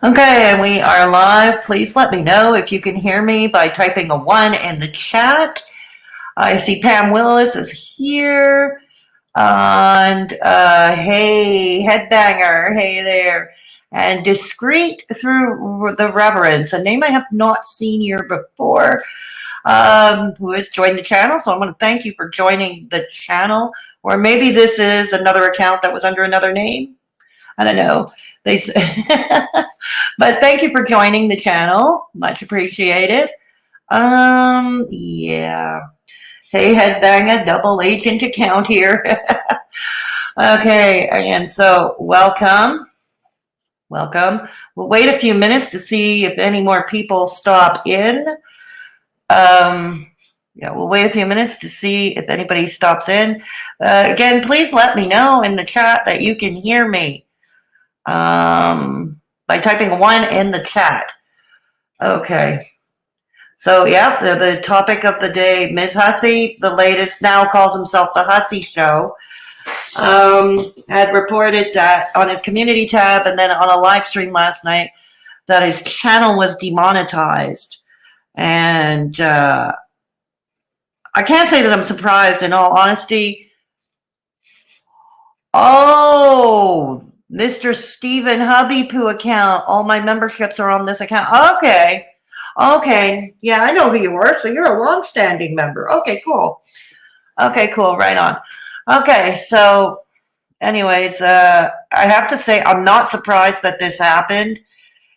Okay, and we are live. Please let me know if you can hear me by typing a 1 in the chat. I see Pam Willis is here. And hey, Headbanger, hey there. And Discreet Through the Reverence, a name I have not seen here before, who has joined the channel. So I want to thank you for joining the channel. Or maybe this is another account that was under another name. I don't know. They say, but thank you for joining the channel. Much appreciated. Yeah. Hey, Headbanger, double agent account here. Okay, and so welcome. Welcome. We'll wait a few minutes to see if any more people stop in. Yeah, we'll wait a few minutes to see if anybody stops in. Again, please let me know in the chat that you can hear me. By typing 1 in the chat. Okay. So, yeah, the topic of the day, Ms Hussy, the latest, now calls himself the Hussy Show, had reported that on his community tab and then on a live stream last night that his channel was demonetized. And I can't say that I'm surprised, in all honesty. Oh, Mr. Stephen Hubbypoo account. All my memberships are on this account. Okay. Okay. Yeah, I know who you were. So you're a long-standing member. Okay, cool. Okay, cool. Right on. Okay, so anyways, I have to say I'm not surprised that this happened.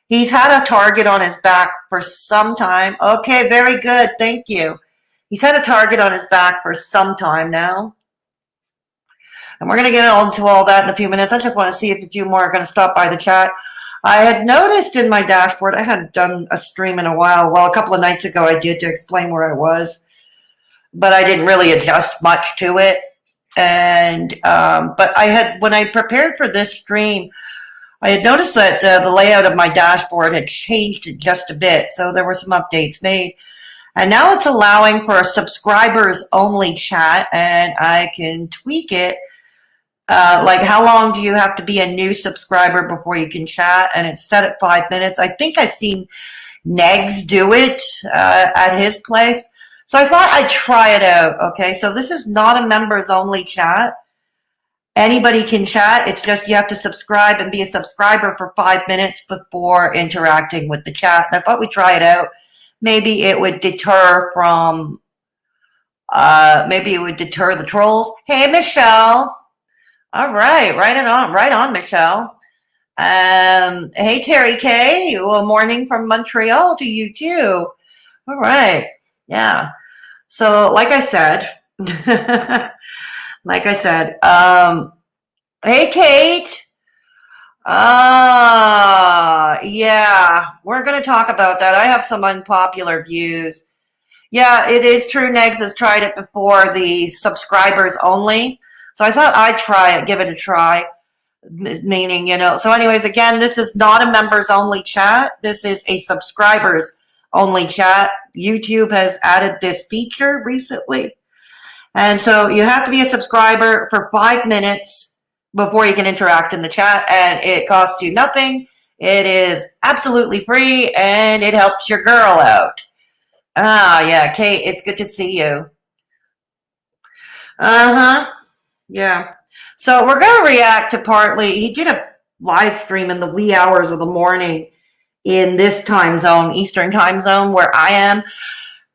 He's had a target on his back for some time. Okay, very good. Thank you. He's had a target on his back for some time now. And we're going to get into all that in a few minutes. I just want to see if a few more are going to stop by the chat. I had noticed in my dashboard, I hadn't done a stream in a while. Well, a couple of nights ago I did to explain where I was. But I didn't really adjust much to it. And but I had, when I prepared for this stream, I had noticed that the layout of my dashboard had changed just a bit. So there were some updates made. And now it's allowing for a subscribers only chat, and I can tweak it. Like, how long do you have to be a new subscriber before you can chat? And it's set at 5 minutes. I think I've seen Negz do it at his place. So I thought I'd try it out. Okay, so this is not a members only chat. Anybody can chat. It's just you have to subscribe and be a subscriber for 5 minutes before interacting with the chat. And I thought we'd try it out. Maybe it would deter from, maybe it would deter the trolls. Hey, Michelle. All right, right on, Michelle. Hey, Terry K. Well, morning from Montreal to you too. All right, yeah. So, like I said, hey, Kate. Yeah, we're going to talk about that. I have some unpopular views. Yeah, it is true. Negz has tried it before, the subscribers only. So I thought I'd try it, give it a try, meaning, you know. So anyways, again, this is not a members only chat. This is a subscribers only chat. YouTube has added this feature recently. And so you have to be a subscriber for 5 minutes before you can interact in the chat. And it costs you nothing. It is absolutely free, and it helps your girl out. Ah, yeah, Kate, it's good to see you. Uh-huh. Yeah. So we're going to react to partly, he did a live stream in the wee hours of the morning in this time zone, Eastern time zone, where I am.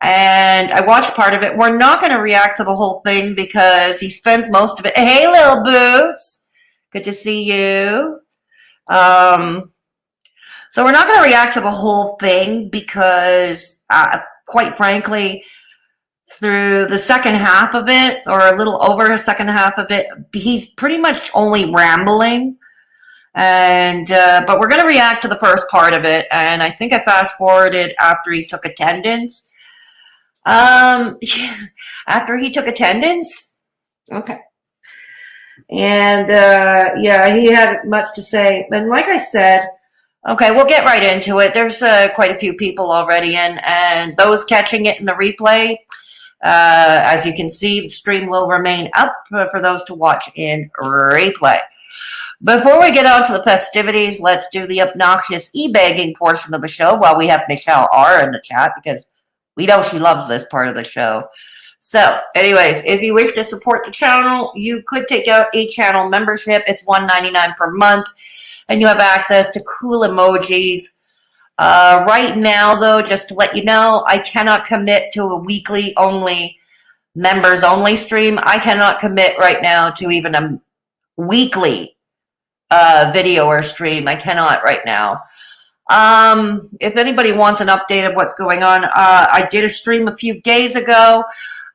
And I watched part of it. We're not going to react to the whole thing because he spends most of it. Hey, Lil Boots. Good to see you. So we're not going to react to the whole thing because, quite frankly, through the second half of it, or a little over the second half of it, he's pretty much only rambling. And but we're going to react to the first part of it, and I think I fast forwarded after he took attendance. After he took attendance, okay. And yeah, he had much to say. And like I said, okay, we'll get right into it. There's quite a few people already in, and those catching it in the replay. As you can see, the stream will remain up for those to watch in replay. Before we get on to the festivities, let's do the obnoxious e-begging portion of the show while we have Michelle R in the chat, because we know she loves this part of the show. So, anyways, if you wish to support the channel, you could take out a channel membership. It's $1.99 per month, and you have access to cool emojis. Right now, though, just to let you know, I cannot commit to a weekly only, members only stream. I cannot commit right now to even a weekly video or stream. I cannot right now. If anybody wants an update of what's going on, I did a stream a few days ago.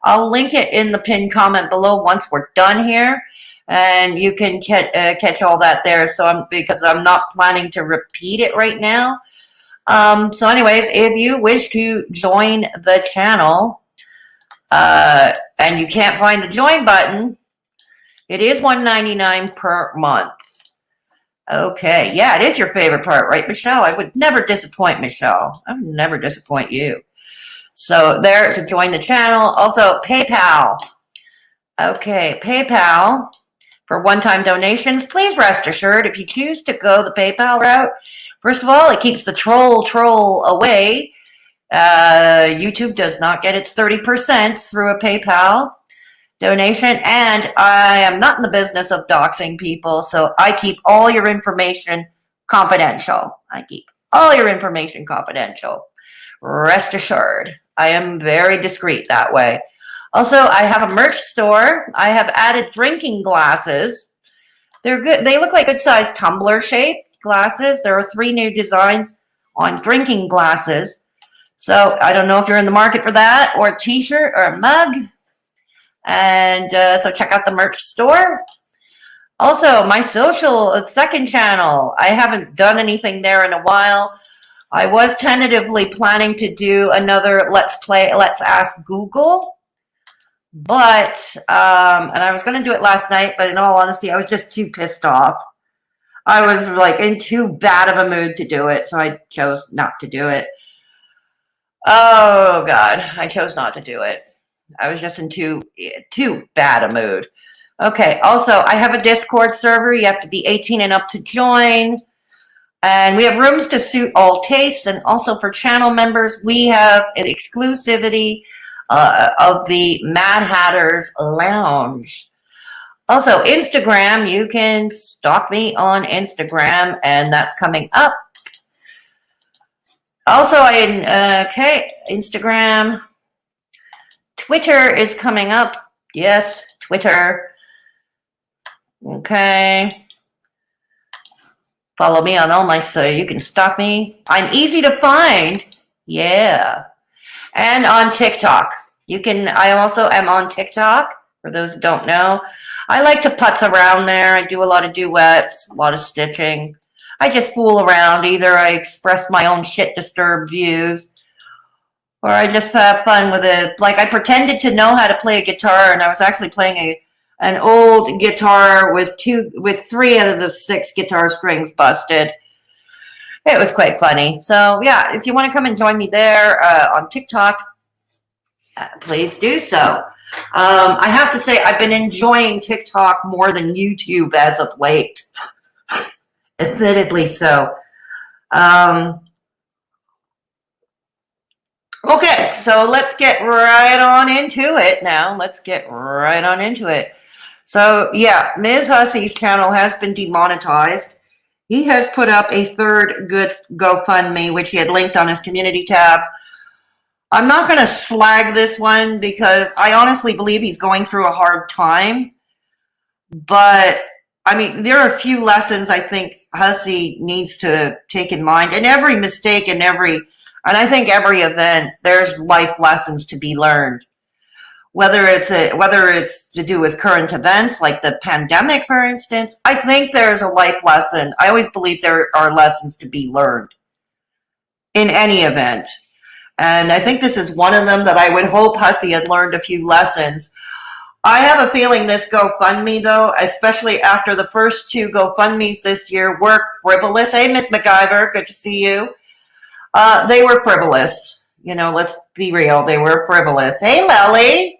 I'll link it in the pinned comment below once we're done here, and you can catch all that there. So because I'm not planning to repeat it right now. So anyways, if you wish to join the channel, and you can't find the join button, it is $1.99 per month. Okay, yeah, it is your favorite part, right, Michelle? I would never disappoint Michelle. I would never disappoint you. So there to join the channel. Also, PayPal. Okay, PayPal for one-time donations. Please rest assured, if you choose to go the PayPal route, first of all, it keeps the troll away. YouTube does not get its 30% through a PayPal donation, and I am not in the business of doxing people, so I keep all your information confidential. I keep all your information confidential. Rest assured, I am very discreet that way. Also, I have a merch store. I have added drinking glasses. They're good. They look like good-sized tumbler-shaped glasses. There are 3 new designs on drinking glasses. So I don't know if you're in the market for that, or a t-shirt or a mug. And so check out the merch store. Also, my social second channel. I haven't done anything there in a while. I was tentatively planning to do another Let's Ask Google. But, and I was going to do it last night, but in all honesty, I was just too pissed off. I was like in too bad of a mood to do it, so I chose not to do it. Oh, God, I chose not to do it. I was just in too bad a mood. Okay, also, I have a Discord server. You have to be 18 and up to join. And we have rooms to suit all tastes. And also for channel members, we have an exclusivity of the Mad Hatter's Lounge. Also, Instagram, you can stalk me on Instagram, and that's coming up. Also, okay, Instagram. Twitter is coming up. Yes, Twitter. Okay. Follow me on all my, so you can stalk me. I'm easy to find. Yeah. And on TikTok. I also am on TikTok, for those who don't know. I like to putz around there. I do a lot of duets, a lot of stitching. I just fool around. Either I express my own shit-disturbed views, or I just have fun with it. Like, I pretended to know how to play a guitar, and I was actually playing an old guitar with 3 out of the 6 guitar strings busted. It was quite funny. So, yeah, if you want to come and join me there on TikTok, please do so. I have to say, I've been enjoying TikTok more than YouTube as of late. Admittedly so. Okay, so let's get right on into it now. Let's get right on into it. So, yeah, Ms Hussy's channel has been demonetized. He has put up a third good GoFundMe, which he had linked on his community tab. I'm not going to slag this one because I honestly believe he's going through a hard time. But, I mean, there are a few lessons I think Hussy needs to take in mind. And every mistake and I think every event, there's life lessons to be learned. Whether it's to do with current events like the pandemic, for instance, I think there's a life lesson. I always believe there are lessons to be learned in any event. And I think this is one of them that I would hope Hussy had learned a few lessons. I have a feeling this GoFundMe, though, especially after the first 2 GoFundMes this year, were frivolous. Hey, Miss MacGyver, good to see you. They were frivolous. You know, let's be real. They were frivolous. Hey, Lily.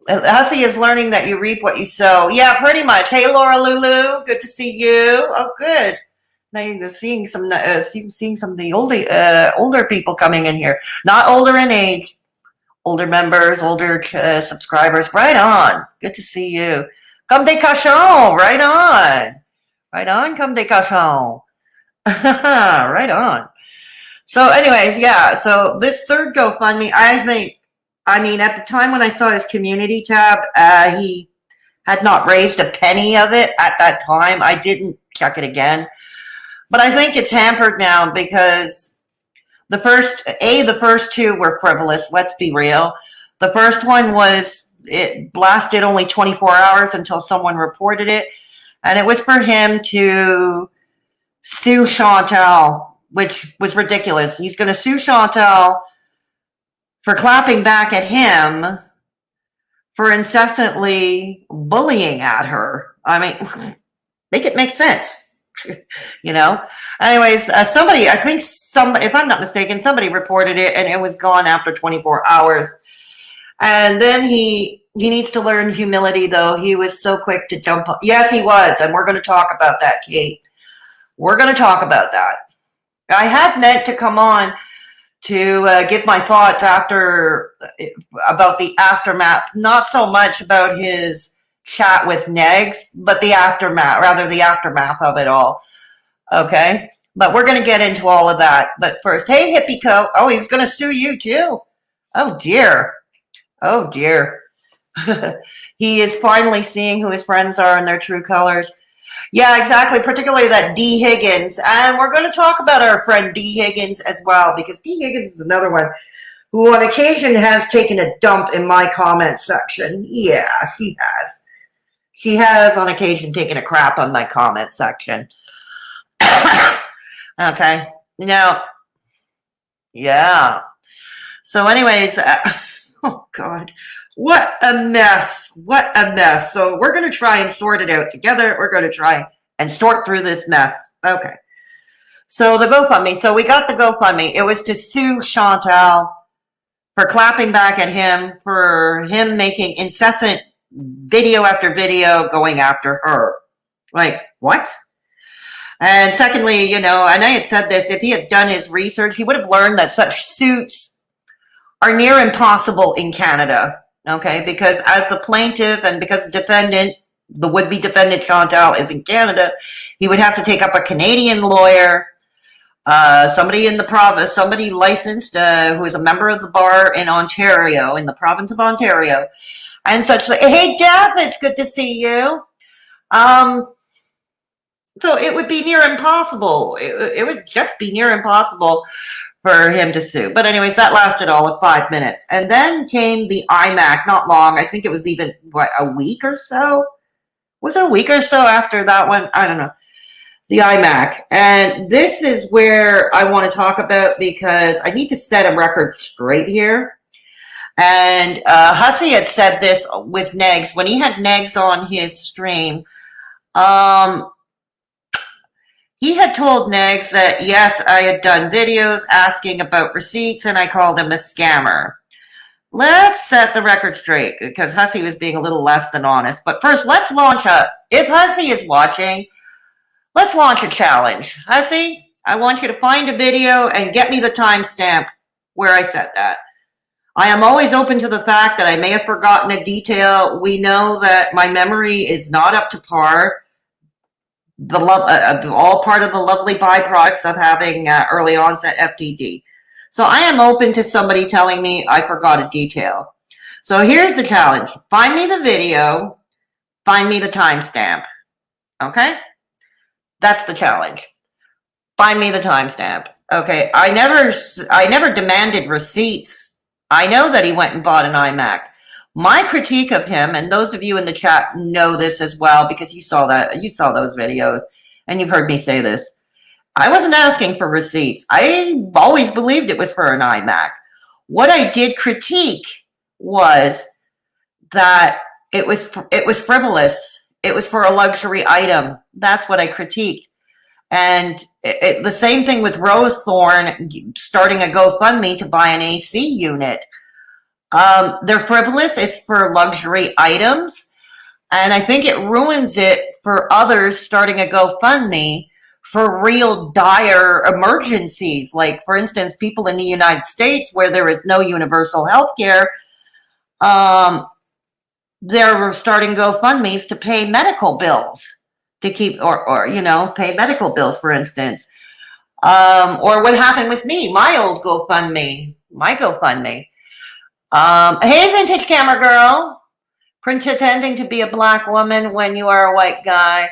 Hussy is learning that you reap what you sow. Yeah, pretty much. Hey, Laura Lulu, good to see you. Oh, good. Nice seeing some of the older people coming in here. Not older in age, older members, older subscribers. Right on. Good to see you. Comme des cochons. Right on. Right on. Comme des cochons. Right on. So, anyways, yeah. So this third GoFundMe, I mean, at the time when I saw his community tab, he had not raised a penny of it at that time. I didn't check it again. But I think it's hampered now because the first two were frivolous. Let's be real. The first one it lasted only 24 hours until someone reported it. And it was for him to sue Chantal, which was ridiculous. He's going to sue Chantal for clapping back at him for incessantly bullying at her. I mean, make it make sense. You know. Anyways, somebody, if I'm not mistaken, somebody reported it, and it was gone after 24 hours. And then he needs to learn humility, though. He was so quick to jump up. Yes, he was, and we're going to talk about that, Kate. We're going to talk about that. I had meant to come on to give my thoughts about the aftermath, not so much about his chat with Negz, but the aftermath of it all. Okay, but we're going to get into all of that. But first, hey, Hippie Co. Oh, he was going to sue you too. Oh dear. Oh dear. He is finally seeing who his friends are in their true colors. Yeah, exactly. Particularly that D. Higgins. And we're going to talk about our friend D. Higgins as well, because D. Higgins is another one who on occasion has taken a dump in my comment section. Yeah, she has. She has on occasion taken a crap on my comment section. Okay. Now, yeah. So anyways, oh God, what a mess. What a mess. So we're going to try and sort it out together. We're going to try and sort through this mess. Okay. So the GoFundMe. So we got the GoFundMe. It was to sue Chantal for clapping back at him, for him making incessant video after video going after her. Like, what? And secondly, you know, and I had said this, if he had done his research, he would have learned that such suits are near impossible in Canada. Okay, because as the plaintiff and because the defendant, the would-be defendant Chantal is in Canada, he would have to take up a Canadian lawyer, somebody in the province, somebody licensed who is a member of the bar in Ontario, in the province of Ontario, and such. Hey, Deb, it's good to see you. So it would be near impossible. It would just be near impossible for him to sue. But anyways, that lasted all of 5 minutes. And then came the IMAC, not long. I think it was even, a week or so? Was it a week or so after that one? I don't know. The IMAC. And this is where I want to talk about, because I need to set a record straight here. And Hussy had said this with Negz. When he had Negz on his stream, he had told Negz that, yes, I had done videos asking about receipts, and I called him a scammer. Let's set the record straight, because Hussy was being a little less than honest. But first, let's launch if Hussy is watching, let's launch a challenge. Hussy, I want you to find a video and get me the timestamp where I said that. I am always open to the fact that I may have forgotten a detail. We know that my memory is not up to par. All part of the lovely byproducts of having early onset FTD. So I am open to somebody telling me I forgot a detail. So here's the challenge. Find me the video, find me the timestamp. Okay? That's the challenge. Find me the timestamp. Okay, I never demanded receipts. I know that he went and bought an iMac. My critique of him, and those of you in the chat know this as well, because you saw those videos, and you've heard me say this. I wasn't asking for receipts. I always believed it was for an iMac. What I did critique was that it was frivolous. It was for a luxury item. That's what I critiqued. And the same thing with Rose Thorn starting a GoFundMe to buy an AC unit. They're frivolous. It's for luxury items. And I think it ruins it for others starting a GoFundMe for real dire emergencies. Like, for instance, people in the United States where there is no universal health care, they're starting GoFundMes to pay medical bills to keep, or pay medical bills, for instance. Or what happened with me, my old GoFundMe, hey, vintage camera girl, pretending to be a black woman when you are a white guy.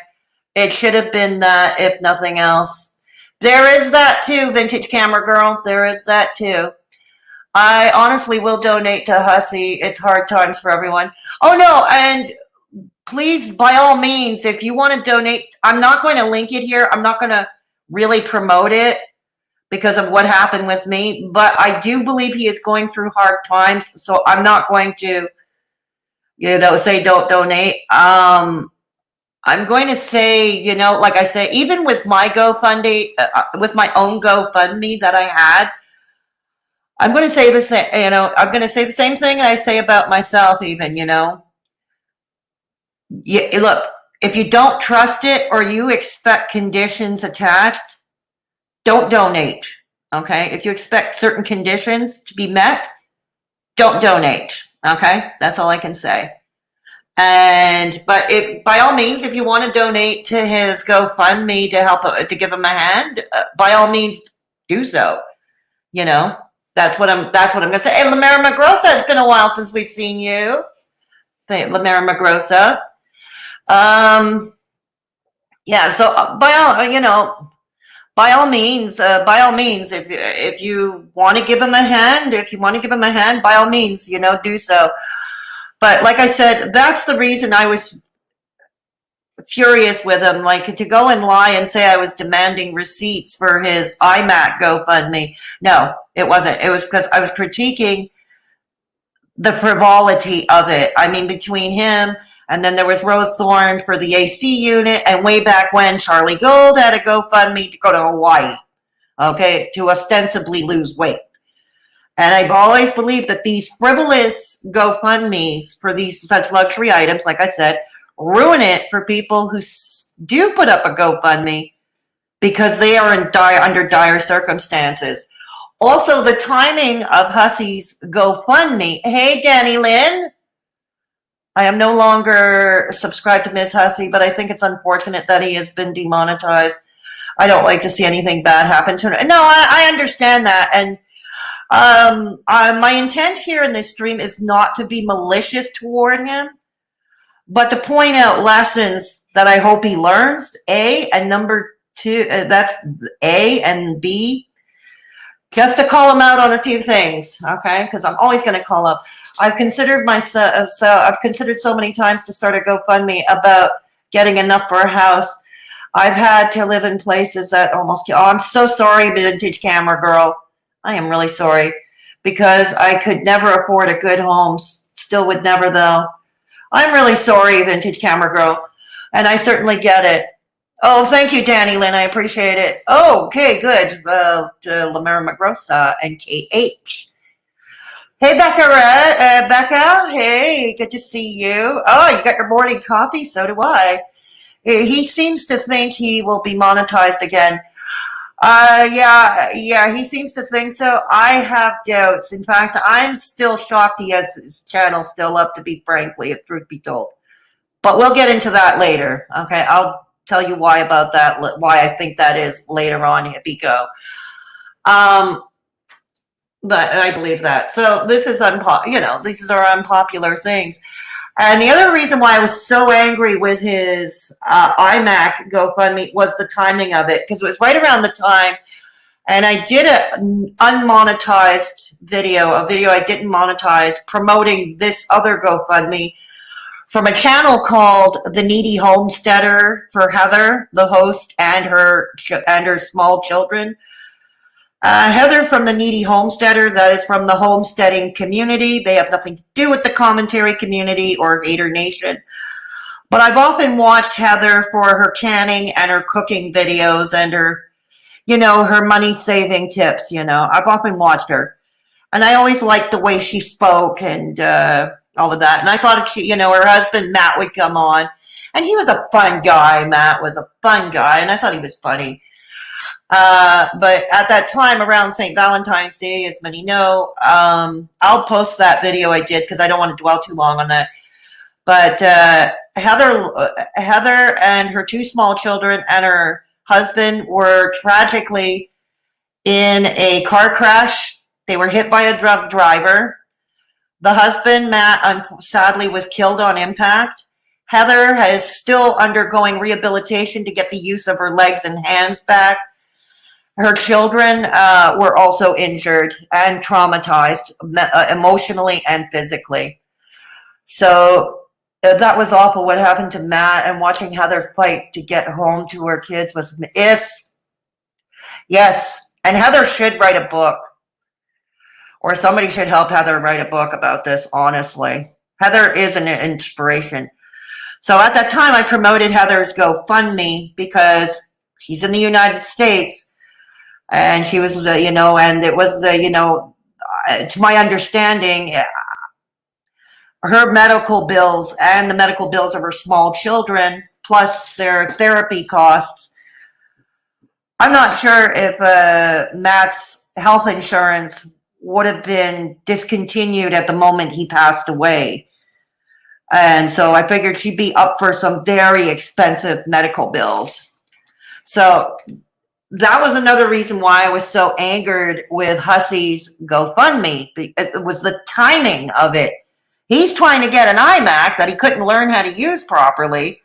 It should have been that, if nothing else. There is that too, vintage camera girl. There is that too. I honestly will donate to Hussy. It's hard times for everyone. Oh no, and please, by all means, if you want to donate, I'm not going to link it here. I'm not going to really promote it because of what happened with me, but I do believe he is going through hard times, so I'm not going to, say don't donate. I'm going to say, like I say, even with my GoFundMe, with my own GoFundMe that I had, I'm going to say the same, I'm going to say the same thing I say about myself even, look, if you don't trust it or you expect conditions attached, don't donate, okay? If you expect certain conditions to be met, don't donate, okay? That's all I can say. But by all means, if you want to donate to his GoFundMe to help, to give him a hand, by all means, do so. That's what I'm going to say. Hey, Lamera Magrosa, it's been a while since we've seen you. Lamera Magrosa. Yeah. So by all means, if you want to give him a hand, by all means, do so. But like I said, that's the reason I was furious with him, like to go and lie and say I was demanding receipts for his iMac GoFundMe. No, it wasn't. It was because I was critiquing the frivolity of it. I mean, between him and then there was Rose Thorne for the AC unit, and way back when Charlie Gold had a GoFundMe to go to Hawaii, okay, to ostensibly lose weight. And I've always believed that these frivolous GoFundMes for these such luxury items, like I said, ruin it for people who do put up a GoFundMe because they are under dire circumstances. Also, the timing of Hussy's GoFundMe. Hey, Danny Lynn. I am no longer subscribed to Ms Hussy, but I think it's unfortunate that he has been demonetized. I don't like to see anything bad happen to him. No, I understand that. And my intent here in this stream is not to be malicious toward him, but to point out lessons that I hope he learns, A, and number two, that's A, and B, just to call him out on a few things, okay? Because I'm always going to call up. I've considered so many times to start a GoFundMe about getting enough for a house. I've had to live in places that I'm so sorry, vintage camera girl. I am really sorry because I could never afford a good home. Still would never though. I'm really sorry, vintage camera girl. And I certainly get it. Oh, thank you, Danny Lynn. I appreciate it. Oh, okay, good. To Lamera Magrosa and KH. Hey, Becca. Hey, good to see you. Oh, you got your morning coffee? So do I. He seems to think he will be monetized again. Yeah, he seems to think so. I have doubts. In fact, I'm still shocked he has his channel still up, to be frankly, if truth be told. But we'll get into that later. Okay, I'll tell you why about that, why I think that is later on, Hippico. But I believe that. So this is these are unpopular things. And the other reason why I was so angry with his iMac GoFundMe was the timing of it, because it was right around the time, and I did an unmonetized video, a video I didn't monetize, promoting this other GoFundMe from a channel called The Needy Homesteader for Heather, the host, and her small children. Heather from The Needy Homesteader, that is from the homesteading community. They have nothing to do with the commentary community or Haydur Nation. But I've often watched Heather for her canning and her cooking videos and her, her money saving tips, I've often watched her. And I always liked the way she spoke and all of that. And I thought, she, you know, her husband, Matt, would come on. And he was a fun guy. Matt was a fun guy. And I thought he was funny. But at that time, around St. Valentine's Day, as many know, I'll post that video I did because I don't want to dwell too long on that. But Heather and her two small children and her husband were tragically in a car crash. They were hit by a drunk driver. The husband, Matt, sadly was killed on impact. Heather is still undergoing rehabilitation to get the use of her legs and hands back. Her children were also injured and traumatized emotionally and physically. So that was awful what happened to Matt, and watching Heather fight to get home to her kids yes. And Heather should write a book, or somebody should help Heather write a book about this, honestly. Heather is an inspiration. So at that time, I promoted Heather's GoFundMe because she's in the United States, and she was, you know, and it was, you know, to my understanding, her medical bills and the medical bills of her small children, plus their therapy costs. I'm not sure if Matt's health insurance would have been discontinued at the moment he passed away. And so I figured she'd be up for some very expensive medical bills. So that was another reason why I was so angered with Hussy's GoFundMe. It was the timing of it. He's trying to get an iMac that he couldn't learn how to use properly,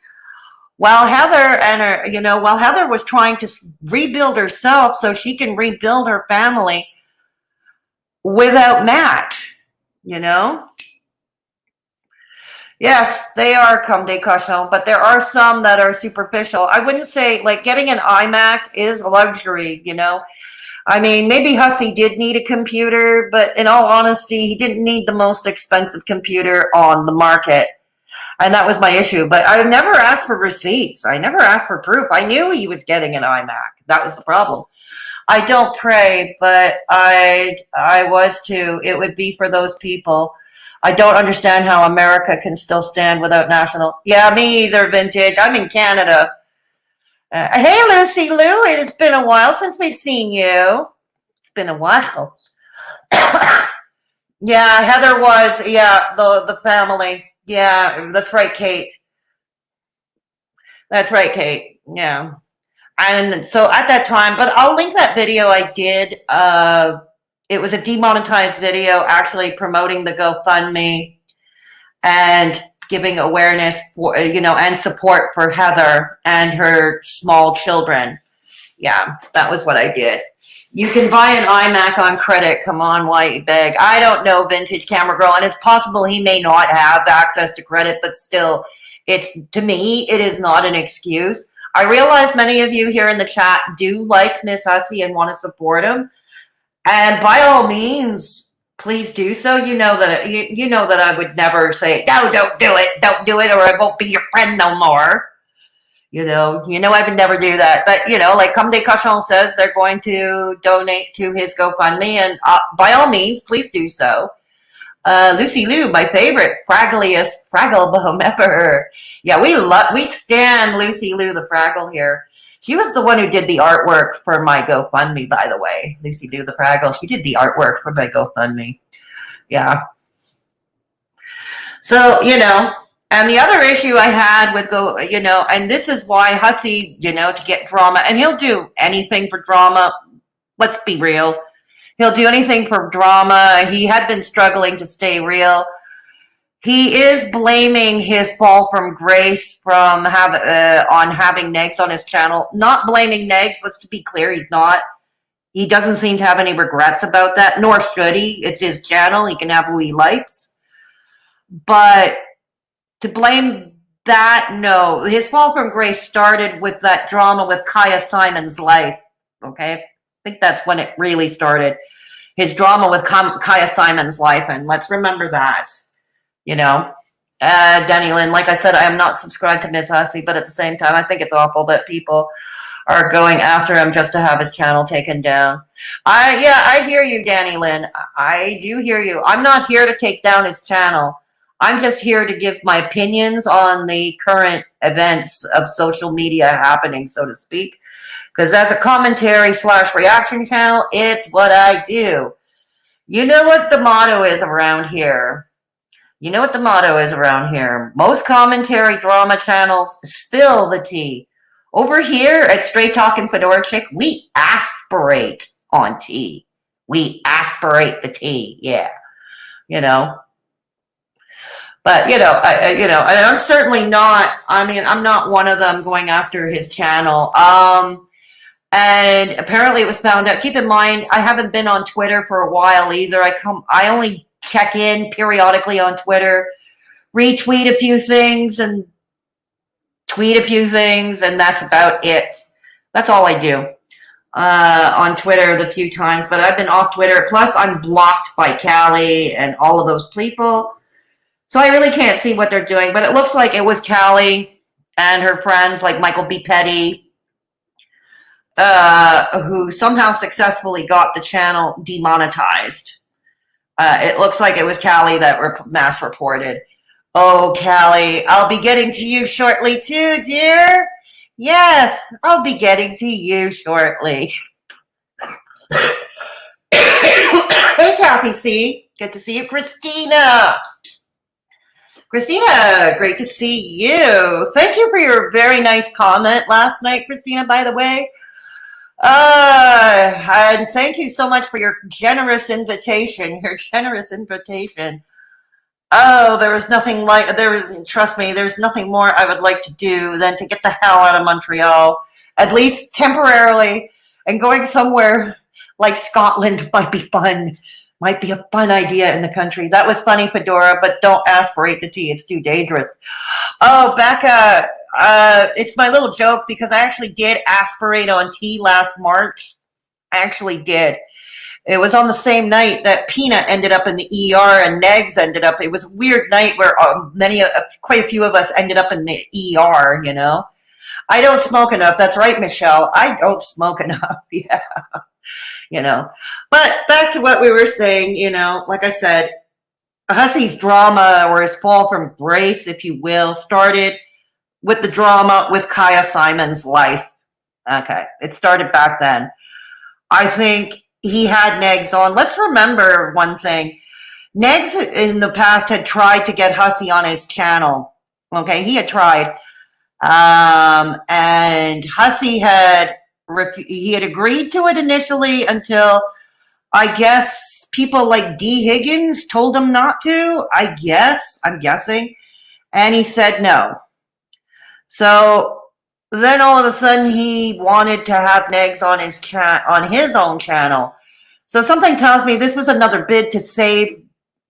while Heather was trying to rebuild herself so she can rebuild her family without Matt, you know? Yes, they are comme des cochons, but there are some that are superficial. I wouldn't say, like, getting an iMac is a luxury, you know? I mean, maybe Hussy did need a computer, but in all honesty, he didn't need the most expensive computer on the market. And that was my issue. But I never asked for receipts. I never asked for proof. I knew he was getting an iMac. That was the problem. I don't pray, but I was too. It would be for those people. I don't understand how America can still stand without national. Yeah, me either, Vintage. I'm in Canada. Hey, Lucy Lou, it has been a while since we've seen you. It's been a while. Yeah, Heather was, the family. Yeah, that's right, Kate. That's right, Kate. Yeah. And so at that time, but I'll link that video I did. It was a demonetized video actually promoting the GoFundMe and giving awareness for, you know, and support for Heather and her small children. Yeah, that was what I did. You can buy an iMac on credit. Come on, why you beg? I don't know, Vintage Camera Girl, and it's possible he may not have access to credit, but still, to me, it is not an excuse. I realize many of you here in the chat do like Ms Hussy and want to support him, and by all means, please do so. You know that I would never say, no, don't do it, or I won't be your friend no more. You know, I would never do that. But, you know, like Comme des Cochons says, they're going to donate to his GoFundMe, and by all means, please do so. Lucy Lou, my favorite, fraggliest Fraggle Bone ever. Yeah, we stan Lucy Lou the Fraggle here. She was the one who did the artwork for my GoFundMe, by the way. Lucy Lou the Fraggle. She did the artwork for my GoFundMe. Yeah. So, you know, and the other issue I had with and this is why Hussy, you know, to get drama, and he'll do anything for drama. Let's be real. He'll do anything for drama. He had been struggling to stay real. He is blaming his fall from grace on having Negz on his channel. Not blaming Negz. Let's be clear, he's not. He doesn't seem to have any regrets about that, nor should he. It's his channel. He can have who he likes. But to blame that, no. His fall from grace started with that drama with Kaya Simon's life. Okay? I think that's when it really started. His drama with Kaya Simon's life. And let's remember that. You know, Danny Lynn, like I said, I am not subscribed to Ms Hussy, but at the same time, I think it's awful that people are going after him just to have his channel taken down. I hear you, Danny Lynn. I do hear you. I'm not here to take down his channel. I'm just here to give my opinions on the current events of social media happening, so to speak. Because as a commentary / reaction channel, it's what I do. You know what the motto is around here. You know what the motto is around here. Most commentary drama channels spill the tea. Over here at Straight Talkin' Fedora Chic, we aspirate on tea. We aspirate the tea, yeah. You know. But, I'm certainly not, I'm not one of them going after his channel. And apparently it was found out. Keep in mind, I haven't been on Twitter for a while either. I only check in periodically on Twitter, retweet a few things and tweet a few things, and that's about it. That's all I do on Twitter the few times. But I've been off Twitter. Plus, I'm blocked by Callie and all of those people. So I really can't see what they're doing. But it looks like it was Callie and her friends like Michael B. Petty, who somehow successfully got the channel demonetized. It looks like it was Callie that mass reported. Oh, Callie, I'll be getting to you shortly too, dear. Yes, I'll be getting to you shortly. Hey, Kathy C. Good to see you. Christina, great to see you. Thank you for your very nice comment last night, Christina, by the way. And thank you so much for your generous invitation. Oh, trust me, there's nothing more I would like to do than to get the hell out of Montreal, at least temporarily, and going somewhere like Scotland might be fun. Might be a fun idea in the country. That was funny, Fedora, but don't aspirate the tea. It's too dangerous. Oh, Becca, it's my little joke because I actually did aspirate on tea last March. I actually did. It was on the same night that Peanut ended up in the ER and Negz ended up. It was a weird night where quite a few of us ended up in the ER, you know. I don't smoke enough. That's right, Michelle. I don't smoke enough. Yeah. You know, but back to what we were saying, you know, like I said, Hussy's drama or his fall from grace, if you will, started with the drama with Kaya Simon's life. Okay. It started back then. I think he had Negz on. Let's remember one thing. Negz in the past had tried to get Hussy on his channel. Okay. He had tried. And Hussy had agreed to it initially until I guess people like D. Higgins told him not to. I'm guessing. And he said no. So then all of a sudden he wanted to have Negz on his own channel. So something tells me this was another bid to save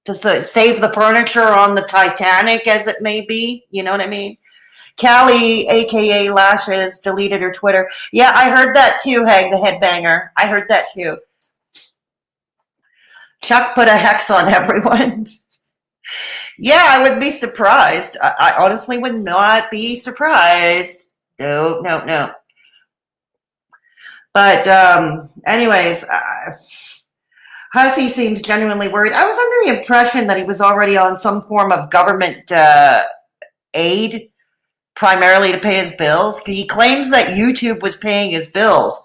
the furniture on the Titanic, as it may be. You know what I mean? Callie, a.k.a. Lashes, deleted her Twitter. Yeah, I heard that too, Hag, the headbanger. I heard that too. Chuck put a hex on everyone. Yeah, I would be surprised. I honestly would not be surprised. No. But anyways, Hussy seems genuinely worried. I was under the impression that he was already on some form of government aid, primarily to pay his bills. He claims that YouTube was paying his bills.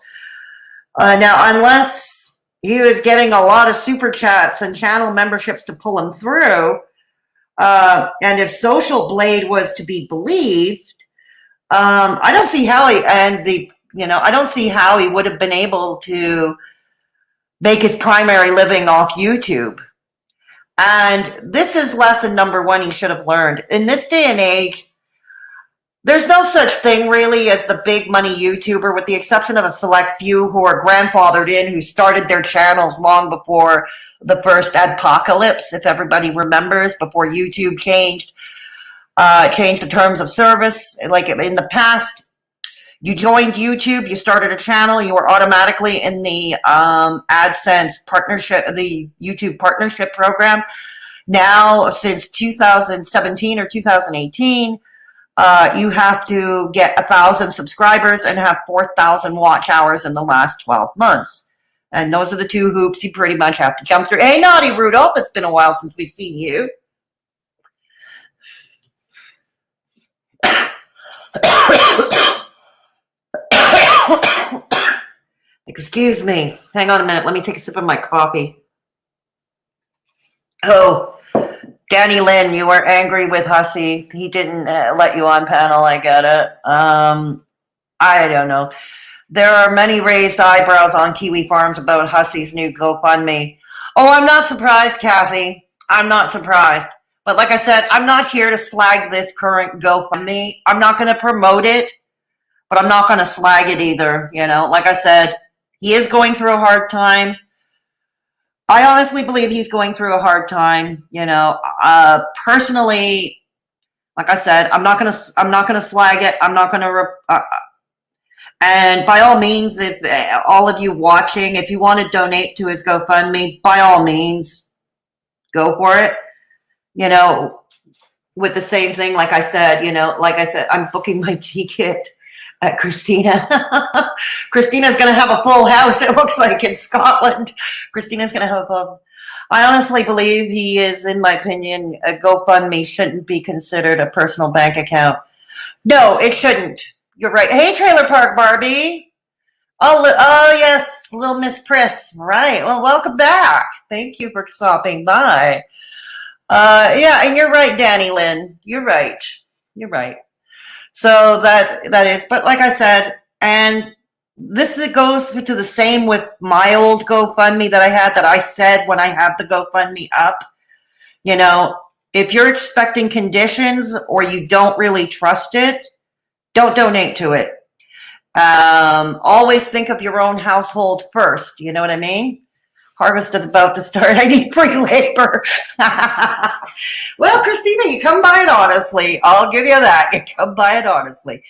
Now, unless he was getting a lot of super chats and channel memberships to pull him through, and if Social Blade was to be believed, I don't see how I don't see how he would have been able to make his primary living off YouTube. And this is lesson number one he should have learned. In this day and age, there's no such thing really as the big money YouTuber, with the exception of a select few who are grandfathered in, who started their channels long before the first adpocalypse, if everybody remembers, before YouTube changed the terms of service. Like in the past, you joined YouTube, you started a channel, you were automatically in the AdSense partnership, the YouTube partnership program. Now, since 2017 or 2018, You have to get 1,000 subscribers and have 4,000 watch hours in the last 12 months. And those are the two hoops you pretty much have to jump through. Hey, Naughty Rudolph, it's been a while since we've seen you. Excuse me. Hang on a minute. Let me take a sip of my coffee. Oh, Danny Lynn, you were angry with Hussy. He didn't let you on panel. I get it. I don't know. There are many raised eyebrows on Kiwi Farms about Hussy's new GoFundMe. Oh, I'm not surprised, Kathy. I'm not surprised. But like I said, I'm not here to slag this current GoFundMe. I'm not going to promote it, but I'm not going to slag it either. You know, like I said, he is going through a hard time. I honestly believe he's going through a hard time. You know, personally, like I said, I'm not going to slag it. I'm not going to. And by all means, if all of you watching, if you want to donate to his GoFundMe, by all means, go for it. You know, with the same thing, like I said, I'm booking my ticket at Christina. Christina's going to have a full house, it looks like, in Scotland. Christina's going to have a full. I honestly believe he is, in my opinion, a GoFundMe shouldn't be considered a personal bank account. No, it shouldn't. You're right. Hey, Trailer Park Barbie. Oh yes, little Miss Priss. Right. Well, welcome back. Thank you for stopping by. Yeah, and you're right, Danny Lynn. You're right. You're right. So that is. But like I said, and this goes to the same with my old GoFundMe that I had. That I said when I had the GoFundMe up. You know, if you're expecting conditions or you don't really trust it, don't donate to it. Always think of your own household first. You know what I mean? Harvest is about to start. I need free labor. Well, Christina, you come by it honestly. I'll give you that. You come by it honestly.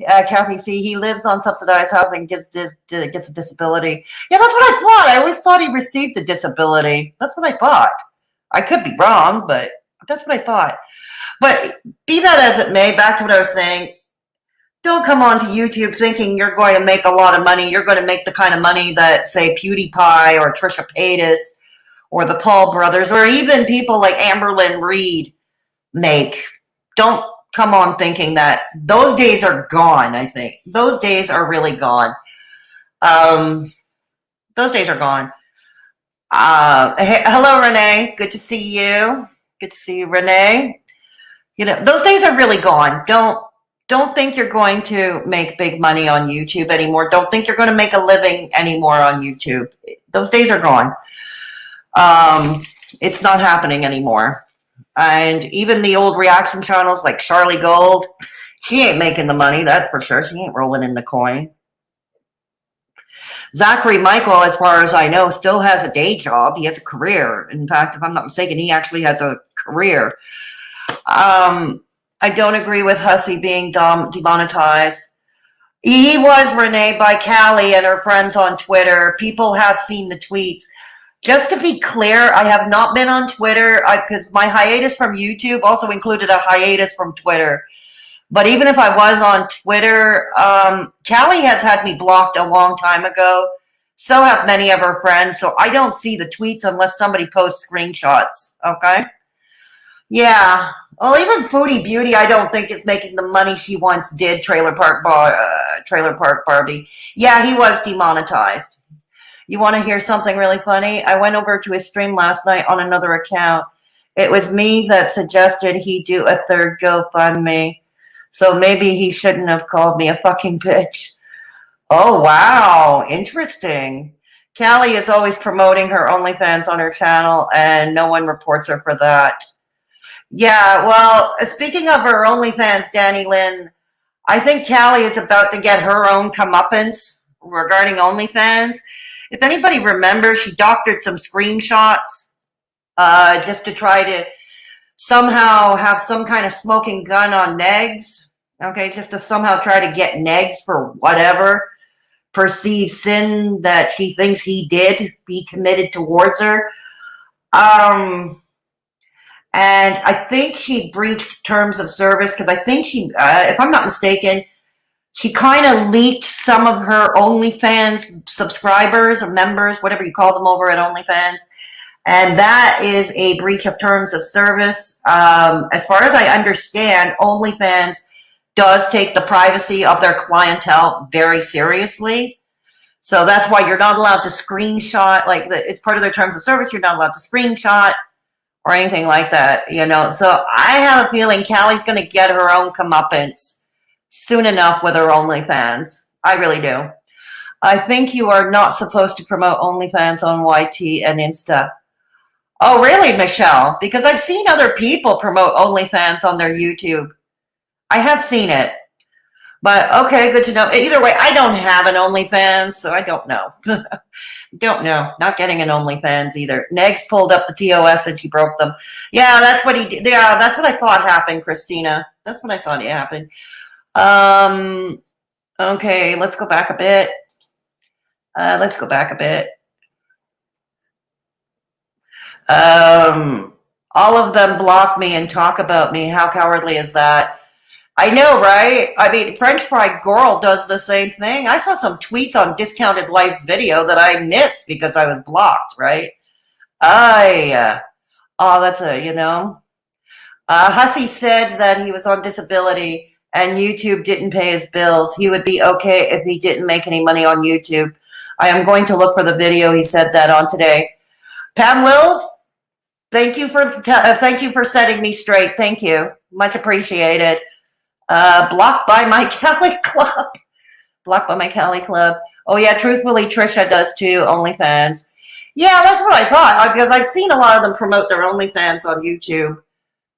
Kathy, see, he lives on subsidized housing, gets a disability. Yeah, that's what I thought. I always thought he received the disability. That's what I thought. I could be wrong, but that's what I thought. But be that as it may, back to what I was saying, don't come onto YouTube thinking you're going to make a lot of money. You're going to make the kind of money that, say, PewDiePie or Trisha Paytas or the Paul brothers or even people like Amberlynn Reed make. Don't come on thinking that. Those days are gone, I think. Those days are really gone. Those days are gone. Hello, Renee. Good to see you. Good to see you, Renee. You know, those days are really gone. Don't think you're going to make big money on YouTube anymore. Don't think you're going to make a living anymore on YouTube. Those days are gone. It's not happening anymore. And even the old reaction channels like Charlie Gold, she ain't making the money, that's for sure. She ain't rolling in the coin. Zachary Michael, as far as I know, still has a day job. He has a career. In fact, if I'm not mistaken, he actually has a career. I don't agree with Hussy being demonetized. He was, Renee, by Callie and her friends on Twitter. People have seen the tweets. Just to be clear, I have not been on Twitter because my hiatus from YouTube also included a hiatus from Twitter. But even if I was on Twitter, Callie has had me blocked a long time ago. So have many of her friends. So I don't see the tweets unless somebody posts screenshots. Okay? Yeah. Well, even Foodie Beauty, I don't think is making the money she once did. Trailer Park Barbie. Yeah, he was demonetized. You want to hear something really funny? I went over to his stream last night on another account. It was me that suggested he do a third GoFundMe. So maybe he shouldn't have called me a fucking bitch. Oh, wow. Interesting. Callie is always promoting her OnlyFans on her channel, and no one reports her for that. Yeah, well, speaking of her OnlyFans, Danny Lynn, I think Callie is about to get her own comeuppance regarding OnlyFans. If anybody remembers, she doctored some screenshots just to try to somehow have some kind of smoking gun on Negz. Okay, just to somehow try to get Negz for whatever perceived sin that she thinks he did be committed towards her. And I think she breached terms of service because I think she, if I'm not mistaken, she kind of leaked some of her OnlyFans subscribers or members, whatever you call them over at OnlyFans. And that is a breach of terms of service. As far as I understand, OnlyFans does take the privacy of their clientele very seriously. So that's why you're not allowed to screenshot, like it's part of their terms of service. You're not allowed to screenshot or anything like that, you know. So I have a feeling Callie's going to get her own comeuppance soon enough with her OnlyFans. I really do. I think you are not supposed to promote OnlyFans on YT and Insta. Oh, really, Michelle? Because I've seen other people promote OnlyFans on their YouTube. I have seen it. But okay, good to know. Either way, I don't have an OnlyFans, so I don't know. Don't know. Not getting an OnlyFans either. Negz pulled up the TOS and she broke them. Yeah, that's what he did. Yeah, that's what I thought happened, Christina. That's what I thought happened. Okay, let's go back a bit. All of them block me and talk about me. How cowardly is that? I know, right? I mean, French Fry Girl does the same thing. I saw some tweets on Discounted Life's video that I missed because I was blocked, right? Oh, that's a, you know. Hussy said that he was on disability and YouTube didn't pay his bills. He would be okay if he didn't make any money on YouTube. I am going to look for the video he said that on today. Pam Wills, thank you for setting me straight. Thank you. Much appreciated. Blocked by my Cali Club. Blocked by my Cali Club. Oh, yeah, truthfully, Trisha does too, OnlyFans. Yeah, that's what I thought, because I've seen a lot of them promote their OnlyFans on YouTube,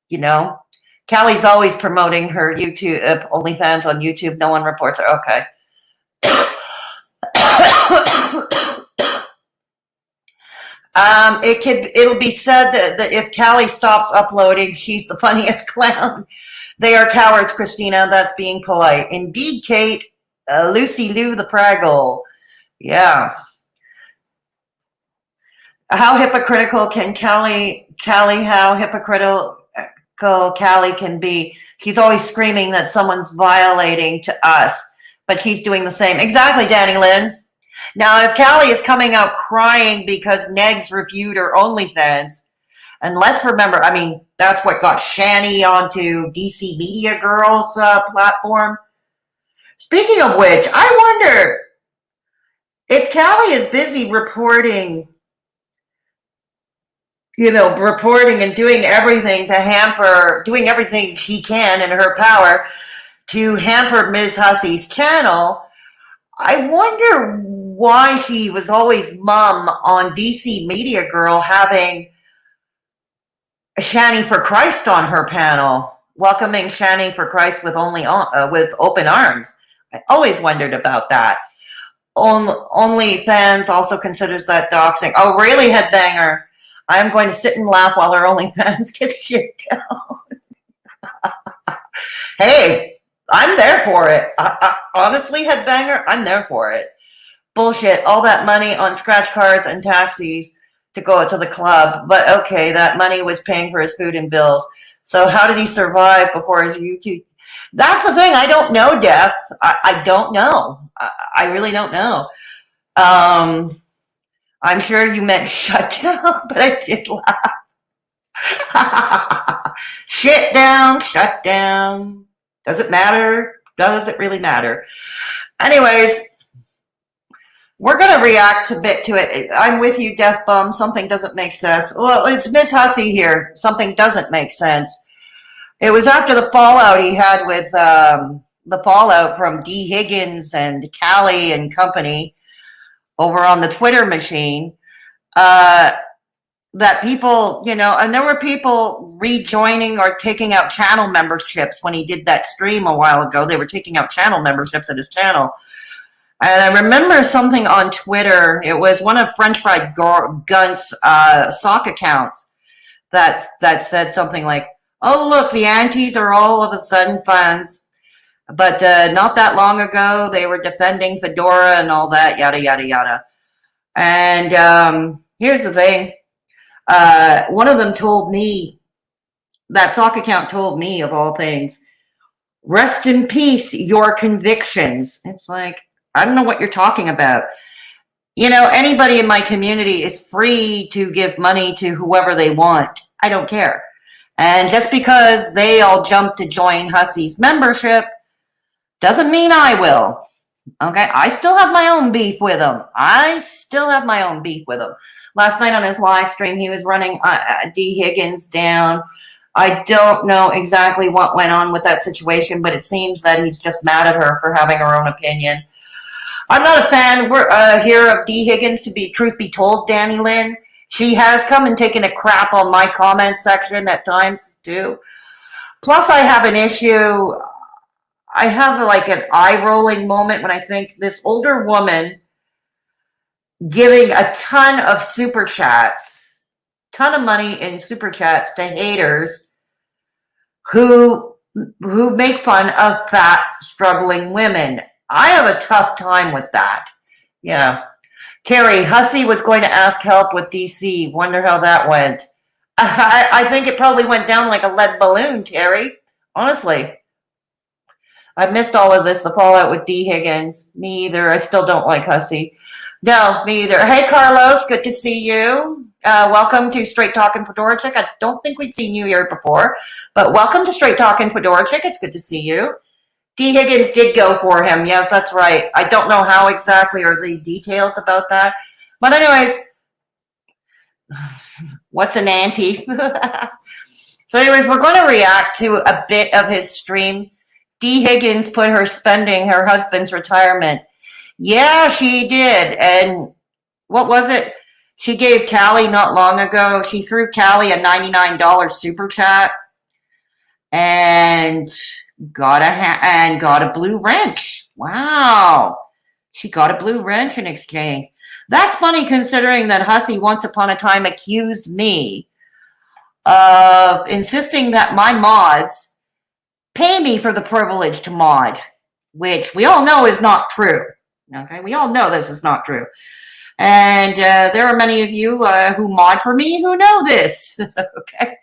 you know. Callie's always promoting her YouTube OnlyFans on YouTube. No one reports her. Okay. It'll be said that if Callie stops uploading, she's the funniest clown. They are cowards, Christina. That's being polite. Indeed, Kate. Lucy Lou the Praggle. Yeah. How hypocritical can Callie, how hypocritical Callie can be. She's always screaming that someone's violating to us, but she's doing the same. Exactly, Danny Lynn. Now, if Callie is coming out crying because Negz reviewed her OnlyFans, and let's remember, I mean, that's what got Shanny onto dcmediagirl's platform. Speaking of which, I wonder if Callie is busy reporting, you know, reporting and doing everything to hamper, doing everything she can in her power to hamper Ms. Hussy's channel. I wonder why she was always mum on dcmediagirl having Shannyforchrist on her panel, welcoming Shannyforchrist with with open arms. I always wondered about that. OnlyFans also considers that doxing. Oh, really, headbanger? I'm going to sit and laugh while her OnlyFans gets shit down. Hey, I'm there for it. Honestly, headbanger, I'm there for it. Bullshit. All that money on scratch cards and taxis to go to the club. But okay, that money was paying for his food and bills. So how did he survive before his YouTube? That's the thing. I don't know, Death. I don't know. I really don't know. I'm sure you meant shut down, but I did laugh. Shit down, shut down. Does it matter? Does it really matter? Anyways, we're going to react a bit to it. I'm with you, Death Bum. Something doesn't make sense. Well, it's Ms. Hussy here. Something doesn't make sense. It was after the fallout he had with the fallout from D. Higgins and Callie and company over on the Twitter machine, that people, you know, and there were people rejoining or taking out channel memberships when he did that stream a while ago. They were taking out channel memberships at his channel. And I remember something on Twitter. It was one of French Fry Gunt's sock accounts that said something like, oh, look, the aunties are all of a sudden fans. But not that long ago, they were defending Fedora and all that, yada, yada, yada. And here's the thing. One of them told me that sock account told me, of all things, rest in peace, your convictions. It's like, I don't know what you're talking about. You know, anybody in my community is free to give money to whoever they want. I don't care. And just because they all jump to join Hussy's membership doesn't mean I will. Okay, I still have my own beef with him. Last night on his live stream, he was running D. Higgins down. I don't know exactly what went on with that situation, but it seems that he's just mad at her for having her own opinion. I'm not a fan here of D. Higgins, to be truth be told, Danny Lynn. She has come and taken a crap on my comment section at times, too. Plus, I have an issue. I have like an eye-rolling moment when I think this older woman giving a ton of super chats, ton of money in super chats to haters who make fun of fat, struggling women. I have a tough time with that. Yeah. Terry, Hussy was going to ask help with DC. Wonder how that went. I think it probably went down like a lead balloon, Terry. Honestly. I missed all of this, the fallout with D. Higgins. Me either. I still don't like Hussy. No, me either. Hey, Carlos. Good to see you. Welcome to Straight Talkin' Fedora Chick. I don't think we've seen you here before, but welcome to Straight Talkin' Fedora Chick. It's good to see you. D. Higgins did go for him. Yes, that's right. I don't know how exactly or the details about that. But anyways, what's an ante? So anyways, we're going to react to a bit of his stream. D. Higgins put her spending her husband's retirement. Yeah, she did. And what was it? She gave Callie not long ago. She threw Callie a $99 super chat and got a blue wrench. Wow. She got a blue wrench in exchange. That's funny considering that Hussy once upon a time accused me of insisting that my mods pay me for the privilege to mod, which we all know is not true. Okay, we all know this is not true. And there are many of you who mod for me who know this. Okay.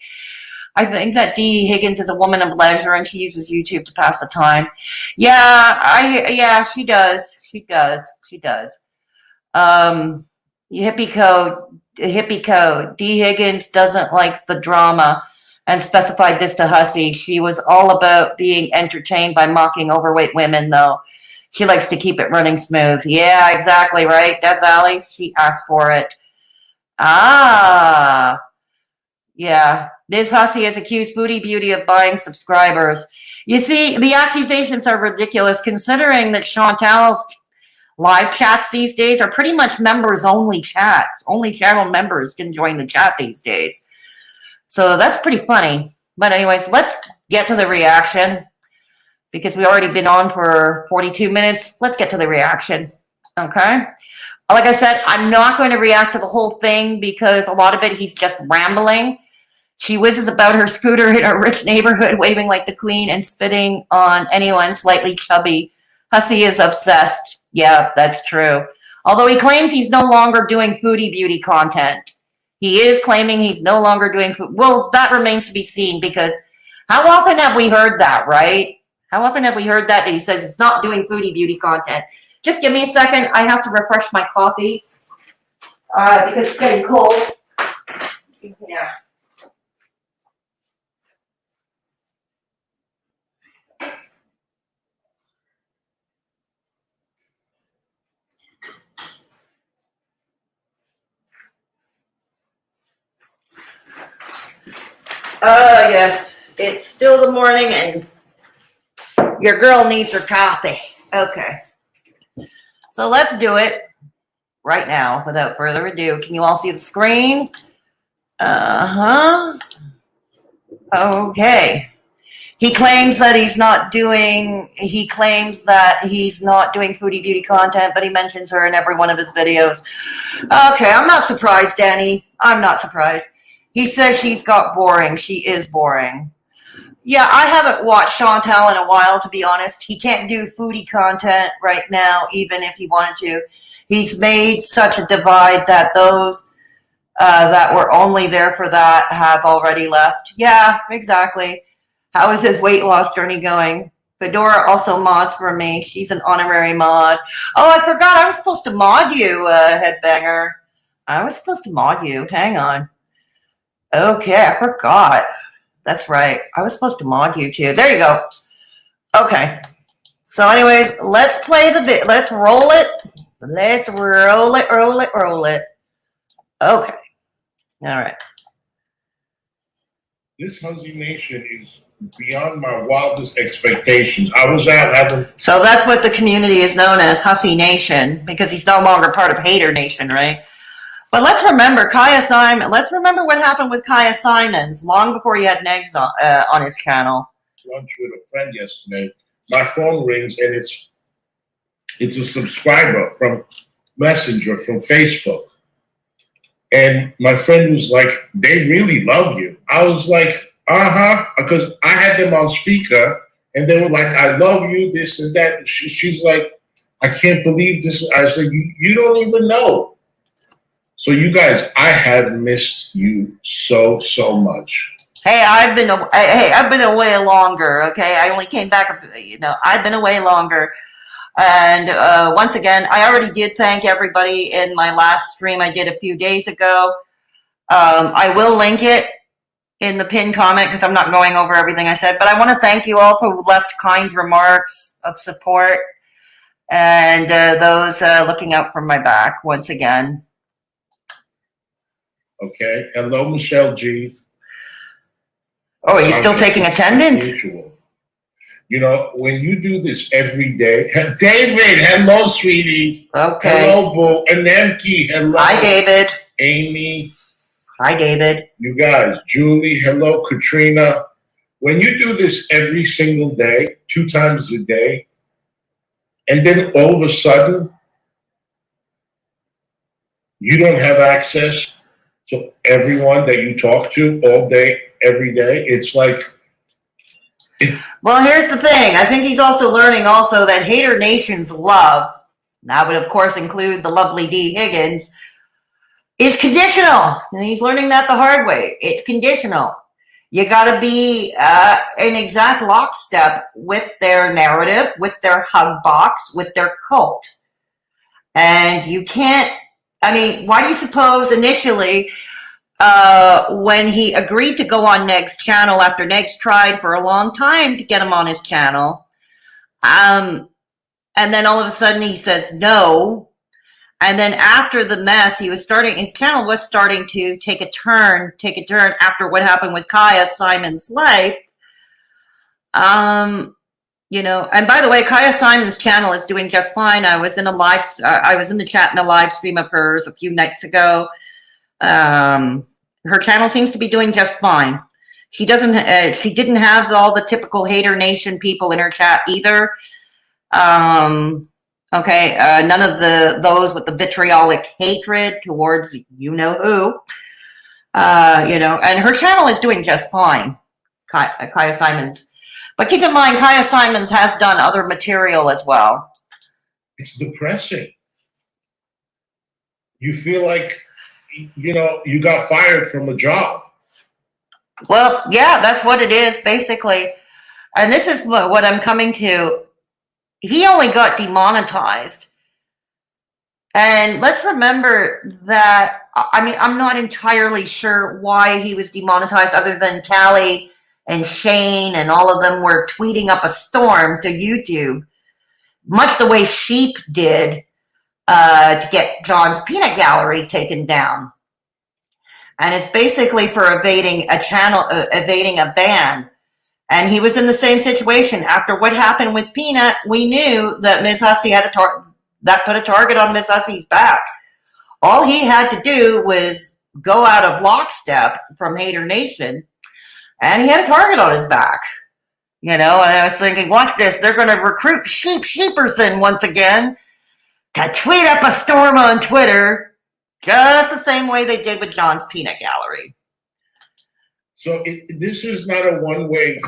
I think that D. Higgins is a woman of leisure and she uses YouTube to pass the time. Yeah, she does. She does. Hippie code. D. Higgins doesn't like the drama and specified this to Hussy. She was all about being entertained by mocking overweight women, though. She likes to keep it running smooth. Yeah, exactly, right? Death Valley, she asked for it. Ah. Yeah. Ms Hussy has accused Booty Beauty of buying subscribers. You see, the accusations are ridiculous considering that Chantal's live chats these days are pretty much members-only chats. Only channel members can join the chat these days. So that's pretty funny. But anyways, let's get to the reaction. Because we've already been on for 42 minutes. Let's get to the reaction. Okay? Like I said, I'm not going to react to the whole thing because a lot of it he's just rambling. She whizzes about her scooter in a rich neighborhood, waving like the queen and spitting on anyone slightly chubby. Hussy is obsessed. Yeah, that's true. Although he claims he's no longer doing foodie beauty content. He is claiming he's no longer doing food. Well, that remains to be seen because how often have we heard that, right? How often have we heard that he says it's not doing foodie beauty content? Just give me a second. I have to refresh my coffee because it's getting cold. Yeah. Yes. It's still the morning and your girl needs her coffee. Okay. So let's do it right now without further ado. Can you all see the screen? Okay. He claims that he's not doing foodie beauty content, but he mentions her in every one of his videos. Okay, I'm not surprised, Danny. I'm not surprised. He says she's got boring. She is boring. Yeah, I haven't watched Chantal in a while, to be honest. He can't do foodie content right now, even if he wanted to. He's made such a divide that those that were only there for that have already left. Yeah, exactly. How is his weight loss journey going? Fedora also mods for me. She's an honorary mod. Oh, I forgot. I was supposed to mod you, Headbanger. I was supposed to mod you. Hang on. Okay, I forgot. That's right. I was supposed to mod you too. There you go. Okay. So anyways, let's play the bit. Let's roll it. Let's roll it, roll it, roll it. Okay. All right. This Hussy Nation is beyond my wildest expectations. I was out having... So that's what the community is known as, Hussy Nation, because he's no longer part of Haydur Nation, right? But let's remember Kaya Simon. Let's remember what happened with Kaya Simons long before he had Negz on his channel. Lunch with a friend yesterday. My phone rings and it's a subscriber from Messenger from Facebook. And my friend was like, they really love you. I was like, because I had them on speaker and they were like, I love you, this and that. She's like, I can't believe this. I said, you don't even know. So you guys, I have missed you so much. Hey, I've been away longer. Okay, I only came back. I've been away longer. And once again, I already did thank everybody in my last stream I did a few days ago. I will link it in the pinned comment because I'm not going over everything I said. But I want to thank you all who left kind remarks of support and those looking out for my back once again. Okay. Hello, Michelle G. Oh, he's still taking attendance? You know, when you do this every day, David, hello, sweetie. Okay. Hello, Boo. Anemki, hello. Hi, David. Amy. Hi, David. You guys, Julie, hello, Katrina. When you do this every single day, 2 times a day, and then all of a sudden, you don't have access to everyone that you talk to all day, every day, it's like... Well, here's the thing. I think he's also learning that Haydur Nation's love, that would of course include the lovely D. Higgins, is conditional. And he's learning that the hard way. It's conditional. You got to be in exact lockstep with their narrative, with their hug box, with their cult. And you can't, why do you suppose initially when he agreed to go on Neg's channel after Negz tried for a long time to get him on his channel, and then all of a sudden he says no, and then after the mess, his channel was starting to take a turn after what happened with Kaya Simon's life. And by the way, Kaya Simon's channel is doing just fine. I was in the chat in a live stream of hers a few nights ago. Her channel seems to be doing just fine. She didn't have all the typical Haydur Nation people in her chat either. None of those with the vitriolic hatred towards who. And her channel is doing just fine, Kaya Simons. But keep in mind, Kaya Simons has done other material as well. It's depressing. You feel like, you got fired from a job. Well, yeah, that's what it is, basically. And this is what I'm coming to. He only got demonetized. And let's remember that, I'm not entirely sure why he was demonetized other than Callie and Shane and all of them were tweeting up a storm to YouTube, much the way Sheep did to get John's peanut gallery taken down. And it's basically for evading a ban. And he was in the same situation. After what happened with Peanut, we knew that Ms Hussy put a target on Ms Hussy's back. All he had to do was go out of lockstep from Haydur Nation, and he had a target on his back. And I was thinking, watch this, they're going to recruit Sheeperson once again to tweet up a storm on Twitter, just the same way they did with John's peanut gallery. So this is not a one-way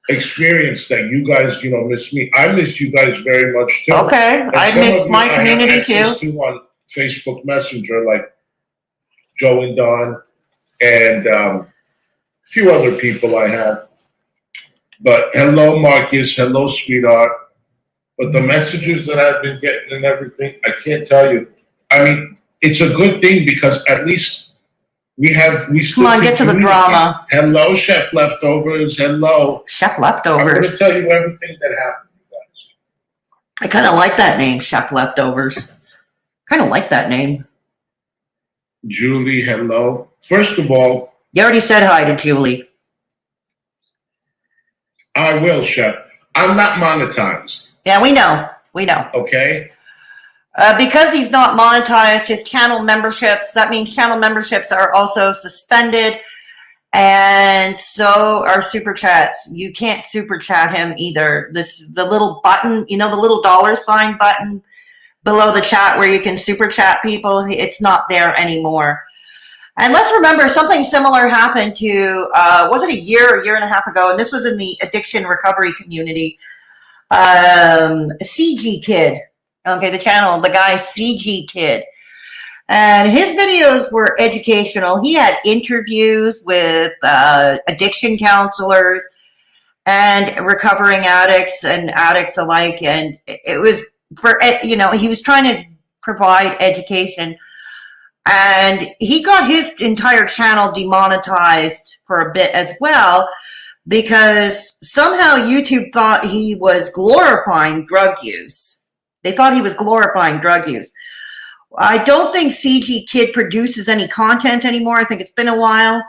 experience that you guys, miss me. I miss you guys very much too. Okay, I miss my community too. To on Facebook Messenger, like Joe and Don, and a few other people I have. But hello, Marcus. Hello, sweetheart. But the messages that I've been getting and everything, I can't tell you. I mean, it's a good thing because at least we still Come on, get to the drama. Hello, Chef Leftovers. Hello. Chef I'm going to Leftovers. tell you everything that happened, you guys. I kind of like that name, Chef Leftovers. Kind of like that name. Julie, hello. First of all, You already said hi to Julie. I will, Chef. I'm not monetized. Yeah, we know. We know. Okay? Because he's not monetized, his channel memberships, that means channel memberships are also suspended, and so are super chats. You can't super chat him either. The little button, you know, the little $sign button below the chat where you can super chat people, it's not there anymore. And let's remember something similar happened to, was it a year and a half ago, and this was in the addiction recovery community. CG Kid, okay, the channel, the guy CG Kid, and his videos were educational. He had interviews with addiction counselors and recovering addicts and addicts alike, and it was for, you know, he was trying to provide education, and he got his entire channel demonetized for a bit as well, because somehow YouTube thought he was glorifying drug use. They thought he was glorifying drug use. I don't think CG Kid produces any content anymore. I think it's been a while.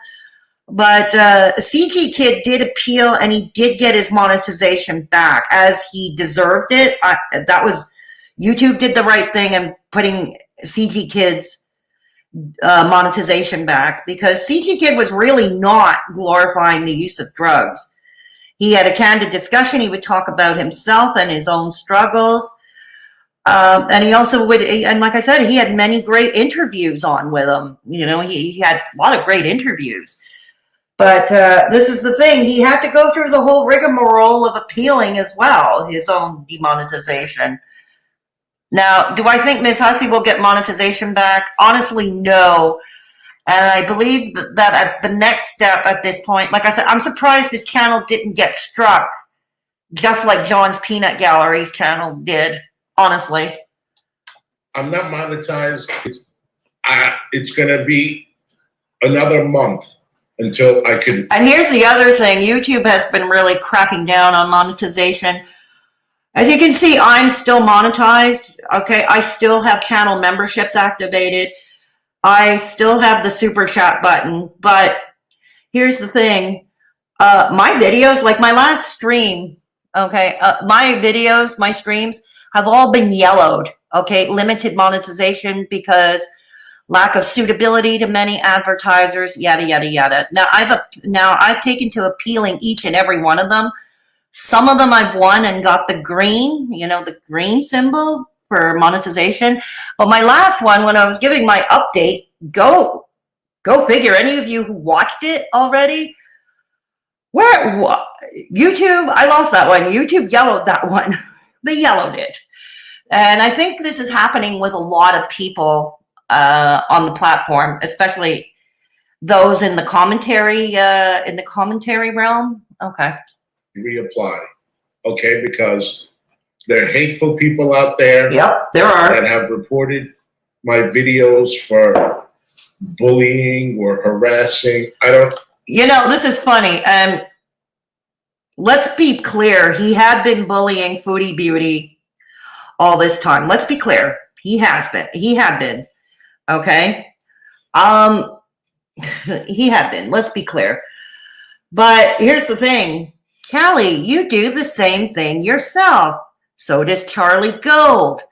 But CG Kid did appeal, and he did get his monetization back as he deserved it. That was, YouTube did the right thing in putting CG Kid's monetization back, because CG Kid was really not glorifying the use of drugs. He had a candid discussion. He would talk about himself and his own struggles. And he also would, and like I said, he had many great interviews on with him. You know, he had a lot of great interviews. But this is the thing. He had to go through the whole rigmarole of appealing as well, his own demonetization. Now, do I think Ms Hussy will get monetization back? Honestly, no. And I believe that at the next step at this point, like I said, I'm surprised his channel didn't get struck, just like John's Peanut Gallery's channel did, honestly. I'm not monetized. It's going to be another month until I can. And here's the other thing. YouTube has been really cracking down on monetization. As you can see, I'm still monetized. Okay, I still have channel memberships activated. I still have the super chat button. But here's the thing. My videos, like my last stream, okay, my videos, my streams have all been yellowed. Okay, limited monetization because lack of suitability to many advertisers, yada, yada, yada. Now I've taken to appealing each and every one of them. Some of them I've won and got the green, you know, the green symbol for monetization. But my last one, when I was giving my update, go figure, any of you who watched it already, YouTube, I lost that one. YouTube yellowed that one. They yellowed it. And I think this is happening with a lot of people on the platform, especially those in the commentary realm. Okay. Reapply, okay, because there are hateful people out there. Yep, there are. That have reported my videos for bullying or harassing. You know, this is funny. Let's be clear. He had been bullying Foodie Beauty all this time. Let's be clear. He has been. He had been. Okay. He had been. Let's be clear. But here's the thing. Callie, you do the same thing yourself. So does Charlie Gold.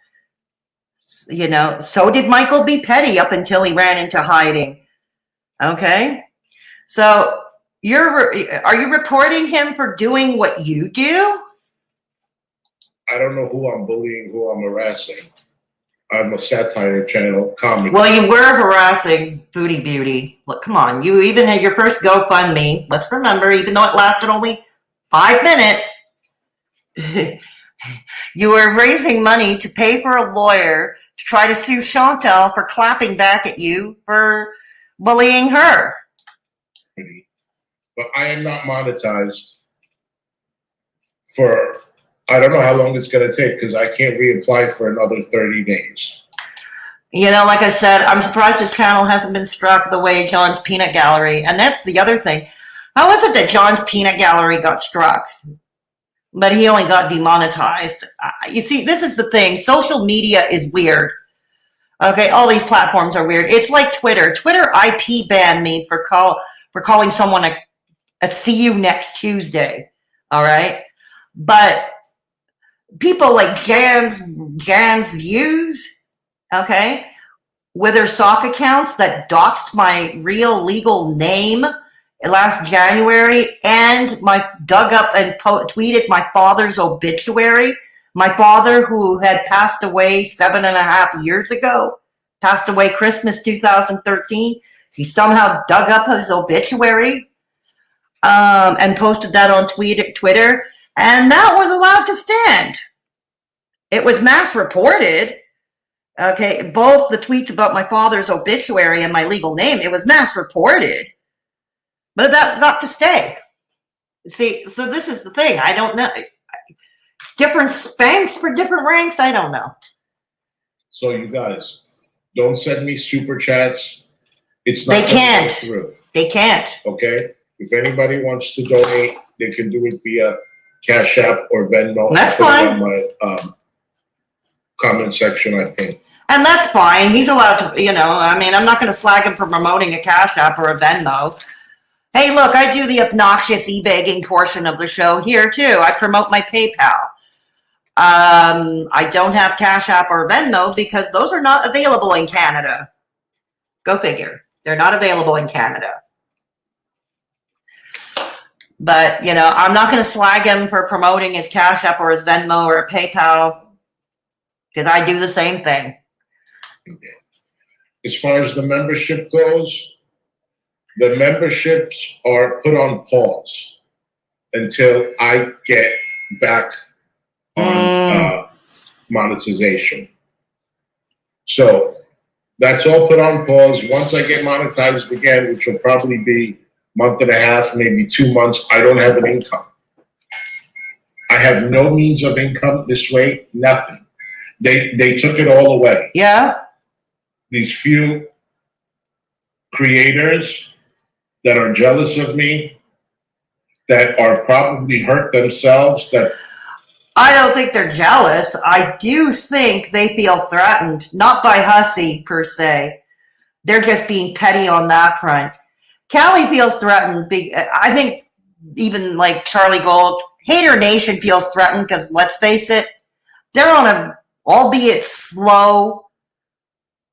You know, so did Michael B. Petty up until he ran into hiding. Okay? So are you reporting him for doing what you do? I don't know who I'm bullying, who I'm harassing. I'm a satire channel comic. Well, you were harassing Foodie Beauty. Look, come on. You even had your first GoFundMe. Let's remember, even though it lasted only 5 minutes, you were raising money to pay for a lawyer to try to sue Chantel for clapping back at you for bullying her. But I am not monetized for, I don't know how long it's going to take because I can't reapply for another 30 days. You know, like I said, I'm surprised his channel hasn't been struck the way John's Peanut Gallery. And that's the other thing. How is it that John's Peanut Gallery got struck, but he only got demonetized? You see, this is the thing. Social media is weird. Okay, all these platforms are weird. It's like Twitter. Twitter IP banned me for calling someone a see you next Tuesday. All right? But people like Jan's Views, okay, with their sock accounts that doxed my real legal name last January and dug up and tweeted my father's obituary. My father, who had passed away 7.5 years ago, passed away Christmas 2013. He somehow dug up his obituary and posted that on Twitter, and that was allowed to stand. It was mass reported. Okay, both the tweets about my father's obituary and my legal name, it was mass reported. But that got to stay. See, so this is the thing. I don't know. It's different spanks for different ranks. I don't know. So you guys, don't send me super chats. It's not. They can't. Through. They can't. Okay. If anybody wants to donate, they can do it via Cash App or Venmo. That's fine. On my comment section, I think. And that's fine. He's allowed to, you know, I mean, I'm not going to slag him for promoting a Cash App or a Venmo. Hey, look, I do the obnoxious e-begging portion of the show here, too. I promote my PayPal. I don't have Cash App or Venmo because those are not available in Canada. Go figure. They're not available in Canada. But, you know, I'm not going to slag him for promoting his Cash App or his Venmo or PayPal because I do the same thing. As far as the membership goes, the memberships are put on pause until I get back on monetization. So that's all put on pause. Once I get monetized again, which will probably be a month and a half, maybe 2 months, I don't have an income. I have no means of income this way, nothing. They took it all away. Yeah. These few creators that are jealous of me, that are probably hurt themselves, that I don't think they're jealous. I do think they feel threatened, not by Hussy per se. They're just being petty on that front. Callie feels threatened. I think even like Charlie Gold, Haydur Nation feels threatened because let's face it, they're on a, albeit slow,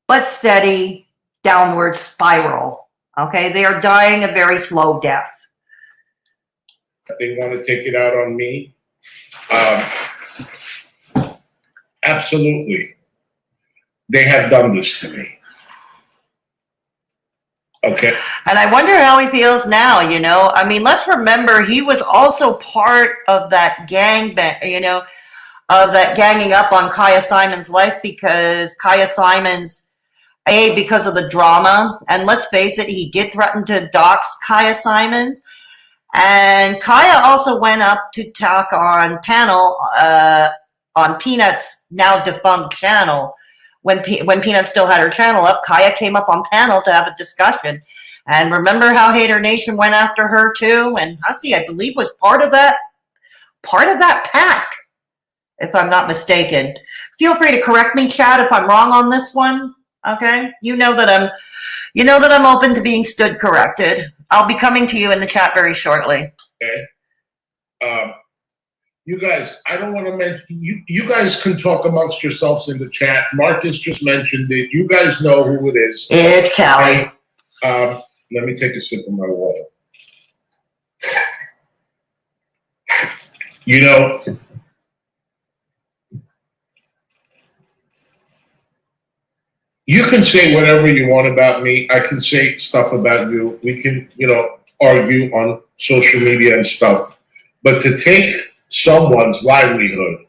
but steady downward spiral. Okay, they are dying a very slow death. they want to take it out on me. Absolutely. They have done this to me. Okay. And I wonder how he feels now, you know. I mean, let's remember he was also part of that gang, you know, of that ganging up on Kaya Simon's life because Kaya Simon's, because of the drama. And let's face it, he did threaten to dox Kaya Simons. And Kaya also went up to talk on panel on Peanut's now defunct channel. When Peanut still had her channel up, Kaya came up on panel to have a discussion. And remember how Haydur Nation went after her too? And Hussy, I believe, was part of that pack, if I'm not mistaken. Feel free to correct me, Chad, if I'm wrong on this one. Okay? You know that I'm open to being stood corrected. I'll be coming to you in the chat very shortly. Okay. You guys, I don't want to mention, you guys can talk amongst yourselves in the chat. Marcus just mentioned it. You guys know who it is. It's Callie. Let me take a sip of my water. You know, you can say whatever you want about me. I can say stuff about you. We can, you know, argue on social media and stuff. But to take someone's livelihood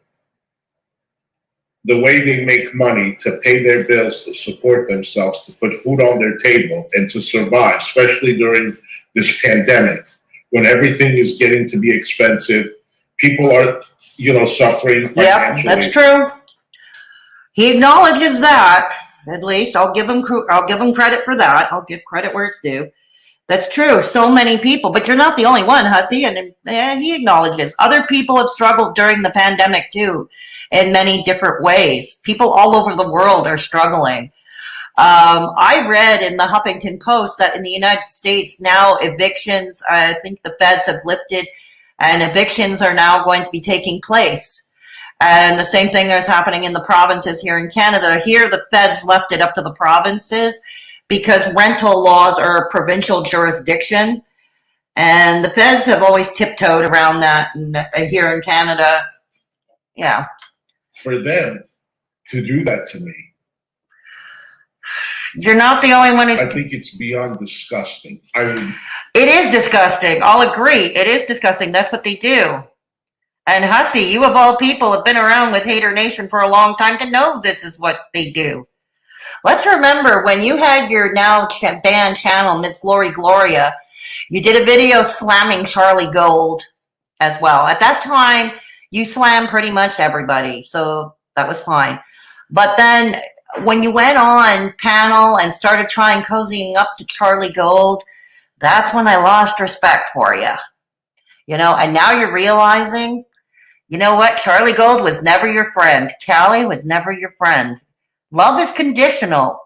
the way they make money to pay their bills, to support themselves, to put food on their table, and to survive, especially during this pandemic, when everything is getting to be expensive. People are, suffering financially. Yep, that's true. He acknowledges that. At least I'll give him credit for that. I'll give credit where it's due. That's true. So many people, but you're not the only one, Hussy. And he acknowledges other people have struggled during the pandemic too, in many different ways. People all over the world are struggling. I read in the Huffington Post that in the United States now evictions, I think the feds have lifted, and evictions are now going to be taking place. And the same thing is happening in the provinces here in Canada. Here, the feds left it up to the provinces because rental laws are a provincial jurisdiction. And the feds have always tiptoed around that. And here in Canada, yeah. For them to do that to me, you're not the only one who's... I think it's beyond disgusting. It is disgusting. I'll agree. It is disgusting. That's what they do. And Hussy, you of all people have been around with Haydur Nation for a long time to know this is what they do. Let's remember when you had your now banned channel, Miss Glory Gloria, you did a video slamming Charlie Gold as well. At that time, you slammed pretty much everybody, so that was fine. But then when you went on panel and started trying cozying up to Charlie Gold, that's when I lost respect for you. And now you're realizing, you know what? Charlie Gold was never your friend. Callie was never your friend. Love is conditional.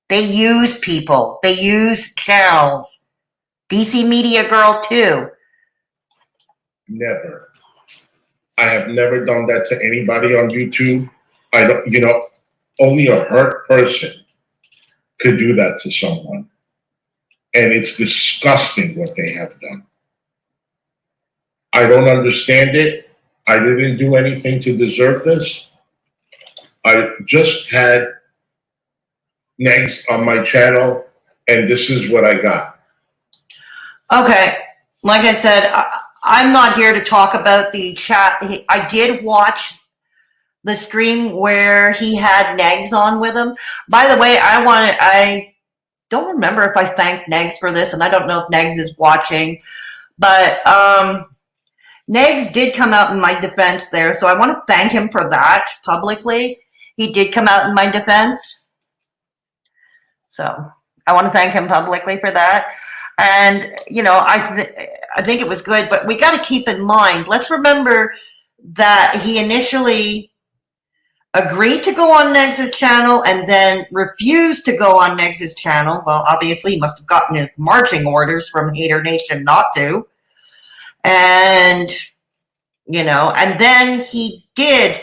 They use people. They use channels. dcmediagirl too. Never. I have never done that to anybody on YouTube. I don't, only a hurt person could do that to someone. And it's disgusting what they have done. I don't understand it. I didn't do anything to deserve this. I just had Negz on my channel, and this is what I got. Okay. Like I said, I'm not here to talk about the chat. I did watch the stream where he had Negz on with him. By the way, I don't remember if I thanked Negz for this, and I don't know if Negz is watching, but Negz did come out in my defense there, so I want to thank him for that publicly. He did come out in my defense. So I want to thank him publicly for that. And, I think it was good, but we got to keep in mind, let's remember that he initially agreed to go on Negz's channel and then refused to go on Negz's channel. Well, obviously he must have gotten his marching orders from Haydur Nation not to. And, and then he did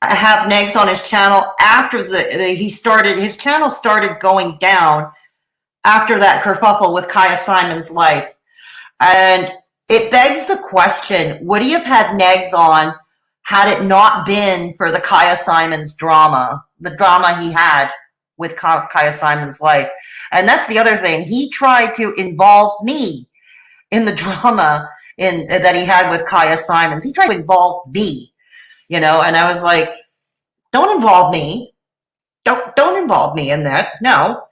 have Negz on his channel after his channel started going down after that kerfuffle with Kaya Simon's life. And it begs the question, would he have had Negz on had it not been for the Kaya Simon's drama, the drama he had with Kaya Simon's life? And that's the other thing. He tried to involve me in the drama that he had with Kaya Simons. He tried to involve me, and I was like, don't involve me. Don't involve me in that. No.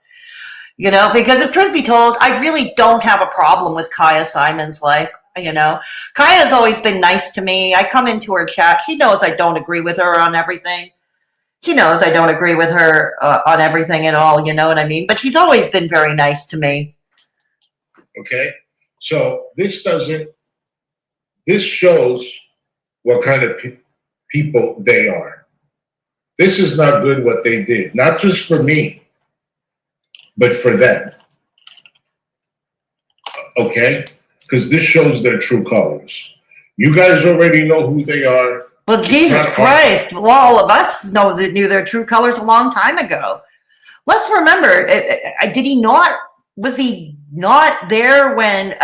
Because if truth be told, I really don't have a problem with Kaya Simon's life. Kaya's always been nice to me. I come into her chat. She knows I don't agree with her on everything. She knows I don't agree with her on everything at all. You know what I mean? But she's always been very nice to me. Okay. So this shows what kind of people they are. This is not good what they did, not just for me, but for them. Okay? Because this shows their true colors. You guys already know who they are. Well, Jesus Christ. Well, all of us knew their true colors a long time ago. Let's remember, was he not there when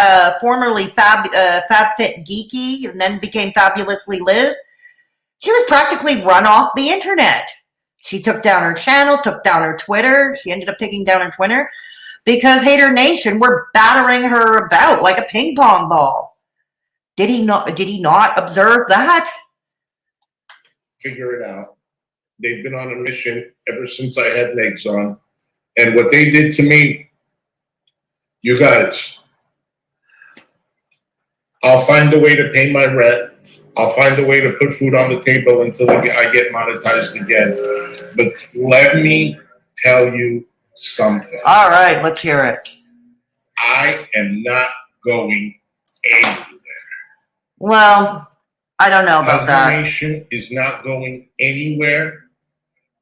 formerly FabFit Geeky and then became Fabulously Liz? She was practically run off the internet. She took down her channel, took down her Twitter. She ended up taking down her Twitter because Haydur Nation were battering her about like a ping pong ball. Did he not observe that? Figure it out. They've been on a mission ever since I had Negz on. And what they did to me, you guys, I'll find a way to pay my rent. I'll find a way to put food on the table until I get monetized again. But let me tell you something. All right, let's hear it. I am not going anywhere. Well, I don't know about Hussy that. Nation is not going anywhere.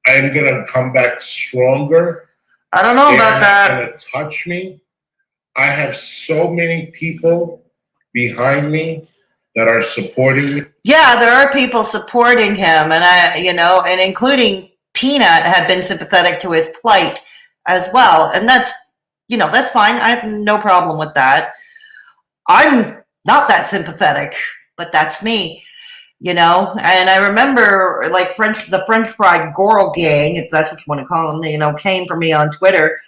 I am going to come back stronger. I don't know about that. They're not going to touch me. I have so many people behind me that are supporting me. Yeah, there are people supporting him, and and including Peanut had been sympathetic to his plight as well. And that's fine. I have no problem with that. I'm not that sympathetic, but that's me, and I remember the French fry Goral gang, if that's what you want to call them, came for me on Twitter,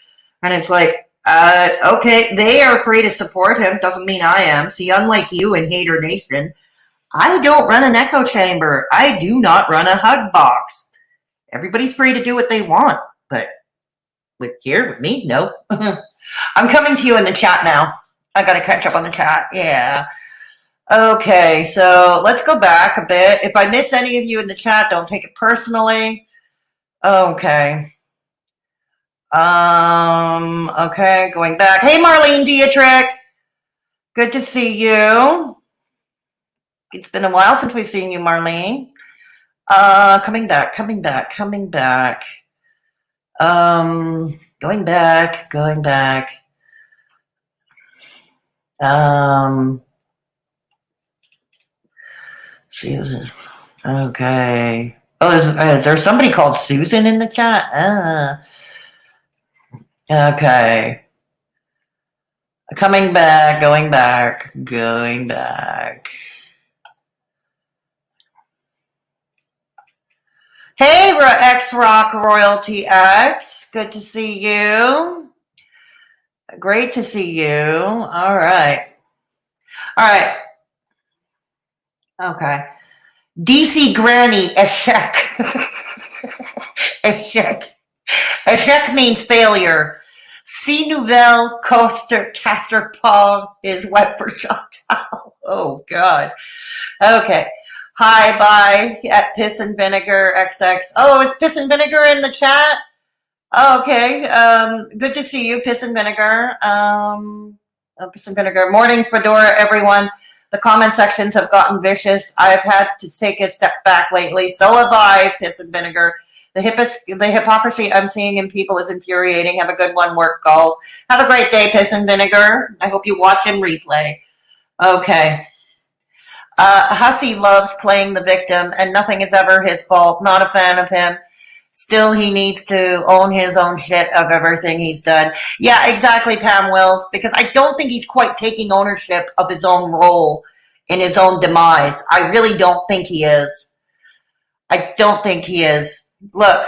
and it's like, okay, they are free to support him. Doesn't mean I am. See, unlike you and Haydur Nation, I don't run an echo chamber. I do not run a hug box. Everybody's free to do what they want, but with me, no. I'm coming to you in the chat now. I got to catch up on the chat. Yeah. Okay, so let's go back a bit. If I miss any of you in the chat, don't take it personally. Okay. Okay, going back. Hey, Marlene Dietrich. Good to see you. It's been a while since we've seen you, Marlene. Coming back. Going back. Susan. Okay. Oh, is there somebody called Susan in the chat? Okay. Coming back, going back. Hey, X Rock Royalty X. Good to see you. Great to see you. All right. Okay. DC Granny Eshek. Eshek means failure. Si nouvelle caster Paul is wet for Chantal. Oh, God. Okay. Hi, bye at Piss and Vinegar XX. Oh, is Piss and Vinegar in the chat? Oh, okay. Good to see you, Piss and Vinegar. Piss and Vinegar. Morning, Fedora, everyone. The comment sections have gotten vicious. I've had to take a step back lately. So have I, Piss and Vinegar. The hypocrisy I'm seeing in people is infuriating. Have a good one, work calls. Have a great day, Piss and Vinegar. I hope you watch and replay. Okay. Hussy loves playing the victim, and nothing is ever his fault. Not a fan of him. Still, he needs to own his own shit of everything he's done. Yeah, exactly, Pam Wills, because I don't think he's quite taking ownership of his own role in his own demise. I really don't think he is. Look,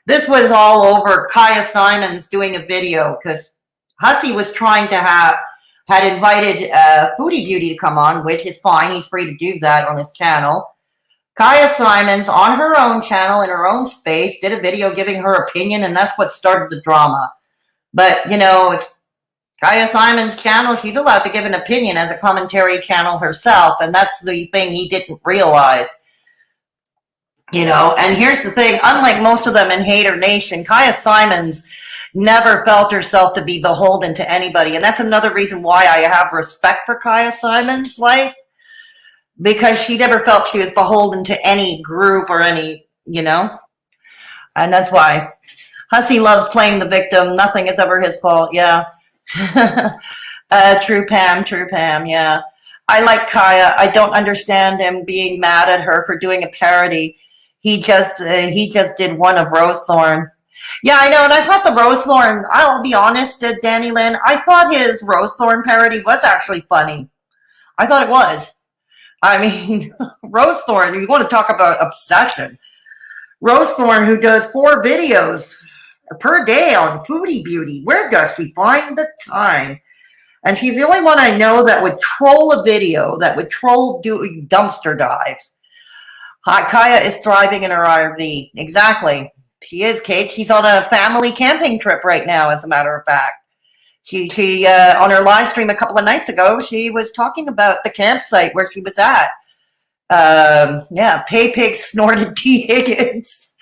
this was all over Kaya Simons doing a video because Hussy was trying to had invited Foodie Beauty to come on, which is fine. He's free to do that on his channel. Kaya Simons, on her own channel, in her own space, did a video giving her opinion, and that's what started the drama. But, it's Kaya Simons' channel. She's allowed to give an opinion as a commentary channel herself, and that's the thing he didn't realize. And here's the thing. Unlike most of them in Haydur Nation, Kaya Simons never felt herself to be beholden to anybody. And that's another reason why I have respect for Kaya Simons' life. Because she never felt she was beholden to any group or any, and that's why Hussy loves playing the victim. Nothing is ever his fault. Yeah. True Pam. Yeah. I like Kaya. I don't understand him being mad at her for doing a parody. He just did one of Rose Thorn. Yeah, I know. And I thought the Rose Thorn, I'll be honest, Danny Lynn, I thought his Rose Thorn parody was actually funny. I thought it was. I mean, Rose Thorn, you want to talk about obsession. Rose Thorn, who does 4 videos per day on Foodie Beauty. Where does she find the time? And she's the only one I know that would troll a video, that would troll doing dumpster dives. Kaya is thriving in her RV. Exactly. She is, Kate. She's on a family camping trip right now, as a matter of fact. She on her live stream a couple of nights ago, she was talking about the campsite where she was at. Yeah, Pay Pig snorted T. Higgins.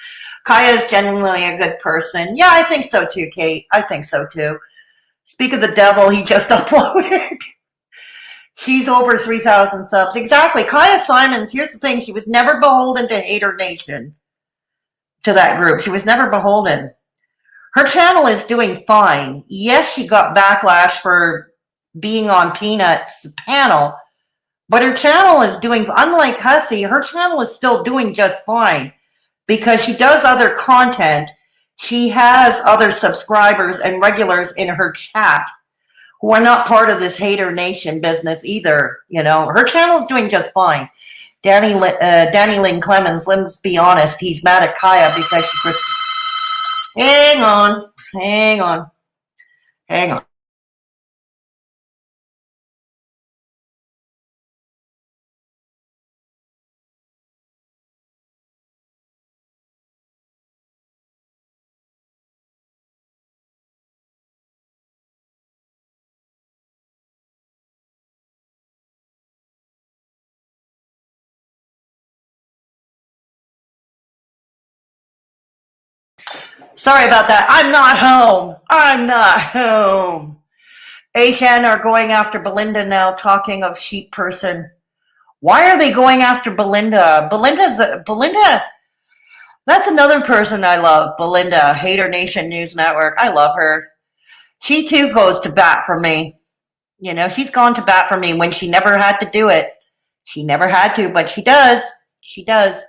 Kaya is genuinely a good person. Yeah, I think so too, Kate. I think so too. Speak of the devil, he just uploaded. He's over 3,000 subs. Exactly. Kaya Simons, here's the thing. She was never beholden to Haydur Nation, to that group. She was never beholden. Her channel is doing fine. Yes, she got backlash for being on Peanut's panel, but her channel is doing, unlike Hussy, her channel is still doing just fine because she does other content. She has other subscribers and regulars in her chat who are not part of this Haydur Nation business either. You know, her channel is doing just fine. Danny Lynn Clemens, let's be honest, he's mad at Kaya because she was... Hang on. Sorry about that. I'm not home. HN are going after Belinda now, talking of sheep person. Why are they going after Belinda? Belinda, that's another person I love. Belinda, Haydur Nation News Network. I love her. She too goes to bat for me. You know, she's gone to bat for me when she never had to do it. She never had to, but she does. She does.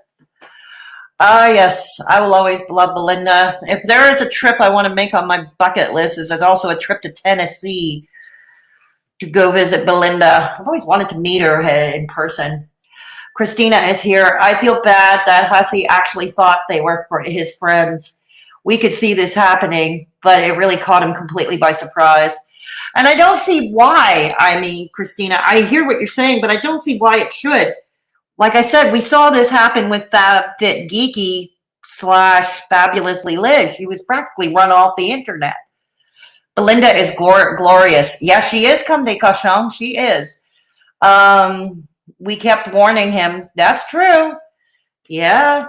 Yes, I will always love Belinda. If there is a trip I want to make on my bucket list, is also a trip to Tennessee to go visit Belinda. I've always wanted to meet her in person. Christina is here. I feel bad that Hussy actually thought they were his friends. We could see this happening, but it really caught him completely by surprise. And I don't see why. I mean, Christina, I hear what you're saying, but I don't see why it should. Like I said, we saw this happen with that Bit Geeky / Fabulously Liz. She was practically run off the internet. Belinda is glorious. Yeah, she is, comme des cochons. She is. We kept warning him. That's true. Yeah.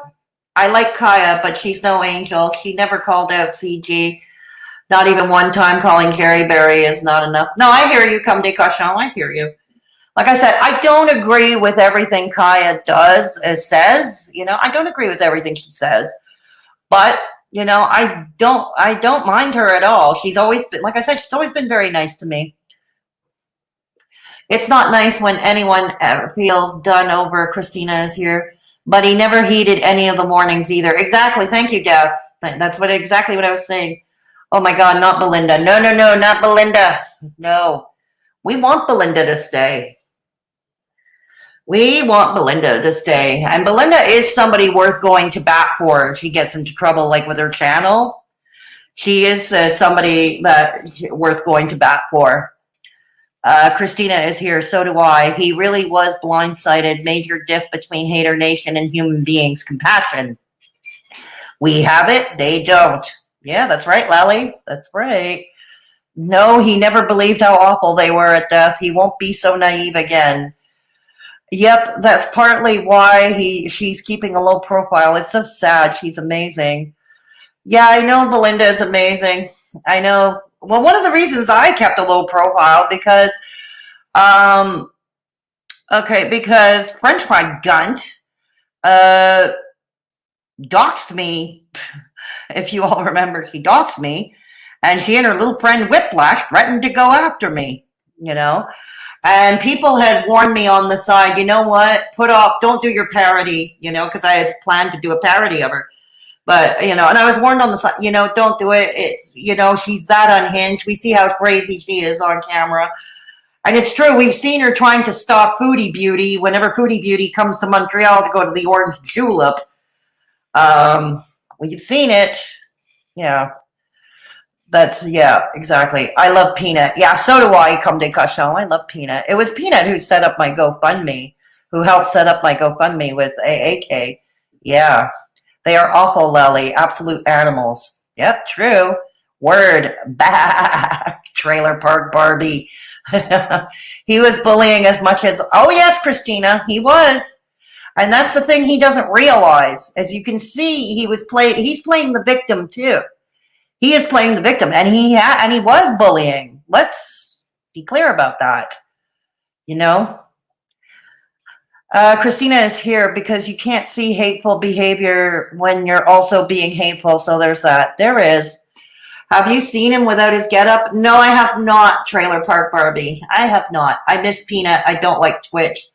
I like Kaya, but she's no angel. She never called out CG. Not even one time. Calling Carrie Berry is not enough. No, I hear you, comme des cochons. I hear you. Like I said, I don't agree with everything Kaya does, says. You know, I don't agree with everything she says. But, you know, I don't mind her at all. She's always been, like I said, she's always been very nice to me. It's not nice when anyone feels done over. Christina is here. But he never heeded any of the warnings either. Exactly. Thank you, Def. That's exactly what I was saying. Oh, my God, not Belinda. No, not Belinda. No. We want Belinda to stay. We want Belinda to stay. And Belinda is somebody worth going to bat for if she gets into trouble, like with her channel. She is somebody that's worth going to bat for. Christina is here. So do I. He really was blindsided. Major diff between Haydur Nation and human beings. Compassion. We have it. They don't. Yeah, that's right, Lally. That's right. No, he never believed how awful they were at death. He won't be so naive again. Yep, that's partly why she's keeping a low profile. It's so sad. She's amazing. Yeah, I know Belinda is amazing. I know. Well, one of the reasons I kept a low profile because French Fry Gunt doxed me. If you all remember, she doxed me. And she and her little friend Whiplash threatened to go after me, you know. And people had warned me on the side, you know what, don't do your parody, you know, because I had planned to do a parody of her. But, you know, and I was warned on the side, you know, don't do it. It's, you know, she's that unhinged. We see how crazy she is on camera. And it's true. We've seen her trying to stop Foodie Beauty whenever Foodie Beauty comes to Montreal to go to the Orange Julep. We've seen it. Yeah. Yeah, exactly. I love Peanut. Yeah, so do I, comme des cochons. I love Peanut. It was Peanut who set up my GoFundMe, who helped set up my GoFundMe with AAK. Yeah, they are awful, Lely. Absolute animals. Yep, true. Word back. Trailer Park Barbie. He was bullying as much as, oh yes, Christina, he was. And that's the thing he doesn't realize. As you can see, he's playing the victim too. He is playing the victim, and he was bullying. Let's be clear about that. You know? Christina is here because you can't see hateful behavior when you're also being hateful. So there's that. There is. Have you seen him without his getup? No, I have not, Trailer Park Barbie. I have not. I miss Peanut. I don't like Twitch.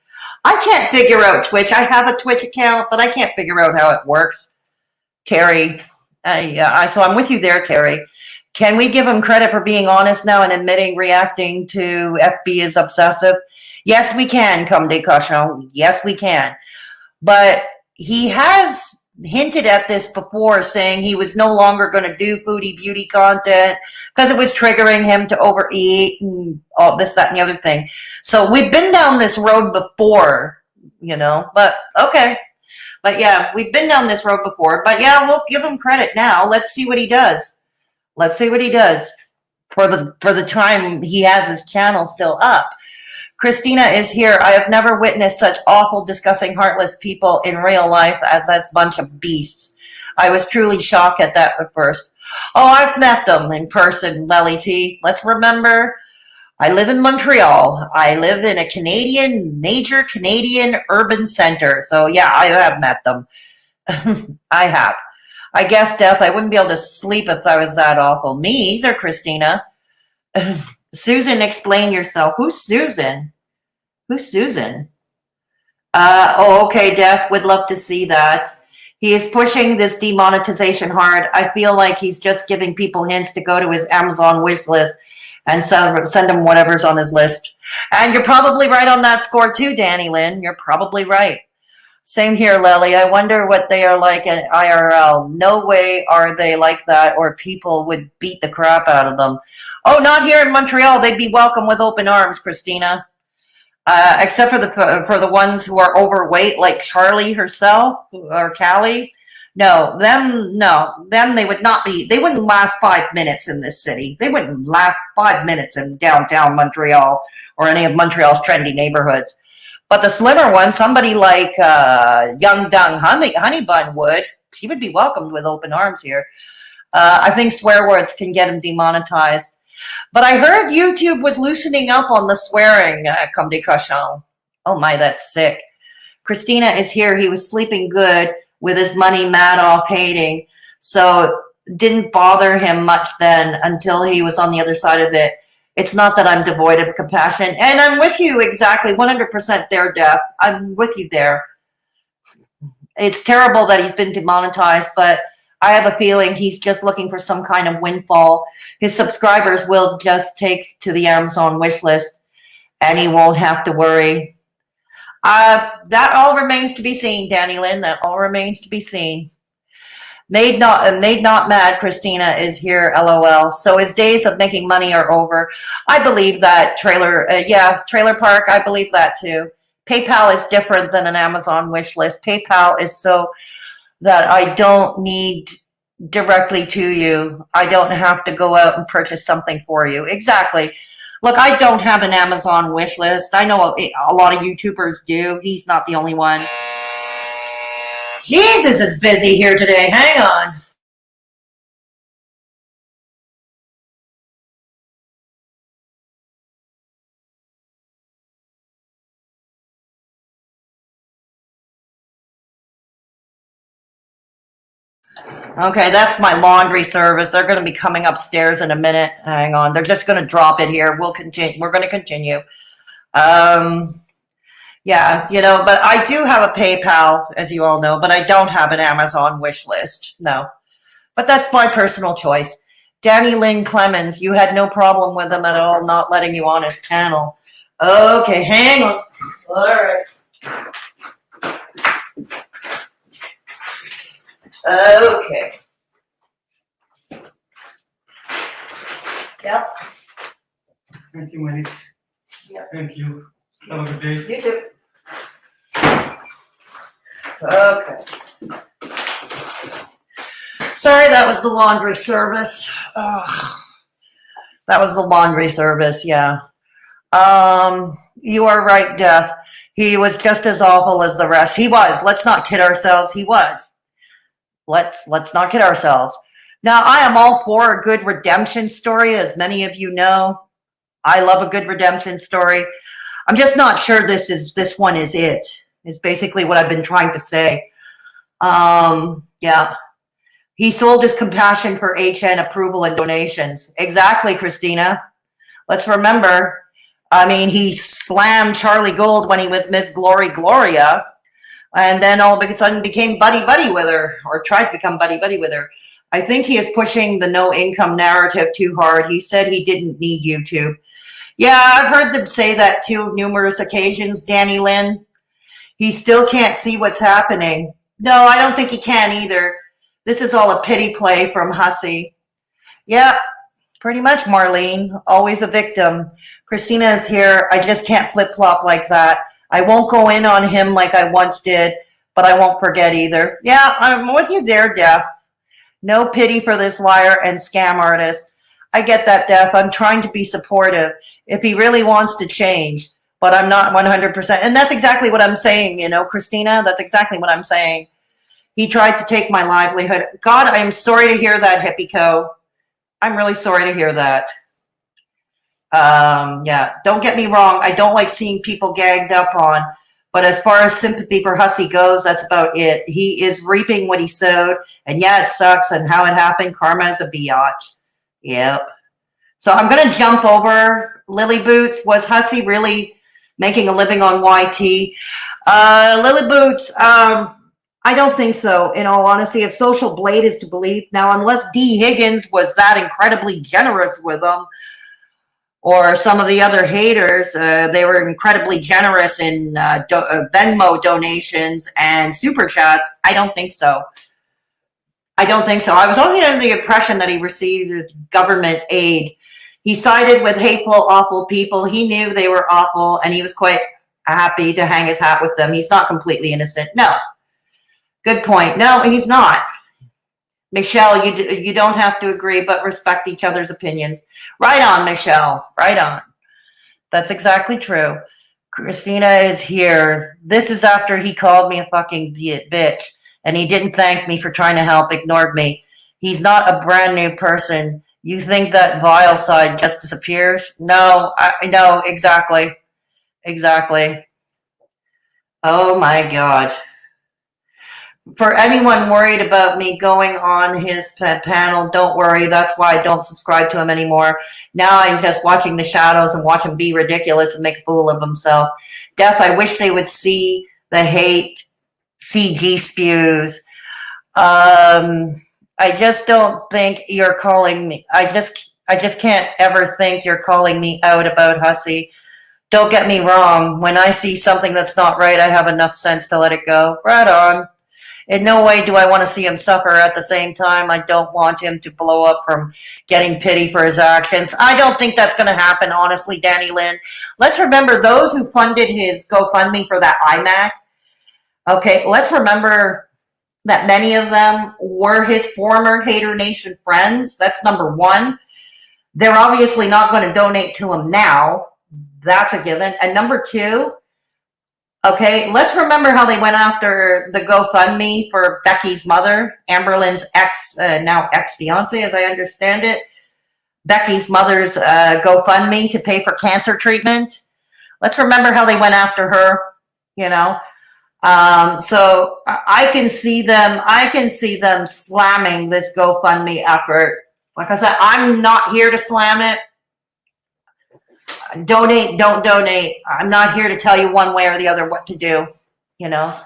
I can't figure out Twitch. I have a Twitch account, but I can't figure out how it works. Terry. So I'm with you there, Terry. Can we give him credit for being honest now and admitting reacting to FB is obsessive? Yes, we can, Comme des Cochons. Yes, we can. But he has hinted at this before, saying he was no longer going to do foodie beauty content because it was triggering him to overeat and all this, that, and the other thing. So we've been down this road before, you know, but okay. But yeah, we've been down this road before. But yeah, we'll give him credit now. Let's see what he does. Let's see what he does for the time he has his channel still up. Christina is here. I have never witnessed such awful, disgusting, heartless people in real life as this bunch of beasts. I was truly shocked at that at first. Oh, I've met them in person, Lely T. Let's remember, I live in Montreal. I live in a major Canadian urban center. So yeah, I have met them. I have. I guess, Death, I wouldn't be able to sleep if I was that awful. Me either, Christina. Susan, explain yourself. Who's Susan? Who's Susan? Okay, Death, would love to see that. He is pushing this demonetization hard. I feel like he's just giving people hints to go to his Amazon wish list and send him whatever's on his list. And you're probably right on that score too, Danny Lynn. You're probably right. Same here, Lily. I wonder what they are like at IRL. No way are they like that, or people would beat the crap out of them. Oh, not here in Montreal. They'd be welcome with open arms, Christina. Except for the ones who are overweight, like Charlie herself or Callie. No, them they would not be. They wouldn't last 5 minutes in this city. They wouldn't last 5 minutes in downtown Montreal or any of Montreal's trendy neighborhoods. But the slimmer one, somebody like Young Dung Honey Bun would. She would be welcomed with open arms here. I think swear words can get him demonetized. But I heard YouTube was loosening up on the swearing, Comme des Cochons. Oh my, that's sick. Christina is here. He was sleeping good with his money mad off hating. So didn't bother him much then until he was on the other side of it. It's not that I'm devoid of compassion. And I'm with you exactly, 100% there, Deb. I'm with you there. It's terrible that he's been demonetized, but I have a feeling he's just looking for some kind of windfall. His subscribers will just take to the Amazon wish list, and he won't have to worry. That all remains to be seen, Danny Lynn. That all remains to be seen. Made not mad, Christina is here, LOL. So his days of making money are over. I believe that, Trailer Park, I believe that too. PayPal is different than an Amazon wish list. PayPal is so that I don't need directly to you. I don't have to go out and purchase something for you. Exactly. Look, I don't have an Amazon wish list. I know a lot of YouTubers do. He's not the only one. Jesus is busy here today. Hang on. Okay, that's my laundry service. They're going to be coming upstairs in a minute. Hang on. They're just going to drop it here. We'll continue. We're going to continue. Yeah, you know, but I do have a PayPal, as you all know, but I don't have an Amazon wish list. No. But that's my personal choice. Danny Lynn Clemens, you had no problem with him at all not letting you on his channel. Okay, hang on. All right. Okay. Yep. Thank you, Manix. Yep. Thank you. Have a good day. You too. Okay. Sorry, that was the laundry service. Ugh. That was the laundry service, yeah. You are right, Death. He was just as awful as the rest. He was. Let's not kid ourselves. He was. Let's not kid ourselves. Now, I am all for a good redemption story, as many of you know. I love a good redemption story. I'm just not sure this one is it. It's basically what I've been trying to say. Yeah. He sold his compassion for HN approval and donations. Exactly, Christina. Let's remember, I mean, he slammed Charlie Gold when he was Miss Glory Gloria, and then all of a sudden became buddy-buddy with her, or tried to become buddy-buddy with her. I think he is pushing the no-income narrative too hard. He said he didn't need YouTube. Yeah, I've heard them say that too numerous occasions, Danny Lynn. He still can't see what's happening. No, I don't think he can either. This is all a pity play from Hussy. Yeah, pretty much, Marlene. Always a victim. Christina is here. I just can't flip-flop like that. I won't go in on him like I once did, but I won't forget either. Yeah, I'm with you there, Def. No pity for this liar and scam artist. I get that, Def. I'm trying to be supportive if he really wants to change, but I'm not 100%. And that's exactly what I'm saying, you know, Christina. That's exactly what I'm saying. He tried to take my livelihood. God, I am sorry to hear that, Hippie-Co. I'm really sorry to hear that. Yeah, don't get me wrong. I don't like seeing people gagged up on. But as far as sympathy for Hussy goes, that's about it. He is reaping what he sowed. And yeah, it sucks. And how it happened, karma is a biatch. Yep. So I'm going to jump over Lily Boots. Was Hussy really making a living on YT? Lily Boots, I don't think so, in all honesty. If Social Blade is to believe. Now, unless D. Higgins was that incredibly generous with them, or some of the other haters, they were incredibly generous in Venmo donations and super chats. I don't think so. I don't think so. I was only under the impression that he received government aid. He sided with hateful, awful people. He knew they were awful, and he was quite happy to hang his hat with them. He's not completely innocent. No. Good point. No, he's not. Michelle, you don't have to agree, but respect each other's opinions. Right on, Michelle. Right on. That's exactly true. Christina is here. This is after he called me a fucking bitch, and he didn't thank me for trying to help, ignored me. He's not a brand new person. You think that vile side just disappears? No, I know, exactly. Exactly. Oh my God. For anyone worried about me going on his panel, don't worry. That's why I don't subscribe to him anymore. Now I'm just watching the shadows and watch him be ridiculous and make a fool of himself. Death, I wish they would see the hate CG spews. I just don't think you're calling me. I just can't ever think you're calling me out about Hussy. Don't get me wrong. When I see something that's not right, I have enough sense to let it go. Right on. In no way do I want to see him suffer. At the same time, I don't want him to blow up from getting pity for his actions. I don't think that's going to happen, honestly, Danny Lynn. Let's remember those who funded his GoFundMe for that iMac. Okay, let's remember that many of them were his former Haydur Nation friends. That's number one. They're obviously not going to donate to him now. That's a given. And number two, okay, let's remember how they went after the GoFundMe for Becky's mother, Amberlynn's now ex-fiance, as I understand it. Becky's mother's GoFundMe to pay for cancer treatment. Let's remember how they went after her, you know. So I can see them slamming this GoFundMe effort. Like I said, I'm not here to slam it. Donate, don't donate. I'm not here to tell you one way or the other what to do. You know,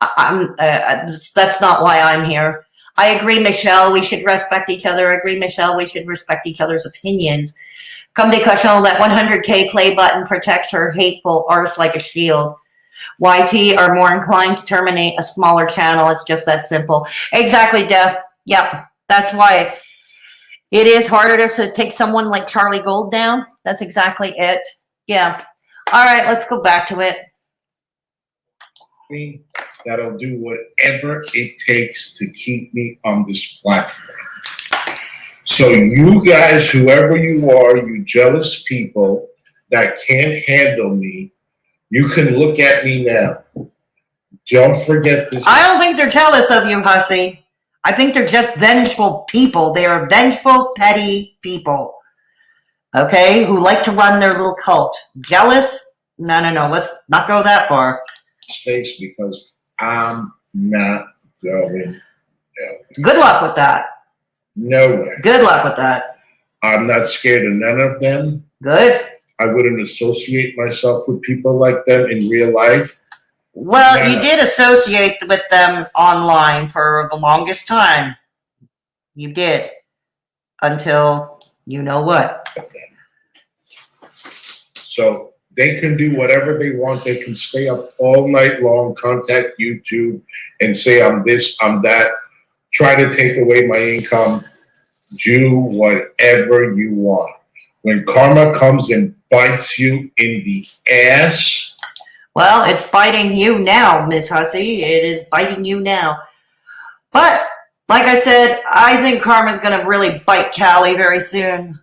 that's not why I'm here. I agree, Michelle. We should respect each other. I agree, Michelle. We should respect each other's opinions. Comme des cochons, that 100K play button protects her hateful arse like a shield. YT are more inclined to terminate a smaller channel. It's just that simple. Exactly, Def. Yep, that's why it is harder to take someone like Charlie Gold down. That's exactly it. Yeah. All right, let's go back to it. that'll do whatever it takes to keep me on this platform. So you guys, whoever you are, you jealous people that can't handle me, you can look at me now. Don't forget this. I don't think they're jealous of you, Hussy. I think they're just vengeful people. They are vengeful, petty people. Okay? Who like to run their little cult. Jealous? No. Let's not go that far. Face, because I'm not going nowhere. Good luck with that. Nowhere. Good luck with that. I'm not scared of none of them. Good. I wouldn't associate myself with people like them in real life. Well, you did associate with them online for the longest time. You did. Until you know what. So they can do whatever they want. They can stay up all night long, contact YouTube and say I'm this, I'm that, try to take away my income, do whatever you want. When karma comes and bites you in the ass. Well, it's biting you now, Ms. Hussy. It is biting you now. But, like I said, I think karma's going to really bite Callie very soon.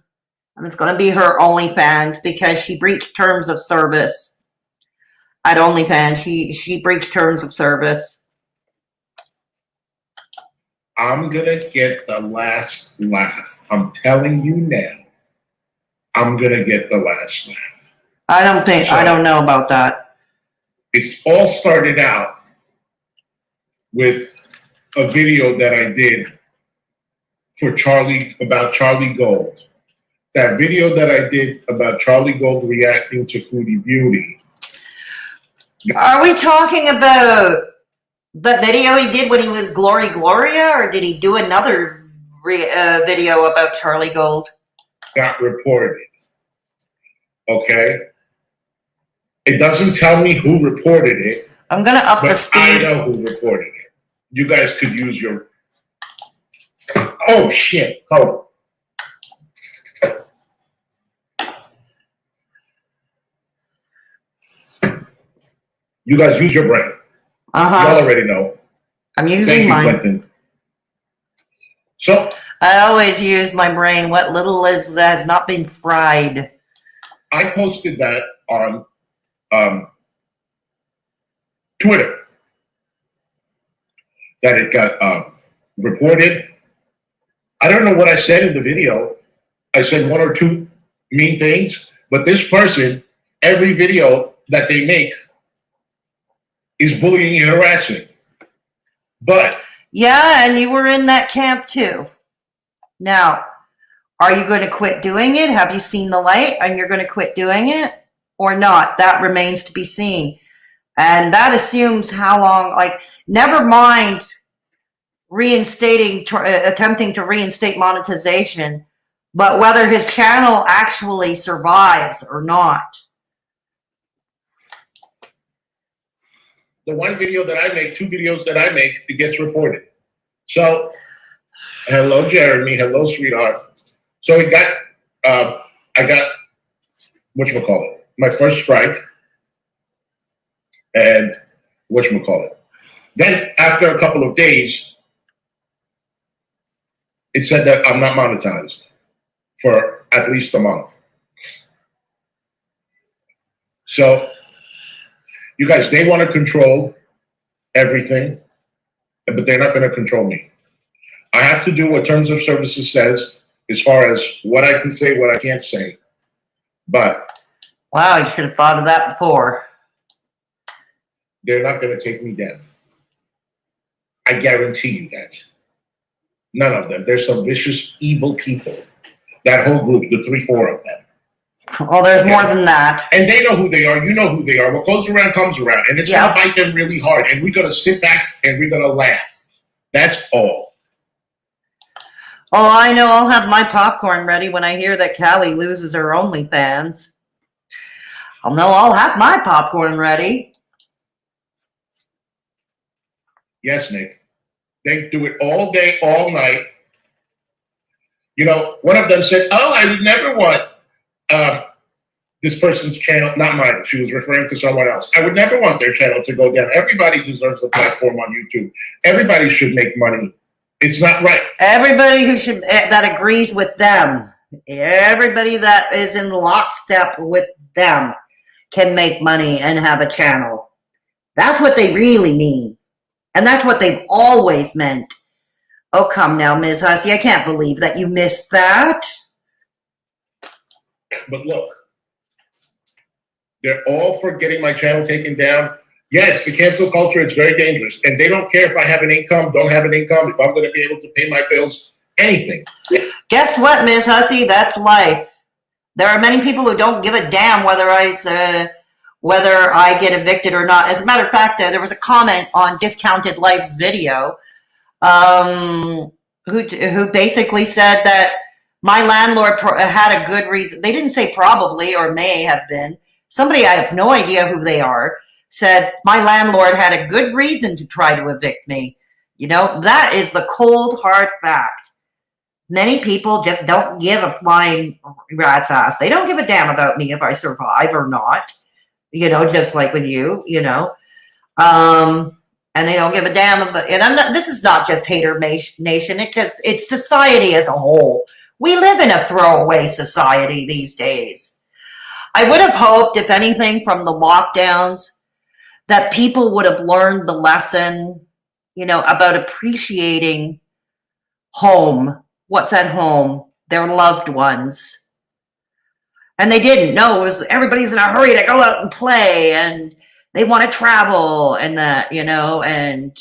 And it's going to be her OnlyFans because she breached terms of service. At OnlyFans, she breached terms of service. I'm going to get the last laugh. I'm telling you now. I'm going to get the last laugh. I don't know about that. It's all started out with a video that I did for about Charlie Gold. That video that I did about Charlie Gold reacting to Foodie Beauty. Are we talking about the video he did when he was Glory Gloria, or did he do another video about Charlie Gold? Got reported. Okay? It doesn't tell me who reported it. I'm going to up the but speed. I know who reported it. You guys could use your... Oh, shit. Hold on. You guys use your brain. Uh-huh. You already know. I'm using mine. Thank you, Clinton. So... I always use my brain. What little has not been fried. I posted that on Twitter. That it got reported. I don't know what I said in the video. I said one or two mean things, but this person, every video that they make is bullying and harassing. But yeah, and you were in that camp too. Now, are you going to quit doing it? Have you seen the light and you're going to quit doing it or not? That remains to be seen. And that assumes how long, like, never mind attempting to reinstate monetization, but whether his channel actually survives or not. The one video that I make, two videos that I make, it gets reported. So, hello, Jeremy. Hello, sweetheart. So I got, whatchamacallit, my first strike, and whatchamacallit. Then after a couple of days, it said that I'm not monetized for at least a month. So, you guys, they want to control everything, but they're not going to control me. I have to do what Terms of Services says as far as what I can say, what I can't say. But wow, you should have thought of that before. They're not going to take me down. I guarantee you that. None of them. There's some vicious, evil people. That whole group, the 3-4 of them. Oh, there's more than that. And they know who they are. You know who they are. What goes around comes around. And it's going to bite them really hard. And we're going to sit back and we're going to laugh. That's all. Oh, I know. I'll have my popcorn ready when I hear that Callie loses her OnlyFans. I'll have my popcorn ready. Yes, Nick. They do it all day, all night. You know, one of them said, oh, I would never want this person's channel, not mine, she was referring to someone else. I would never want their channel to go down. Everybody deserves a platform on YouTube. Everybody should make money. It's not right. Everybody who should, that agrees with them, everybody that is in lockstep with them can make money and have a channel. That's what they really mean. And that's what they've always meant. Oh, come now, Ms. Hussy, I can't believe that you missed that. But look, they're all for getting my channel taken down. Yes, the cancel culture is very dangerous. And they don't care if I have an income, don't have an income, if I'm going to be able to pay my bills, anything. Guess what, Ms. Hussy? That's life. There are many people who don't give a damn whether I get evicted or not. As a matter of fact, there was a comment on Discounted Life's video who basically said that my landlord had a good reason. They didn't say probably or may have been. Somebody, I have no idea who they are, said my landlord had a good reason to try to evict me. You know, that is the cold, hard fact. Many people just don't give a flying rat's ass. They don't give a damn about me if I survive or not. You know, just like with you, you know. And they don't give a damn about, and this is not just Haydur Nation, it's society as a whole. We live in a throwaway society these days. I would have hoped, if anything, from the lockdowns, that people would have learned the lesson, you know, about appreciating home, what's at home, their loved ones. And they didn't. No, it was everybody's in a hurry to go out and play, and they want to travel and that, you know, and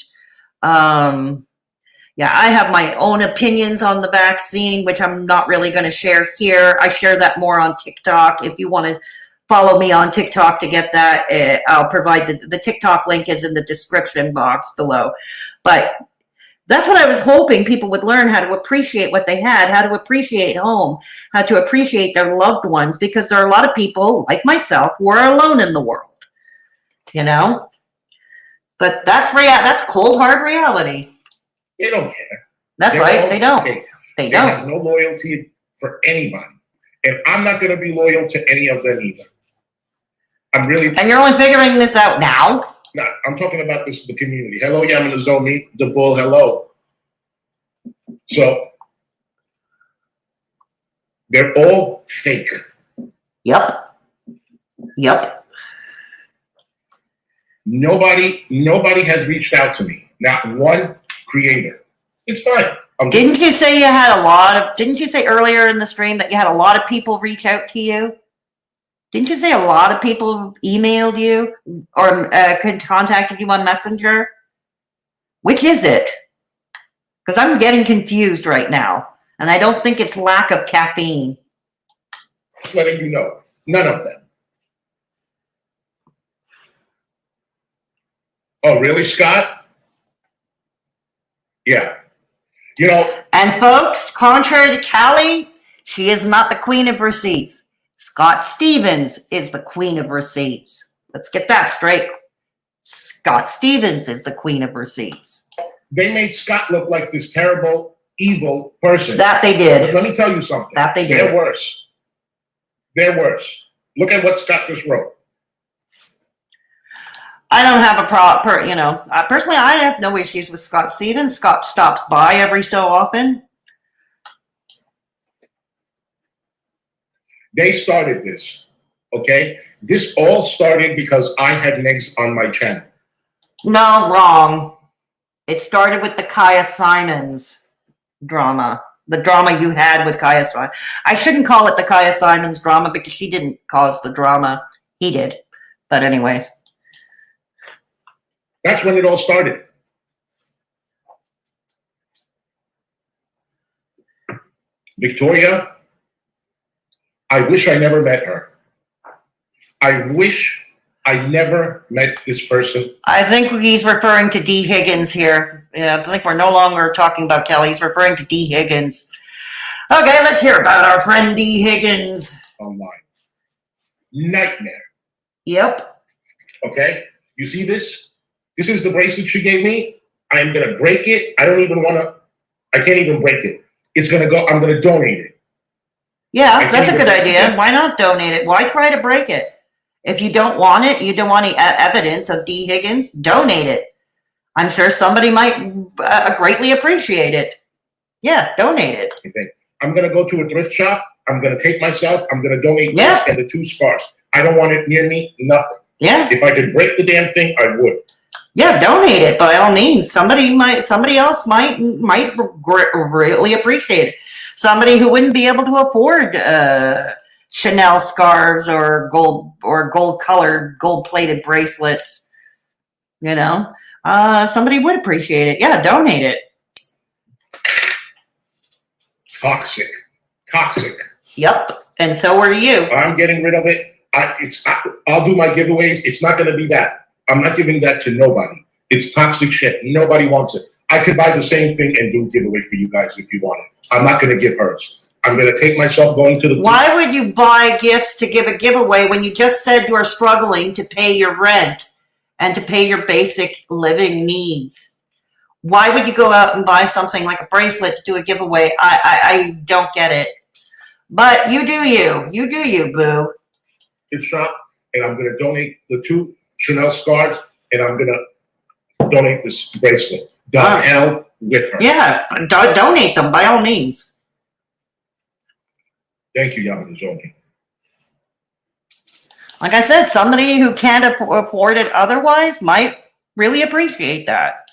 yeah, I have my own opinions on the vaccine, which I'm not really going to share here. I share that more on TikTok. If you want to follow me on TikTok to get that, I'll provide the TikTok link is in the description box below. But that's what I was hoping people would learn, how to appreciate what they had, how to appreciate home, how to appreciate their loved ones, because there are a lot of people like myself who are alone in the world, you know? But that's cold, hard reality. They don't care. That's right, they don't. They don't. They have no loyalty for anybody. And I'm not going to be loyal to any of them either. And you're only figuring this out now? No, I'm talking about the community. Hello, Yamanazomi, the bull, hello. So, they're all fake. Yep. Nobody has reached out to me. Not one creator. It's fine. Didn't you say didn't you say earlier in the stream that you had a lot of people reach out to you? Didn't you say a lot of people emailed you or contacted you on Messenger? Which is it? Because I'm getting confused right now. And I don't think it's lack of caffeine. Just letting you know. None of them. Oh, really, Scott? Yeah. You know. And folks, contrary to Callie, she is not the queen of receipts. Scott Stevens is the queen of receipts. Let's get that straight. Scott Stevens is the queen of receipts. They made Scott look like this terrible, evil person. That they did. But let me tell you something. That they did. They're worse. They're worse. Look at what Scott just wrote. I don't have a problem, you know, personally, I have no issues with Scott Stevens. Scott stops by every so often. They started this, okay? This all started because I had Negz on my channel. No, wrong. It started with the Kaya Simons drama. The drama you had with Kaya Simons. I shouldn't call it the Kaya Simons drama because she didn't cause the drama. He did. But anyways. That's when it all started. Victoria, I wish I never met her. I wish I never met this person. I think he's referring to D. Higgins here. Yeah, I think we're no longer talking about Kelly. He's referring to D. Higgins. Okay, let's hear about our friend D. Higgins. Online. Nightmare. Yep. Okay, you see this? This is the bracelet she gave me. I am going to break it. I can't even break it. It's going to go, I'm going to donate it. Yeah, that's a good idea. Why not donate it? Why try to break it? If you don't want it, you don't want any evidence of D. Higgins, donate it. I'm sure somebody might greatly appreciate it. Yeah, donate it. Okay. I'm going to go to a thrift shop. I'm going to take myself. I'm going to donate this and the 2 scarves. I don't want it near me. Nothing. Yeah. If I could break the damn thing, I would. Yeah, donate it by all means. Somebody else might greatly appreciate it. Somebody who wouldn't be able to afford Chanel scarves or gold-colored, gold-plated bracelets. You know, somebody would appreciate it. Yeah, donate it. Toxic. Yep, and so are you. I'm getting rid of it. I'll do my giveaways. It's not going to be that. I'm not giving that to nobody. It's toxic shit. Nobody wants it. I could buy the same thing and do a giveaway for you guys if you want it. I'm not going to give hers. I'm going to take myself going to the... Why would you buy gifts to give a giveaway when you just said you are struggling to pay your rent and to pay your basic living needs? Why would you go out and buy something like a bracelet to do a giveaway? I don't get it. But you do you. You do you, boo. Gift shop, and I'm going to donate the 2 Chanel scarves, and I'm going to donate this bracelet. The hell with her. Yeah, donate them by all means. Thank you, Yamazoni. Like I said, somebody who can't afford it otherwise might really appreciate that.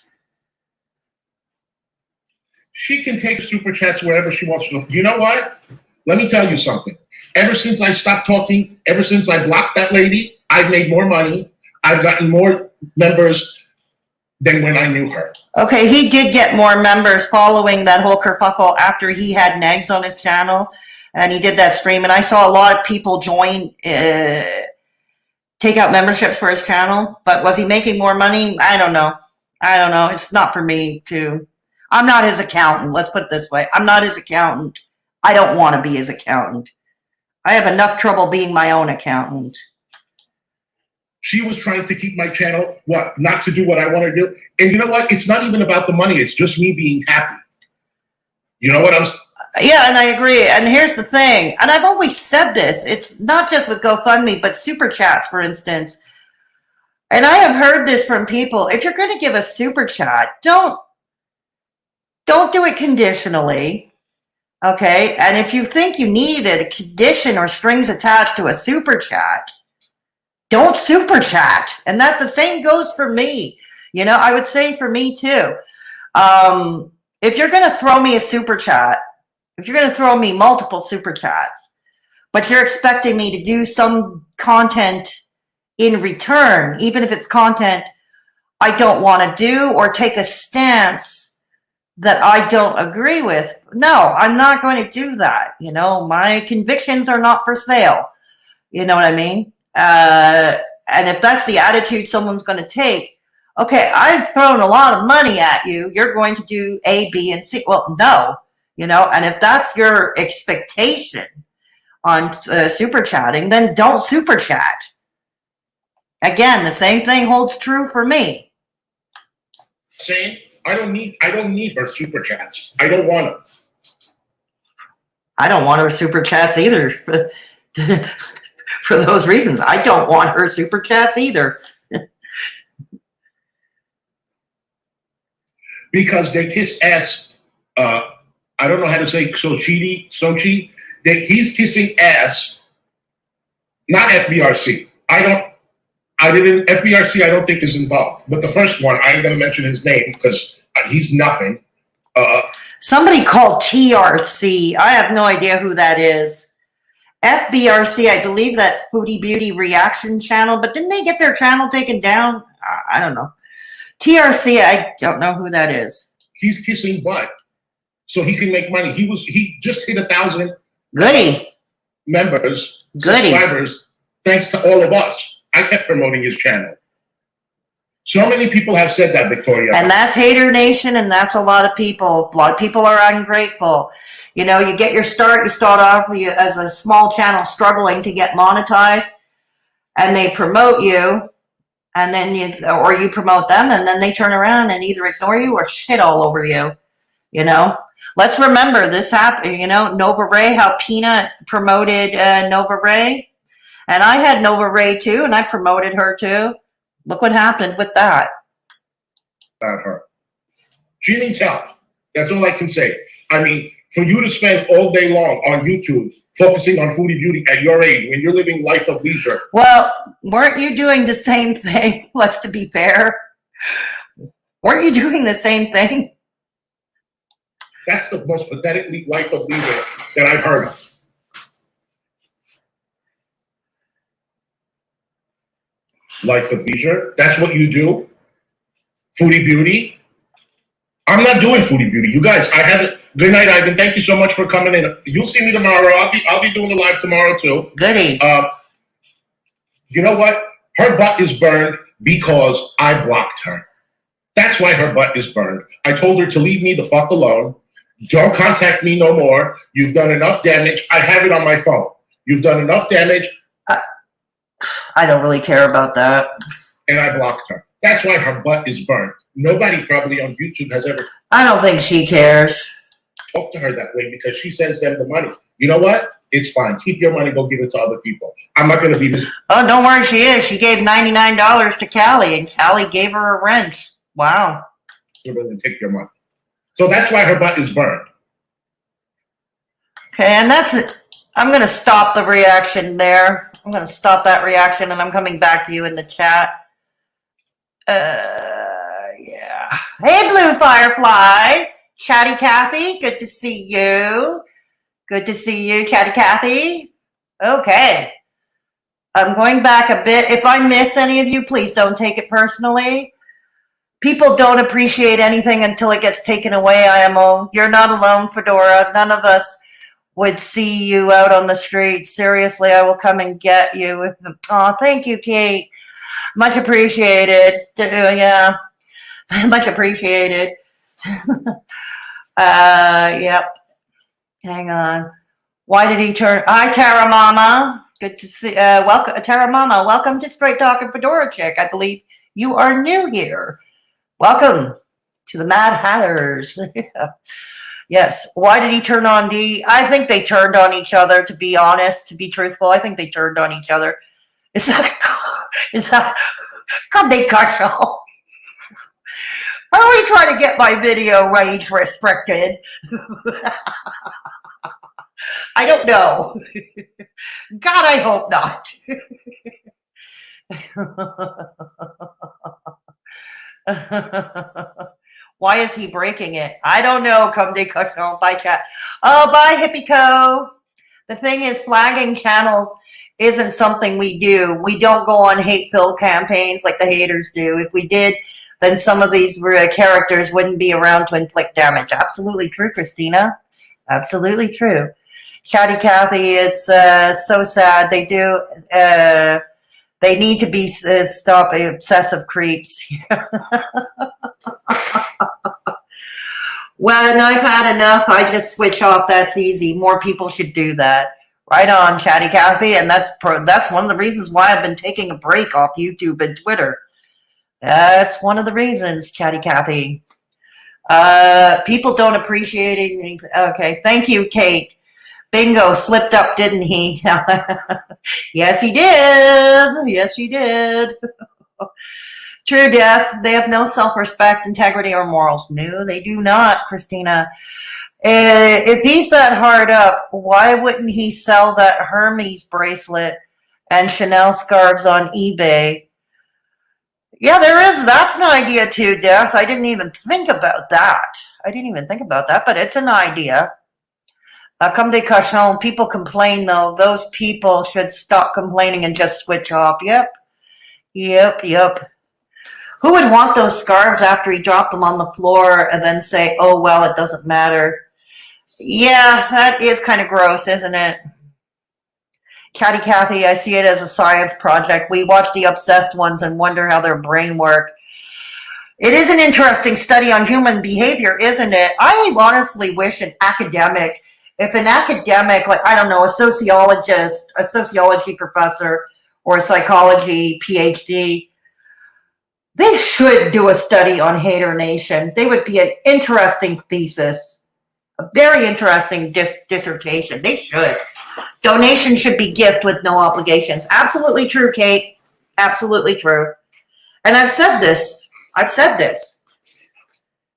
She can take super chats wherever she wants to. You know what? Let me tell you something. Ever since I stopped talking, ever since I blocked that lady, I've made more money. I've gotten more members than when I knew her. Okay, he did get more members following that whole kerfuffle after he had Negz on his channel, and he did that stream, and I saw a lot of people join, take out memberships for his channel, but was he making more money? I don't know. It's not for me to... I'm not his accountant, let's put it this way. I'm not his accountant. I don't want to be his accountant. I have enough trouble being my own accountant. She was trying to keep my channel, not to do what I want to do. And you know what? It's not even about the money. It's just me being happy. You know what I'm saying? Yeah, and I agree. And here's the thing. And I've always said this. It's not just with GoFundMe, but Super Chats, for instance. And I have heard this from people. If you're going to give a Super Chat, don't do it conditionally. Okay? And if you think you need a condition or strings attached to a Super Chat, don't Super Chat. And that the same goes for me. You know, I would say for me too. If you're going to throw me a Super Chat, if you're going to throw me multiple Super Chats, but you're expecting me to do some content in return, even if it's content I don't want to do or take a stance that I don't agree with, no, I'm not going to do that. You know, my convictions are not for sale. You know what I mean? And if that's the attitude someone's going to take, okay, I've thrown a lot of money at you. You're going to do A, B, and C. Well, no, you know, and if that's your expectation on super chatting, then don't super chat. Again, the same thing holds true for me. Same. I don't need her super chats. I don't want them. I don't want her super chats either. For those reasons, I don't want her super chats either. Because they kiss ass. I don't know how to say Sochi. He's kissing ass. Not FBRC. FBRC I don't think is involved. But the first one, I'm going to mention his name because he's nothing. Somebody called TRC. I have no idea who that is. FBRC, I believe that's Foodie Beauty Reaction Channel, but didn't they get their channel taken down? I don't know. TRC, I don't know who that is. He's kissing butt, so he can make money. He just hit 1,000 members, subscribers, thanks to all of us. I kept promoting his channel. So many people have said that, Victoria. And that's Haydur Nation, and that's a lot of people. A lot of people are ungrateful. You know, you get your start, you start off as a small channel struggling to get monetized, and they promote you, and then you promote them, and then they turn around and either ignore you or shit all over you. You know? Let's remember this happened, you know, Nova Ray, how Peanut promoted Nova Ray. And I had Nova Ray too, and I promoted her too. Look what happened with that. About her. She needs help. That's all I can say. I mean, for you to spend all day long on YouTube focusing on foodie beauty at your age, when you're living life of leisure. Well, weren't you doing the same thing? Let's to be fair. Weren't you doing the same thing? That's the most pathetic life of leisure that I've heard of. Life of leisure? That's what you do? Foodie beauty? I'm not doing foodie beauty. You guys, I haven't. Good night, Ivan. Thank you so much for coming in. You'll see me tomorrow. I'll be doing a live tomorrow too. Goody. You know what? Her butt is burned because I blocked her. That's why her butt is burned. I told her to leave me the fuck alone. Don't contact me no more. You've done enough damage. I have it on my phone. You've done enough damage. I don't really care about that. And I blocked her. That's why her butt is burned. Nobody probably on YouTube has ever. I don't think she cares. Talk to her that way because she sends them the money. You know what? It's fine. Keep your money. Go give it to other people. I'm not going to be this. Oh, don't worry. She is. She gave $99 to Callie, and Callie gave her a wrench. Wow. You're going to take your money. So that's why her butt is burned. Okay, and that's it. I'm going to stop the reaction there. I'm going to stop that reaction, and I'm coming back to you in the chat. Yeah. Hey, Blue Firefly. Chatty Cathy, good to see you. Good to see you, Chatty Cathy. Okay. I'm going back a bit. If I miss any of you, please don't take it personally. People don't appreciate anything until it gets taken away, IMO. You're not alone, Fedora. None of us would see you out on the street. Seriously, I will come and get you. Oh, thank you, Kate. Much appreciated. Yeah, much appreciated. Yep. Hang on. Why did he turn? Hi, Tara Mama. Good to see. Welcome, Tara Mama. Welcome to Straight Talking Fedora Chick. I believe you are new here. Welcome to the Mad Hatters. Yes. Why did he turn on D? I think they turned on each other. To be honest, to be truthful, I think they turned on each other. Is that come they show? How are we trying to get my video range restricted? I don't know. God, I hope not. Why is he breaking it? I don't know. Come de cochon. Bye, chat. Oh, bye, Hippico. The thing is, flagging channels isn't something we do. We don't go on hate-filled campaigns like the haters do. If we did, then some of these characters wouldn't be around to inflict damage. Absolutely true, Christina. Absolutely true. Chatty Cathy, it's so sad. They do. They need to be stop obsessive creeps. When I've had enough, I just switch off. That's easy. More people should do that. Right on, Chatty Cathy, and that's one of the reasons why I've been taking a break off YouTube and Twitter. That's one of the reasons, Chatty Cathy. People don't appreciate it. Okay, thank you, Kate. Bingo, slipped up, didn't he? Yes, he did. Yes, he did. True, Death. They have no self-respect, integrity, or morals. No, they do not, Christina. If he's that hard up, why wouldn't he sell that Hermes bracelet and Chanel scarves on eBay? Yeah, there is. That's an idea too, Death. I didn't even think about that. But it's an idea. Come de cochon. People complain, though. Those people should stop complaining and just switch off. Yep. Who would want those scarves after he dropped them on the floor and then say, oh, well, it doesn't matter? Yeah, that is kind of gross, isn't it? Chatty Cathy, I see it as a science project. We watch the obsessed ones and wonder how their brain work. It is an interesting study on human behavior, isn't it? I honestly wish if an academic, like, I don't know, a sociologist, a sociology professor, or a psychology PhD, they should do a study on Hater Nation. They would be an interesting thesis. A very interesting dissertation. They should. Donation should be gift with no obligations. Absolutely true, Kate. Absolutely true. And I've said this.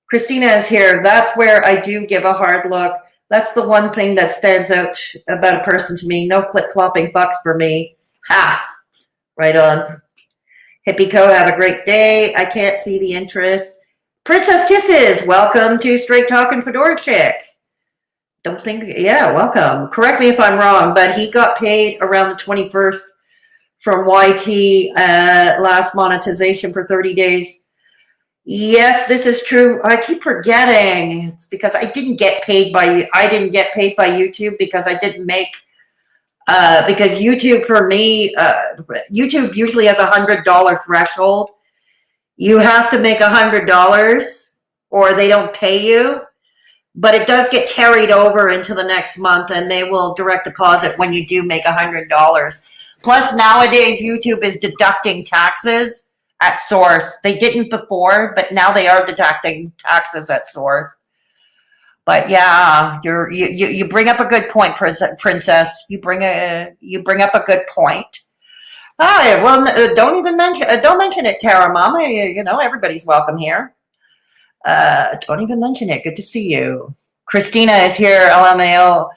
Christina is here. That's where I do give a hard look. That's the one thing that stands out about a person to me. No clip-clopping fucks for me. Ha! Right on. Hippie Co, have a great day. I can't see the interest. Princess Kisses, welcome to Straight Talkin' Fedora Chick. Don't think, yeah, welcome. Correct me if I'm wrong, but he got paid around the 21st from YT last monetization for 30 days. Yes, this is true. I keep forgetting. It's because I didn't get paid by YouTube because I didn't make because YouTube for me, YouTube usually has $100 threshold. You have to make $100 or they don't pay you. But it does get carried over into the next month, and they will direct deposit when you do make $100. Plus, nowadays, YouTube is deducting taxes at source. They didn't before, but now they are deducting taxes at source. But yeah, you bring up a good point, Princess. You bring up a good point. Ah, well, don't mention it, Tara Mama. You know, everybody's welcome here. Don't even mention it. Good to see you. Christina is here, LMAO,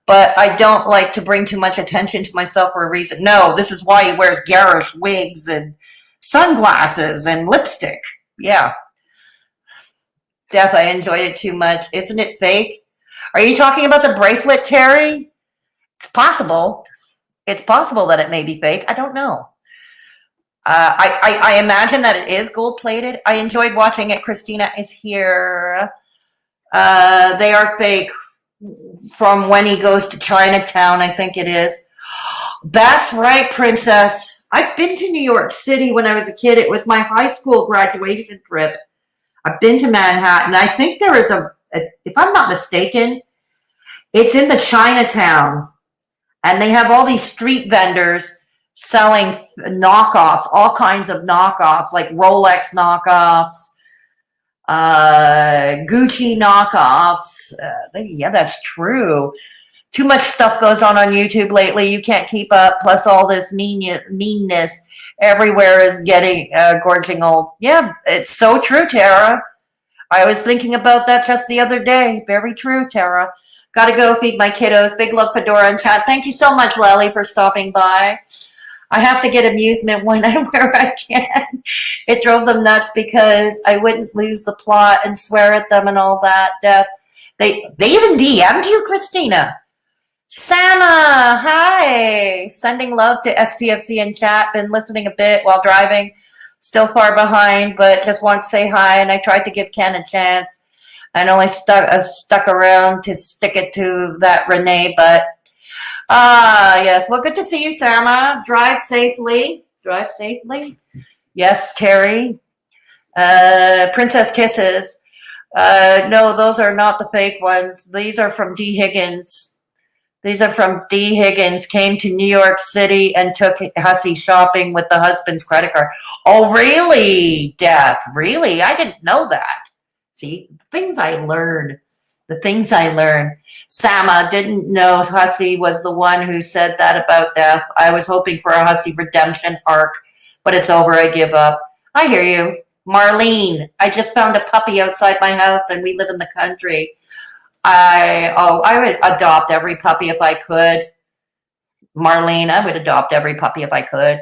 but I don't like to bring too much attention to myself for a reason. No, this is why he wears garish wigs and sunglasses and lipstick. Yeah. Death, I enjoyed it too much. Isn't it fake? Are you talking about the bracelet, Terry? It's possible. It's possible that it may be fake. I don't know. I imagine that it is gold-plated. I enjoyed watching it. Christina is here. They are fake from when he goes to Chinatown, I think it is. That's right, Princess. I've been to New York City when I was a kid. It was my high school graduation trip. I've been to Manhattan. I think there is if I'm not mistaken, it's in the Chinatown. And they have all these street vendors selling knockoffs, all kinds of knockoffs, like Rolex knockoffs, Gucci knockoffs. Yeah, that's true. Too much stuff goes on YouTube lately. You can't keep up. Plus all this meanness everywhere is getting gorging old. Yeah, it's so true, Tara. I was thinking about that just the other day. Very true, Tara. Gotta go feed my kiddos. Big love, Fedora and chat. Thank you so much, Lely, for stopping by. I have to get amusement where I can. It drove them nuts because I wouldn't lose the plot and swear at them and all that. They even DM'd you, Christina. Sama, hi. Sending love to STFC in chat. Been listening a bit while driving. Still far behind, but just want to say hi. And I tried to give Ken a chance. And only stuck around to stick it to that Renee, but yes. Well, good to see you, Sama. Drive safely. Drive safely. Yes, Terry. Princess Kisses. No, those are not the fake ones. These are from D. Higgins. These are from D. Higgins. Came to New York City and took Hussy shopping with the husband's credit card. Oh, really, Death? Really? I didn't know that. See, the things I learned. Sama didn't know Hussy was the one who said that about Death. I was hoping for a Hussy redemption arc, but it's over. I give up. I hear you. Marlene, I just found a puppy outside my house and we live in the country. I would adopt every puppy if I could. Marlene, I would adopt every puppy if I could.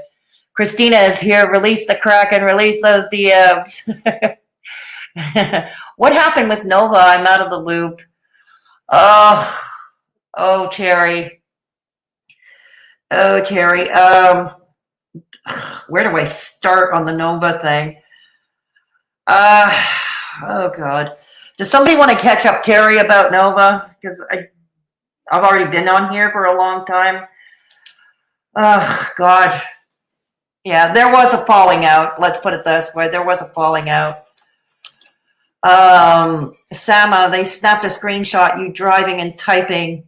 Christina is here. Release the crack and release those DMs. What happened with Nova? I'm out of the loop. Oh, Terry. Where do I start on the Nova thing? Oh God. Does somebody want to catch up Terry about Nova? Because I've already been on here for a long time. Oh God. Yeah, there was a falling out. Let's put it this way. There was a falling out. Sama, they snapped a screenshot, you driving and typing.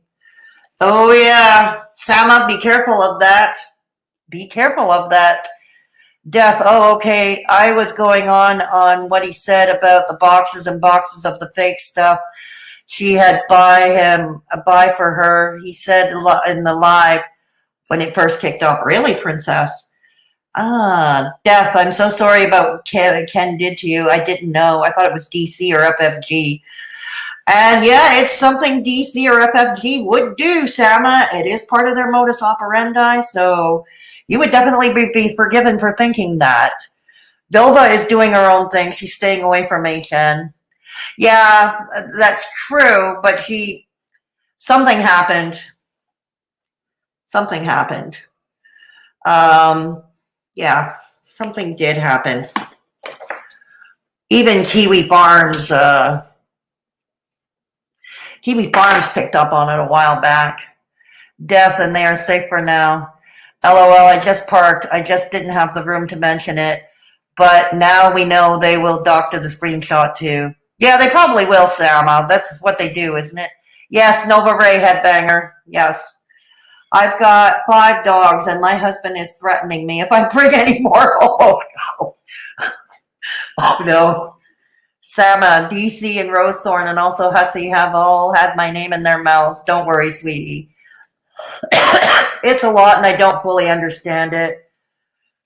Oh yeah, Sama, be careful of that. Be careful of that. Death, oh okay, I was going on what he said about the boxes and boxes of the fake stuff. She had buy for her. He said in the live when it first kicked off, really, princess? Death, I'm so sorry about what Ken did to you. I didn't know. I thought it was DC or FFG. And yeah, it's something DC or FFG would do, Sama. It is part of their modus operandi, so you would definitely be forgiven for thinking that. Dova is doing her own thing. She's staying away from HN. Yeah, that's true, but something happened. Something happened. Yeah, something did happen. Even Kiwi Farms picked up on it a while back. Death, and they are safe for now. LOL, I just parked. I just didn't have the room to mention it. But now we know they will doctor the screenshot too. Yeah, they probably will, Sama. That's what they do, isn't it? Yes, Nova Ray headbanger. Yes. I've got 5 dogs, and my husband is threatening me if I bring any more. Oh, no. Oh, no. Sama, DC, and Rosethorn, and also Hussy have all had my name in their mouths. Don't worry, sweetie. It's a lot, and I don't fully understand it.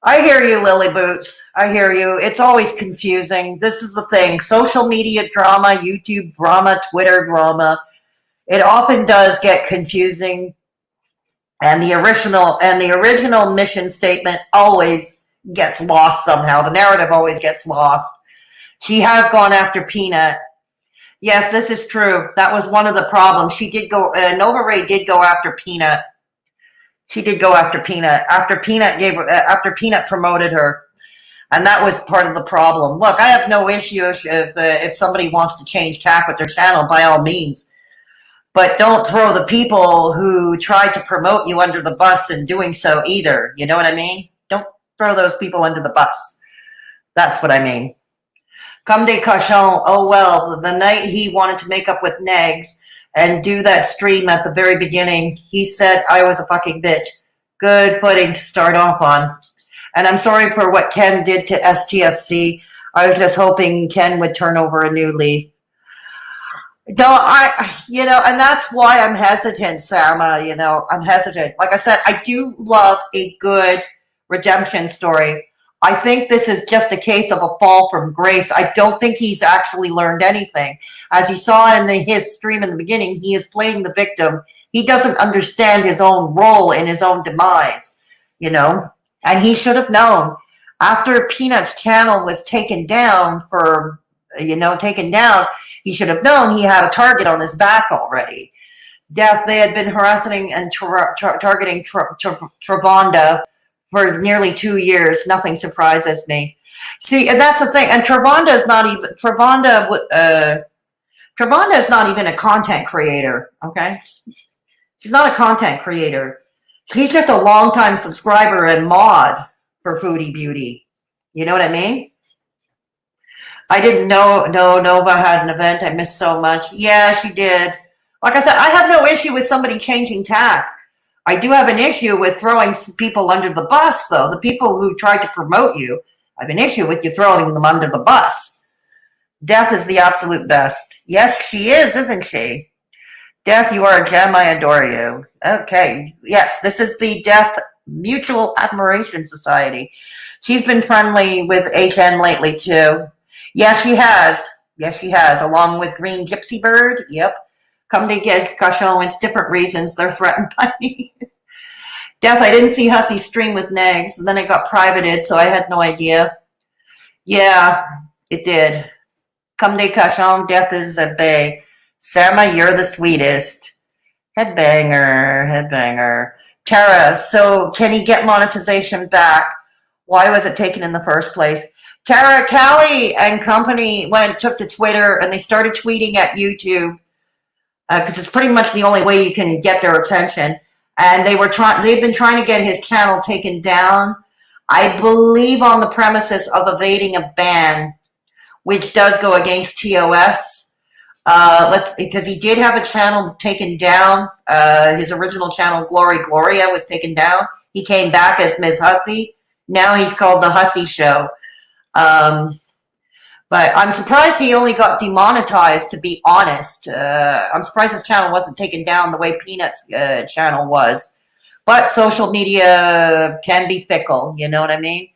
I hear you, Lily Boots. I hear you. It's always confusing. This is the thing. Social media drama, YouTube drama, Twitter drama. It often does get confusing. And the original mission statement always gets lost somehow. The narrative always gets lost. She has gone after Peanut. Yes, this is true. That was one of the problems. She did go. Nova Ray did go after Peanut. She did go after Peanut. After Peanut promoted her, and that was part of the problem. Look, I have no issue if somebody wants to change tack with their channel, by all means. But don't throw the people who tried to promote you under the bus in doing so either. You know what I mean? Don't throw those people under the bus. That's what I mean. Comme des cochons. Oh, well, the night he wanted to make up with Negz and do that stream at the very beginning, he said I was a fucking bitch. Good footing to start off on. And I'm sorry for what Ken did to STFC. I was just hoping Ken would turn over a new leaf. No, and that's why I'm hesitant, Sama. I'm hesitant. Like I said, I do love a good redemption story. I think this is just a case of a fall from grace. I don't think he's actually learned anything. As you saw in his stream in the beginning, he is playing the victim. He doesn't understand his own role in his own demise, and he should have known. After Peanut's channel was taken down he should have known he had a target on his back already. Death, they had been harassing and targeting Trabanda for nearly 2 years. Nothing surprises me. See, and that's the thing. And Trabanda is not even a content creator, okay? She's not a content creator. She's just a longtime subscriber and mod for Foodie Beauty. You know what I mean? I didn't know Nova had an event. I missed so much. Yeah, she did. Like I said, I have no issue with somebody changing tack. I do have an issue with throwing people under the bus, though. The people who tried to promote you, I have an issue with you throwing them under the bus. Death is the absolute best. Yes, she is, isn't she? Death, you are a gem. I adore you. Okay. Yes, this is the Death Mutual Admiration Society. She's been friendly with HN lately, too. Yes, she has. Yes, she has. Along with Green Gypsy Bird. Yep. Come to get Cochon. It's different reasons they're threatened by me. Death, I didn't see Hussy stream with Negz, and then it got privated, so I had no idea. Yeah, it did. Come de Cochon, Death is a bae. Sama, you're the sweetest. Headbanger. Tara, so can he get monetization back? Why was it taken in the first place? Tara, Callie and company took to Twitter, and they started tweeting at YouTube, because it's pretty much the only way you can get their attention. And they've been trying to get his channel taken down, I believe on the premises of evading a ban, which does go against TOS. Because he did have a channel taken down. His original channel, Gloria, was taken down. He came back as Ms Hussy. Now he's called the Hussy Show. But I'm surprised he only got demonetized, to be honest. I'm surprised his channel wasn't taken down the way Peanut's channel was. But social media can be fickle, you know what I mean?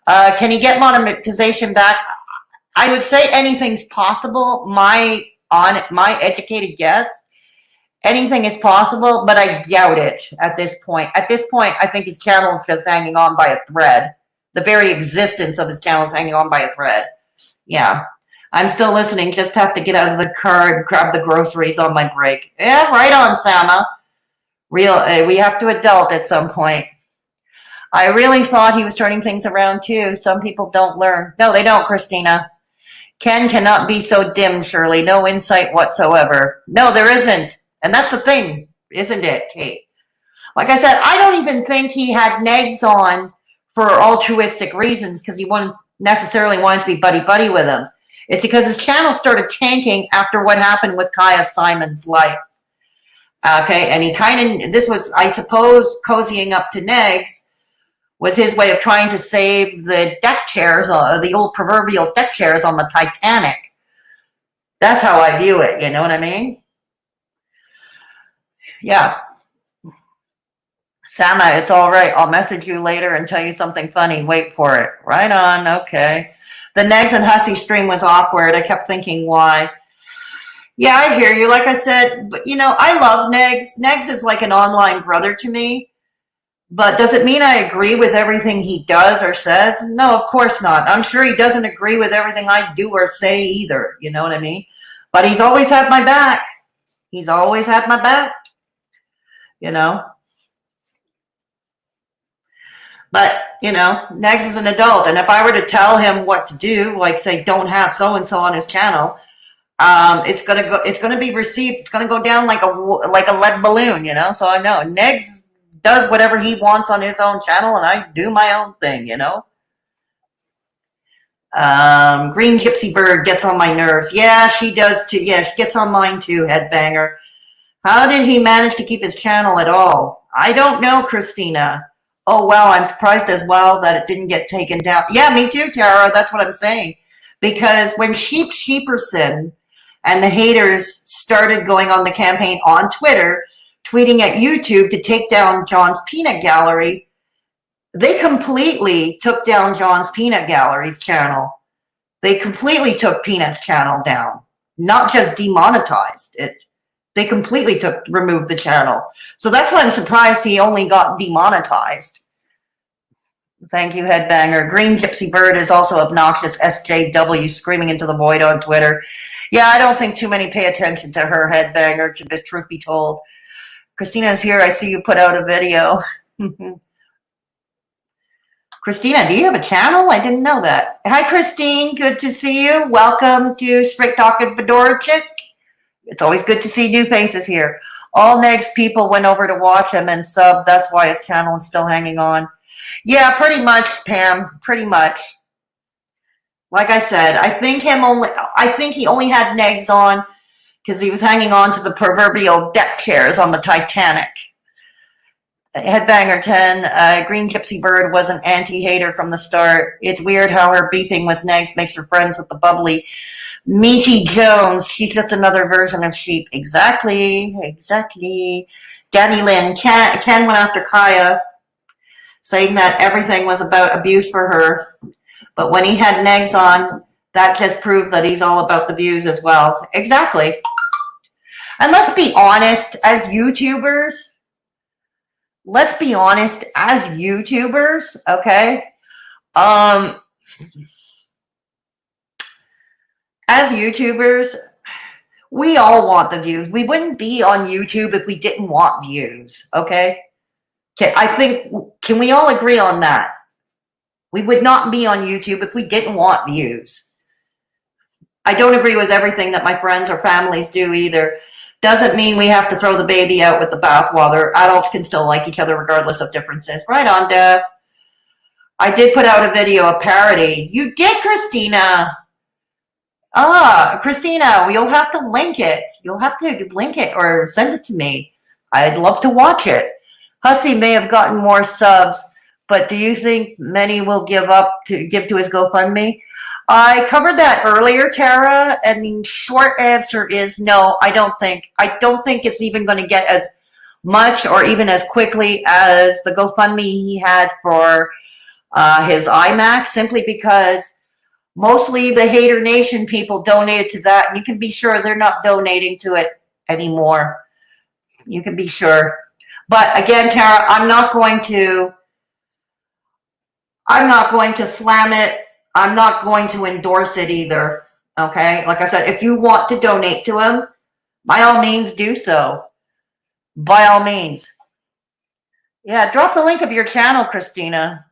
Can he get monetization back? I would say anything's possible. My educated guess, anything is possible, but I doubt it at this point. At this point, I think his channel is just hanging on by a thread. The very existence of his channel is hanging on by a thread. Yeah, I'm still listening. Just have to get out of the car and grab the groceries on my break. Yeah, right on, Sama. We have to adult at some point. I really thought he was turning things around too. Some people don't learn. No, they don't, Christina. Ken cannot be so dim, Shirley. No insight whatsoever. No, there isn't. And that's the thing, isn't it, Kate? Like I said, I don't even think he had Negz on for altruistic reasons because he wouldn't necessarily wanted to be buddy-buddy with him. It's because his channel started tanking after what happened with Kaya Simon's life. Okay, and he kind of, this was, I suppose, cozying up to Negz was his way of trying to save the deck chairs, the old proverbial deck chairs on the Titanic. That's how I view it, you know what I mean? Yeah. Sama, it's all right. I'll message you later and tell you something funny. Wait for it. Right on. Okay. The Negz and Hussy stream was awkward. I kept thinking, why? Yeah, I hear you. Like I said, but you know, I love Negz. Negz is like an online brother to me. But does it mean I agree with everything he does or says? No, of course not. I'm sure he doesn't agree with everything I do or say either. You know what I mean? But he's always had my back. He's always had my back. You know? But, you know, Negz is an adult. And if I were to tell him what to do, like say, don't have so-and-so on his channel, it's gonna be received, it's gonna go down like a lead balloon, you know? So I know Negz does whatever he wants on his own channel and I do my own thing, you know? Green Gypsy Bird gets on my nerves. Yeah, she does too. Yeah, she gets on mine too, Headbanger. How did he manage to keep his channel at all? I don't know, Christina. Oh, wow, I'm surprised as well that it didn't get taken down. Yeah, me too, Tara. That's what I'm saying. Because when Sheeperson and the haters started going on the campaign on Twitter, tweeting at YouTube to take down John's Peanut Gallery, they completely took down John's Peanut Gallery's channel. They completely took Peanut's channel down. Not just demonetized it. They completely removed the channel. So that's why I'm surprised he only got demonetized. Thank you, Headbanger. Green Gypsy Bird is also obnoxious SJW screaming into the void on Twitter. Yeah, I don't think too many pay attention to her, Headbanger, to the truth be told. Christina is here. I see you put out a video. Christina, do you have a channel? I didn't know that. Hi, Christine. Good to see you. Welcome to Straight Talkin' Fedora Chick. It's always good to see new faces here. All Negz people went over to watch him and sub. That's why his channel is still hanging on. Yeah, pretty much, Pam. Pretty much. Like I said, I think he only had Negz on because he was hanging on to the proverbial deck chairs on the Titanic. Headbanger 10, Green Gypsy Bird was an anti-hater from the start. It's weird how her beefing with Negz makes her friends with the bubbly Meaty Jones. She's just another version of Sheep. Exactly. Danny Lynn. Ken went after Kaya, saying that everything was about abuse for her. But when he had Negz on, that just proved that he's all about the views as well. Exactly. And let's be honest, as YouTubers, okay? As YouTubers, we all want the views. We wouldn't be on YouTube if we didn't want views, okay? Okay, I think, can we all agree on that? We would not be on YouTube if we didn't want views. I don't agree with everything that my friends or families do either. Doesn't mean we have to throw the baby out with the bathwater. Adults can still like each other regardless of differences. Right on, Deb. I did put out a video, a parody. You did, Christina. Christina, you'll have to link it. You'll have to link it or send it to me. I'd love to watch it. Hussy may have gotten more subs, but do you think many will give to his GoFundMe? I covered that earlier, Tara, and the short answer is no, I don't think. I don't think it's even going to get as much or even as quickly as the GoFundMe he had for his iMac, simply because mostly the Haydur Nation people donated to that, and you can be sure they're not donating to it anymore. You can be sure. But again, Tara, I'm not going to slam it. I'm not going to endorse it either. Okay? Like I said, if you want to donate to him, by all means do so. By all means. Yeah, drop the link of your channel, Christina.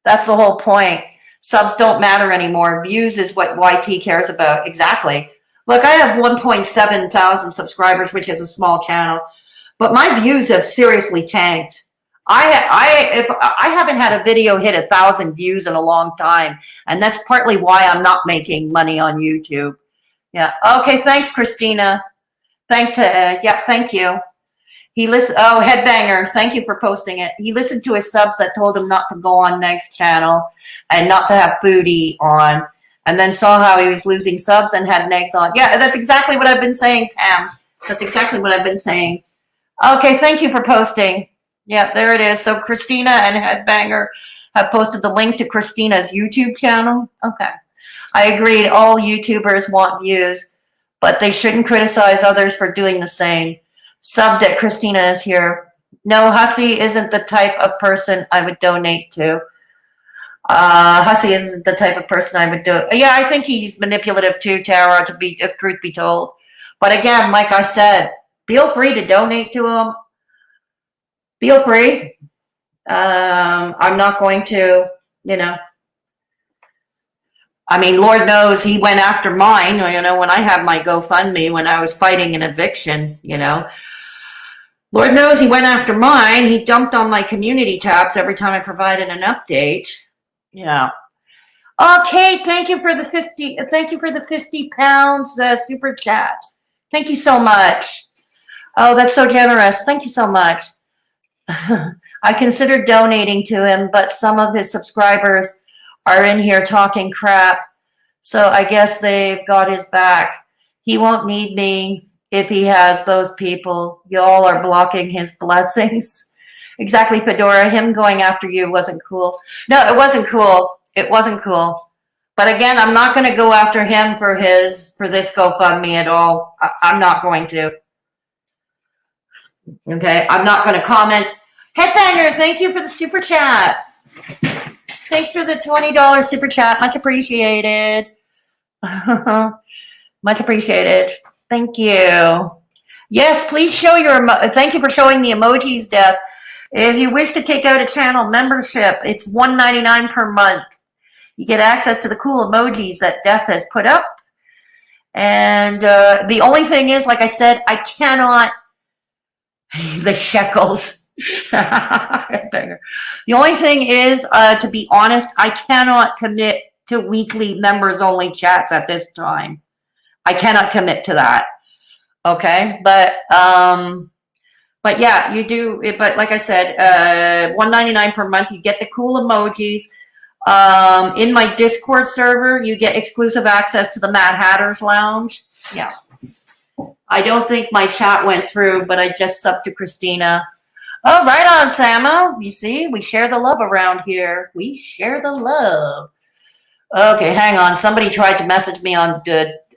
That's the whole point. Subs don't matter anymore. Views is what YT cares about. Exactly. Look, I have 1.7 thousand subscribers, which is a small channel, but my views have seriously tanked. I haven't had a video hit 1,000 views in a long time, and that's partly why I'm not making money on YouTube. Yeah. Okay. Thanks, Christina. Thanks. Yeah. Thank you. He listened. Oh, Headbanger. Thank you for posting it. He listened to his subs that told him not to go on Negz channel and not to have Booty on, and then saw how he was losing subs and had Negz on. Yeah, that's exactly what I've been saying, Pam. That's exactly what I've been saying. Okay. Thank you for posting. Yeah, there it is. So Christina and Headbanger have posted the link to Christina's YouTube channel. Okay. I agreed. All YouTubers want views, but they shouldn't criticize others for doing the same. Sub that Christina is here. No, Hussy isn't the type of person I would donate to. Hussy isn't the type of person I would do. Yeah, I think he's manipulative too, Tara, if truth be told. But again, like I said, feel free to donate to him. Feel free. I'm not going to, I mean, Lord knows he went after mine, when I had my GoFundMe, when I was fighting an eviction, Lord knows he went after mine. He dumped on my community tabs every time I provided an update. Yeah. Okay, thank you for the 50 pounds super chat. Thank you so much. Oh, that's so generous. Thank you so much. I considered donating to him, but some of his subscribers are in here talking crap, so I guess they've got his back. He won't need me if he has those people. Y'all are blocking his blessings. Exactly, Fedora. Him going after you wasn't cool. No, it wasn't cool. It wasn't cool. But again, I'm not going to go after him for this GoFundMe at all. I'm not going to. Okay, I'm not going to comment. Headbanger, thank you for the super chat. Thanks for the $20 super chat. Much appreciated. Much appreciated. Thank you. Yes, please show thank you for showing the emojis, Deb. If you wish to take out a channel membership, it's $1.99 per month. You get access to the cool emojis that Death has put up. And the only thing is, like I said, I cannot... the shekels. The only thing is, to be honest, I cannot commit to weekly members only chats at this time. I cannot commit to that. Okay, but yeah, you do. But like I said, $1.99 per month. You get the cool emojis. In my Discord server, you get exclusive access to the Mad Hatter's Lounge. Yeah. I don't think my chat went through, but I just subbed to Christina. Oh, right on, Samo. You see, we share the love around here. We share the love. Okay, hang on. Somebody tried to message me on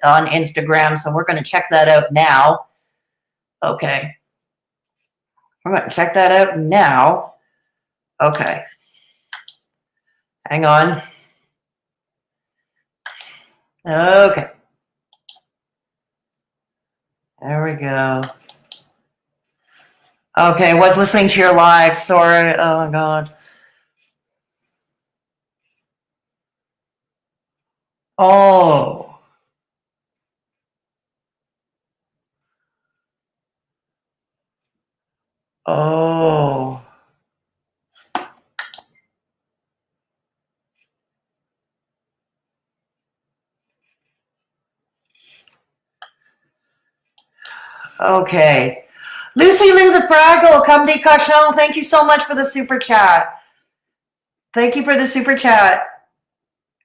Instagram, so we're going to check that out now. Okay. We're going to check that out now. Okay. Hang on. Okay. There we go. Okay, was listening to your live. Sorry. Oh, my God. Oh. Oh. Okay. Lucy Lou the Fraggle, come de cochon. Thank you so much for the super chat. Thank you for the super chat.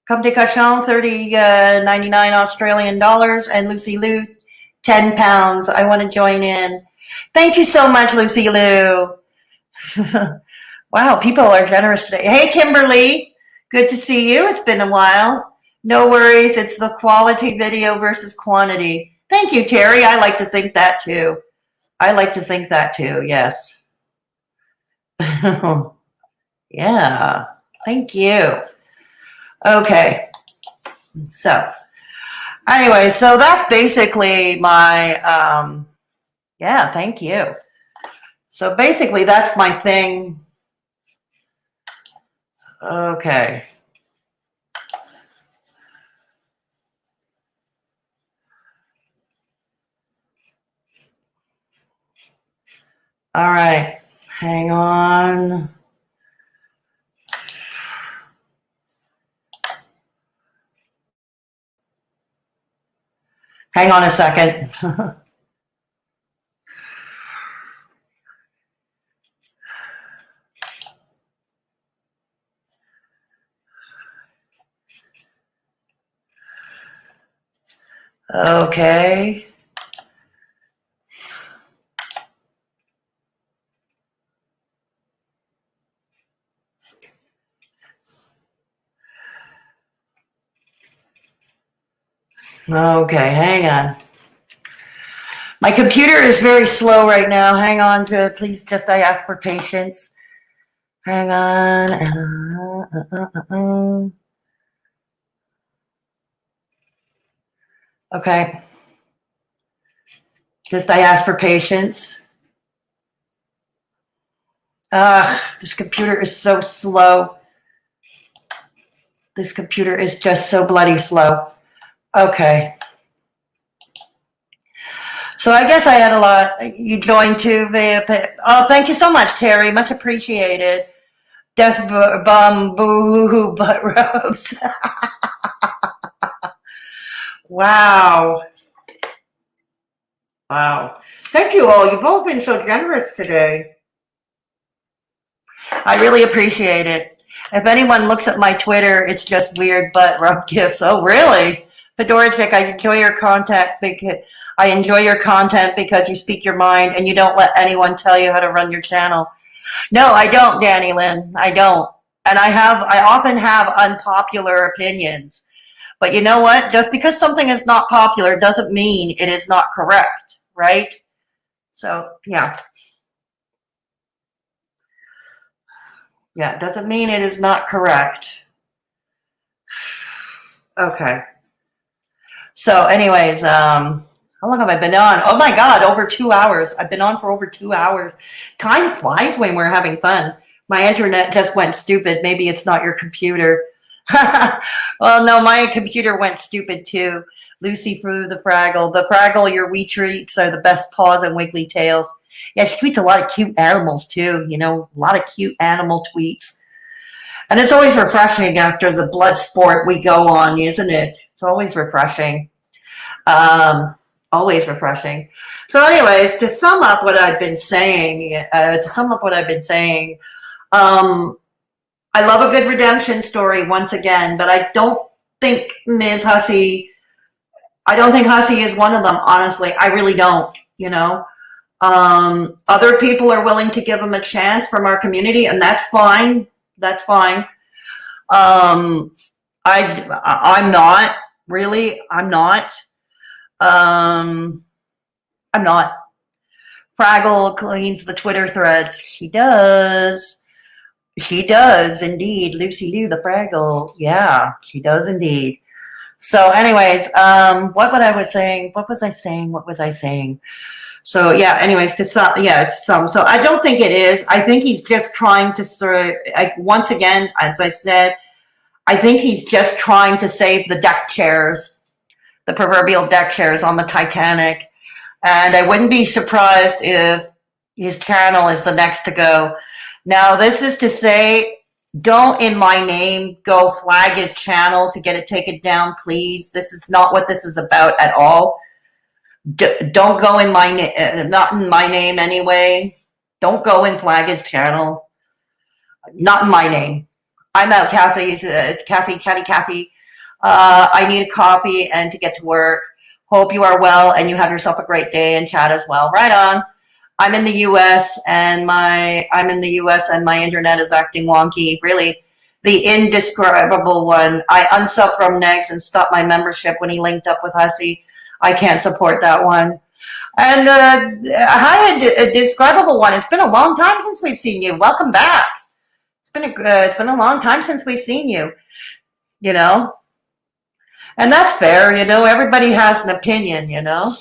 Come de Cachan, 30.99 Australian dollars, and Lucy Lou, 10 pounds. I want to join in. Thank you so much, Lucy Lou. Wow, people are generous today. Hey, Kimberly, good to see you. It's been a while. No worries. It's the quality video versus quantity. Thank you, Terry. I like to think that too. I like to think that too. Yes. Yeah. Thank you. Okay. So anyway, so that's basically my, yeah, thank you. So basically that's my thing. Okay. All right. Hang on. Hang on a second. Okay. Okay, hang on. My computer is very slow right now. Hang on to it. Please just I ask for patience. Hang on. Okay. Just I ask for patience. This computer is so slow. This computer is just so bloody slow. Okay. So I guess I had a lot. You joined too. Oh, thank you so much, Terry. Much appreciated. Death bomb, boo, butt rubs. Wow. Wow. Thank you all. You've all been so generous today. I really appreciate it. If anyone looks at my Twitter, it's just weird butt rub gifts. Oh, really? Fedora Chick, I enjoy your content because you speak your mind and you don't let anyone tell you how to run your channel. No, I don't, Danny Lynn. I don't. And I often have unpopular opinions. But you know what? Just because something is not popular doesn't mean it is not correct, right? So, yeah. Yeah, it doesn't mean it is not correct. Okay. So anyways, how long have I been on? Oh my God, over 2 hours. I've been on for over 2 hours. Time flies when we're having fun. My internet just went stupid. Maybe it's not your computer. Well, no, my computer went stupid too. Lucy Flew the Fraggle. The Fraggle, your wee treats are the best paws and wiggly tails. Yeah, she tweets a lot of cute animals too, you know, a lot of cute animal tweets. And it's always refreshing after the blood sport we go on, isn't it? It's always refreshing. Always refreshing. So anyways, to sum up what I've been saying, I love a good redemption story once again, but I don't think Ms. Hussy, I don't think Hussy is one of them, honestly. I really don't, you know. Other people are willing to give him a chance from our community, and that's fine. That's fine. I'm not, really. I'm not. I'm not. Fraggle cleans the Twitter threads. She does. She does indeed. Lucy Lou the Fraggle. Yeah, she does indeed. So anyways, what was I saying? So yeah, anyways, to some. So I don't think it is. I think he's just trying to sort of, like, once again, as I've said, I think he's just trying to save the deck chairs, the proverbial deck chairs on the Titanic. And I wouldn't be surprised if his channel is the next to go. Now, this is to say, don't in my name go flag his channel to get it taken down, please. This is not what this is about at all. Don't go in my name, not in my name anyway. Don't go and flag his channel. Not in my name. I'm out, Kathy's, Kathy, Chatty Kathy. I need a copy and to get to work. Hope you are well and you have yourself a great day, and chat as well. Right on. I'm in the US and my internet is acting wonky. Really, the indescribable one. I unsubbed from Negz and stopped my membership when he linked up with Hussy. I can't support that one. And hi, indescribable one. It's been a long time since we've seen you. Welcome back. It's been a long time since we've seen you. You know, and that's fair. You know, everybody has an opinion. You know,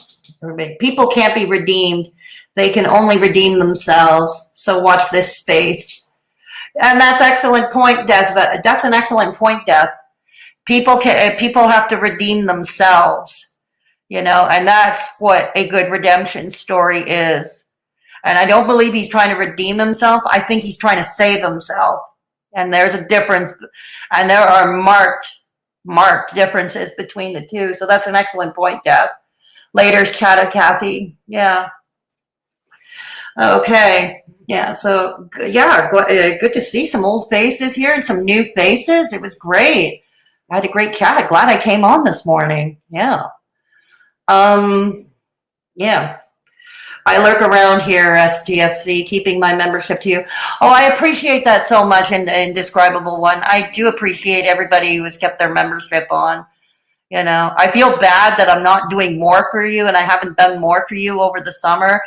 people can't be redeemed. They can only redeem themselves. So watch this space. And that's excellent point, Death. That's an excellent point, Death. People have to redeem themselves, you know, and that's what a good redemption story is. And I don't believe he's trying to redeem himself. I think he's trying to save himself. And there's a difference, and there are marked differences between the two. So that's an excellent point, Death. Later's chat, Kathy. Yeah. Okay. Yeah. So yeah, good to see some old faces here and some new faces. It was great. I had a great chat. Glad I came on this morning. Yeah. Yeah. I lurk around here, STFC, keeping my membership to you. Oh, I appreciate that so much, indescribable one. I do appreciate everybody who has kept their membership on. You know, I feel bad that I'm not doing more for you, and I haven't done more for you over the summer.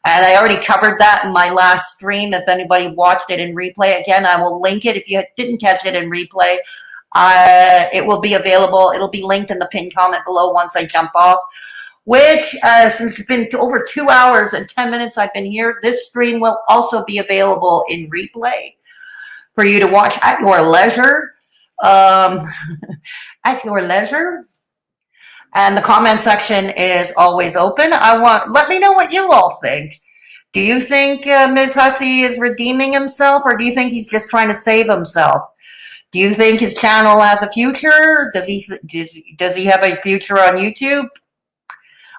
And I already covered that in my last stream. If anybody watched it in replay, again, I will link it. If you didn't catch it in replay, it will be available. It'll be linked in the pinned comment below once I jump off. Which, since it's been over 2 hours and 10 minutes I've been here, this stream will also be available in replay for you to watch at your leisure. At your leisure. And the comment section is always open. Let me know what you all think. Do you think Ms. Hussy is redeeming himself, or do you think he's just trying to save himself? Do you think his channel has a future? Does he have a future on YouTube?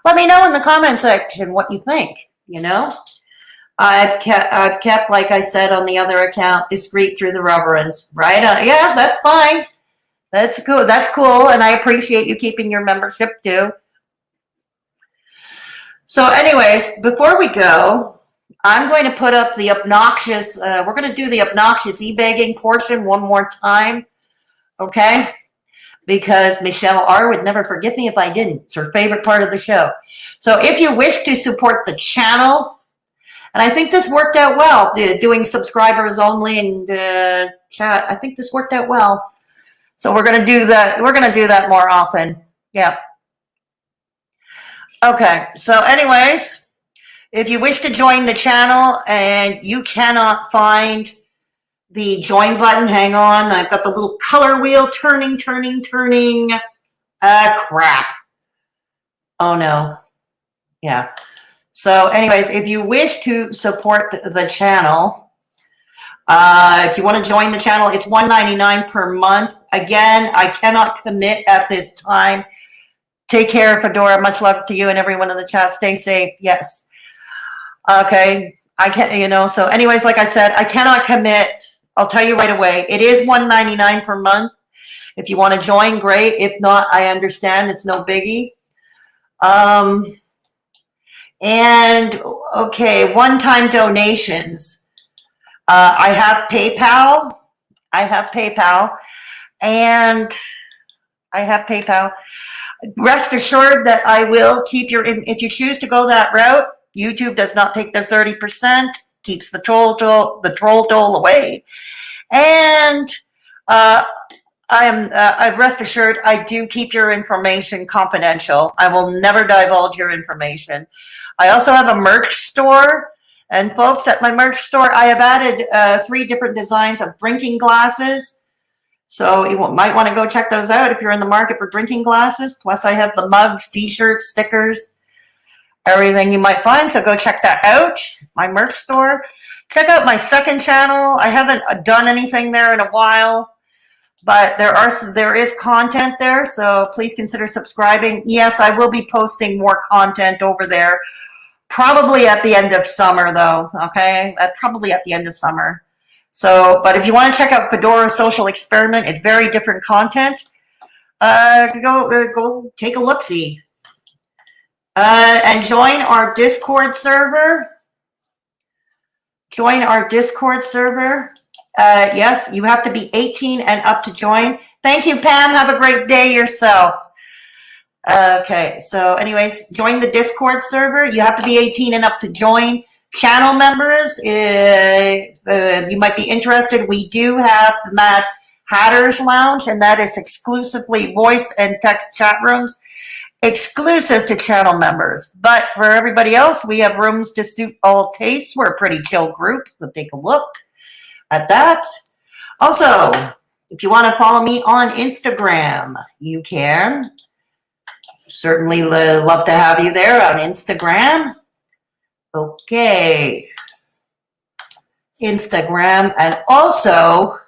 Let me know in the comment section what you think. You know, I've kept, like I said on the other account, discreet through the reverence. Right? Yeah, that's fine. That's cool. That's cool, and I appreciate you keeping your membership too. So, anyways, before we go, I'm going to put up the obnoxious. We're going to do the obnoxious e-begging portion one more time, okay? Because Michelle R. would never forgive me if I didn't. It's her favorite part of the show. So, if you wish to support the channel, and I think this worked out well, doing subscribers only and chat. I think this worked out well. So we're going to do that. We're going to do that more often. Yeah. Okay. So anyways, if you wish to join the channel and you cannot find the join button, hang on. I've got the little color wheel turning. Crap. Oh no. Yeah. So anyways, if you wish to support the channel, if you want to join the channel, it's $1.99 per month. Again, I cannot commit at this time. Take care, Fedora. Much love to you and everyone in the chat. Stay safe. Yes. Okay. I can't, you know, so anyways, like I said, I cannot commit. I'll tell you right away. It is $1.99 per month. If you want to join, great. If not, I understand. It's no biggie. And okay, one-time donations. I have PayPal. Rest assured that I will keep if you choose to go that route, YouTube does not take their 30%, keeps the troll toll away. And rest assured, I do keep your information confidential. I will never divulge your information. I also have a merch store. And folks, at my merch store, I have added 3 different designs of drinking glasses. So you might want to go check those out if you're in the market for drinking glasses. Plus, I have the mugs, t-shirts, stickers, everything you might find. So go check that out, my merch store. Check out my second channel. I haven't done anything there in a while, but there is content there. So please consider subscribing. Yes, I will be posting more content over there. Probably at the end of summer, though, okay? Probably at the end of summer. So, but if you want to check out Fedora Social Experiment, it's very different content. Go take a look-see. And join our Discord server. Join our Discord server. Yes, you have to be 18 and up to join. Thank you, Pam. Have a great day yourself. Okay, so anyways, join the Discord server. You have to be 18 and up to join. Channel members, you might be interested. We do have that Hatters Lounge, and that is exclusively voice and text chat rooms, exclusive to channel members. But for everybody else, we have rooms to suit all tastes. We're a pretty chill group, so take a look at that. Also, if you want to follow me on Instagram, you can. Certainly love to have you there on Instagram. Okay. Instagram, and also,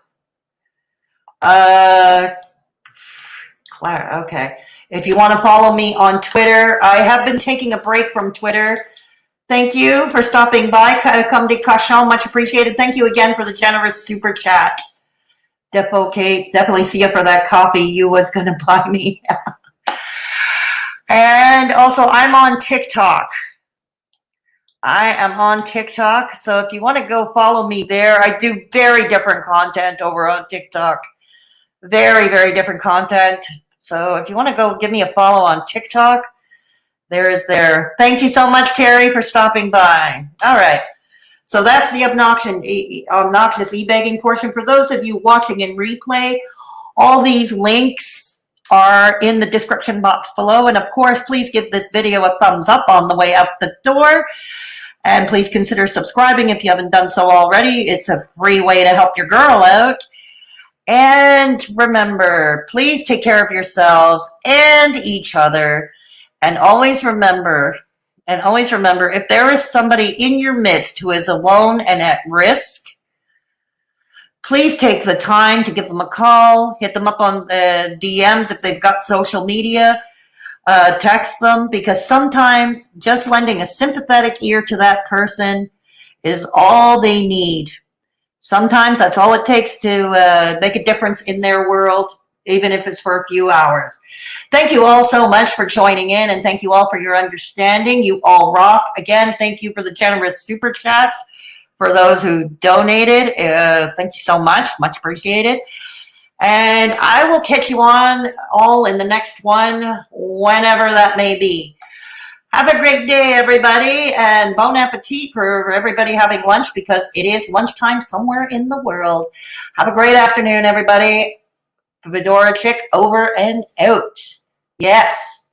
okay. If you want to follow me on Twitter, I have been taking a break from Twitter. Thank you for stopping by. Come de Cauchon, much appreciated. Thank you again for the generous super chat. Definitely see you for that coffee you was going to buy me. And also, I'm on TikTok. I am on TikTok, so if you want to go follow me there, I do very different content over on TikTok. Very, very different content. So if you want to go give me a follow on TikTok, there is there. Thank you so much, Carrie, for stopping by. All right. So that's the obnoxious e-begging portion. For those of you watching in replay, all these links are in the description box below. And of course, please give this video a thumbs up on the way out the door. And please consider subscribing if you haven't done so already. It's a free way to help your girl out. And remember, please take care of yourselves and each other. And always remember, if there is somebody in your midst who is alone and at risk, please take the time to give them a call, hit them up on DMs if they've got social media. Text them, because sometimes just lending a sympathetic ear to that person is all they need. Sometimes that's all it takes to make a difference in their world, even if it's for a few hours. Thank you all so much for joining in, and thank you all for your understanding. You all rock. Again, thank you for the generous super chats. For those who donated, thank you so much. Much appreciated. And I will catch you on all in the next one, whenever that may be. Have a great day, everybody, and bon appetit for everybody having lunch, because it is lunchtime somewhere in the world. Have a great afternoon, everybody. Fedora Chick over and out. Yes.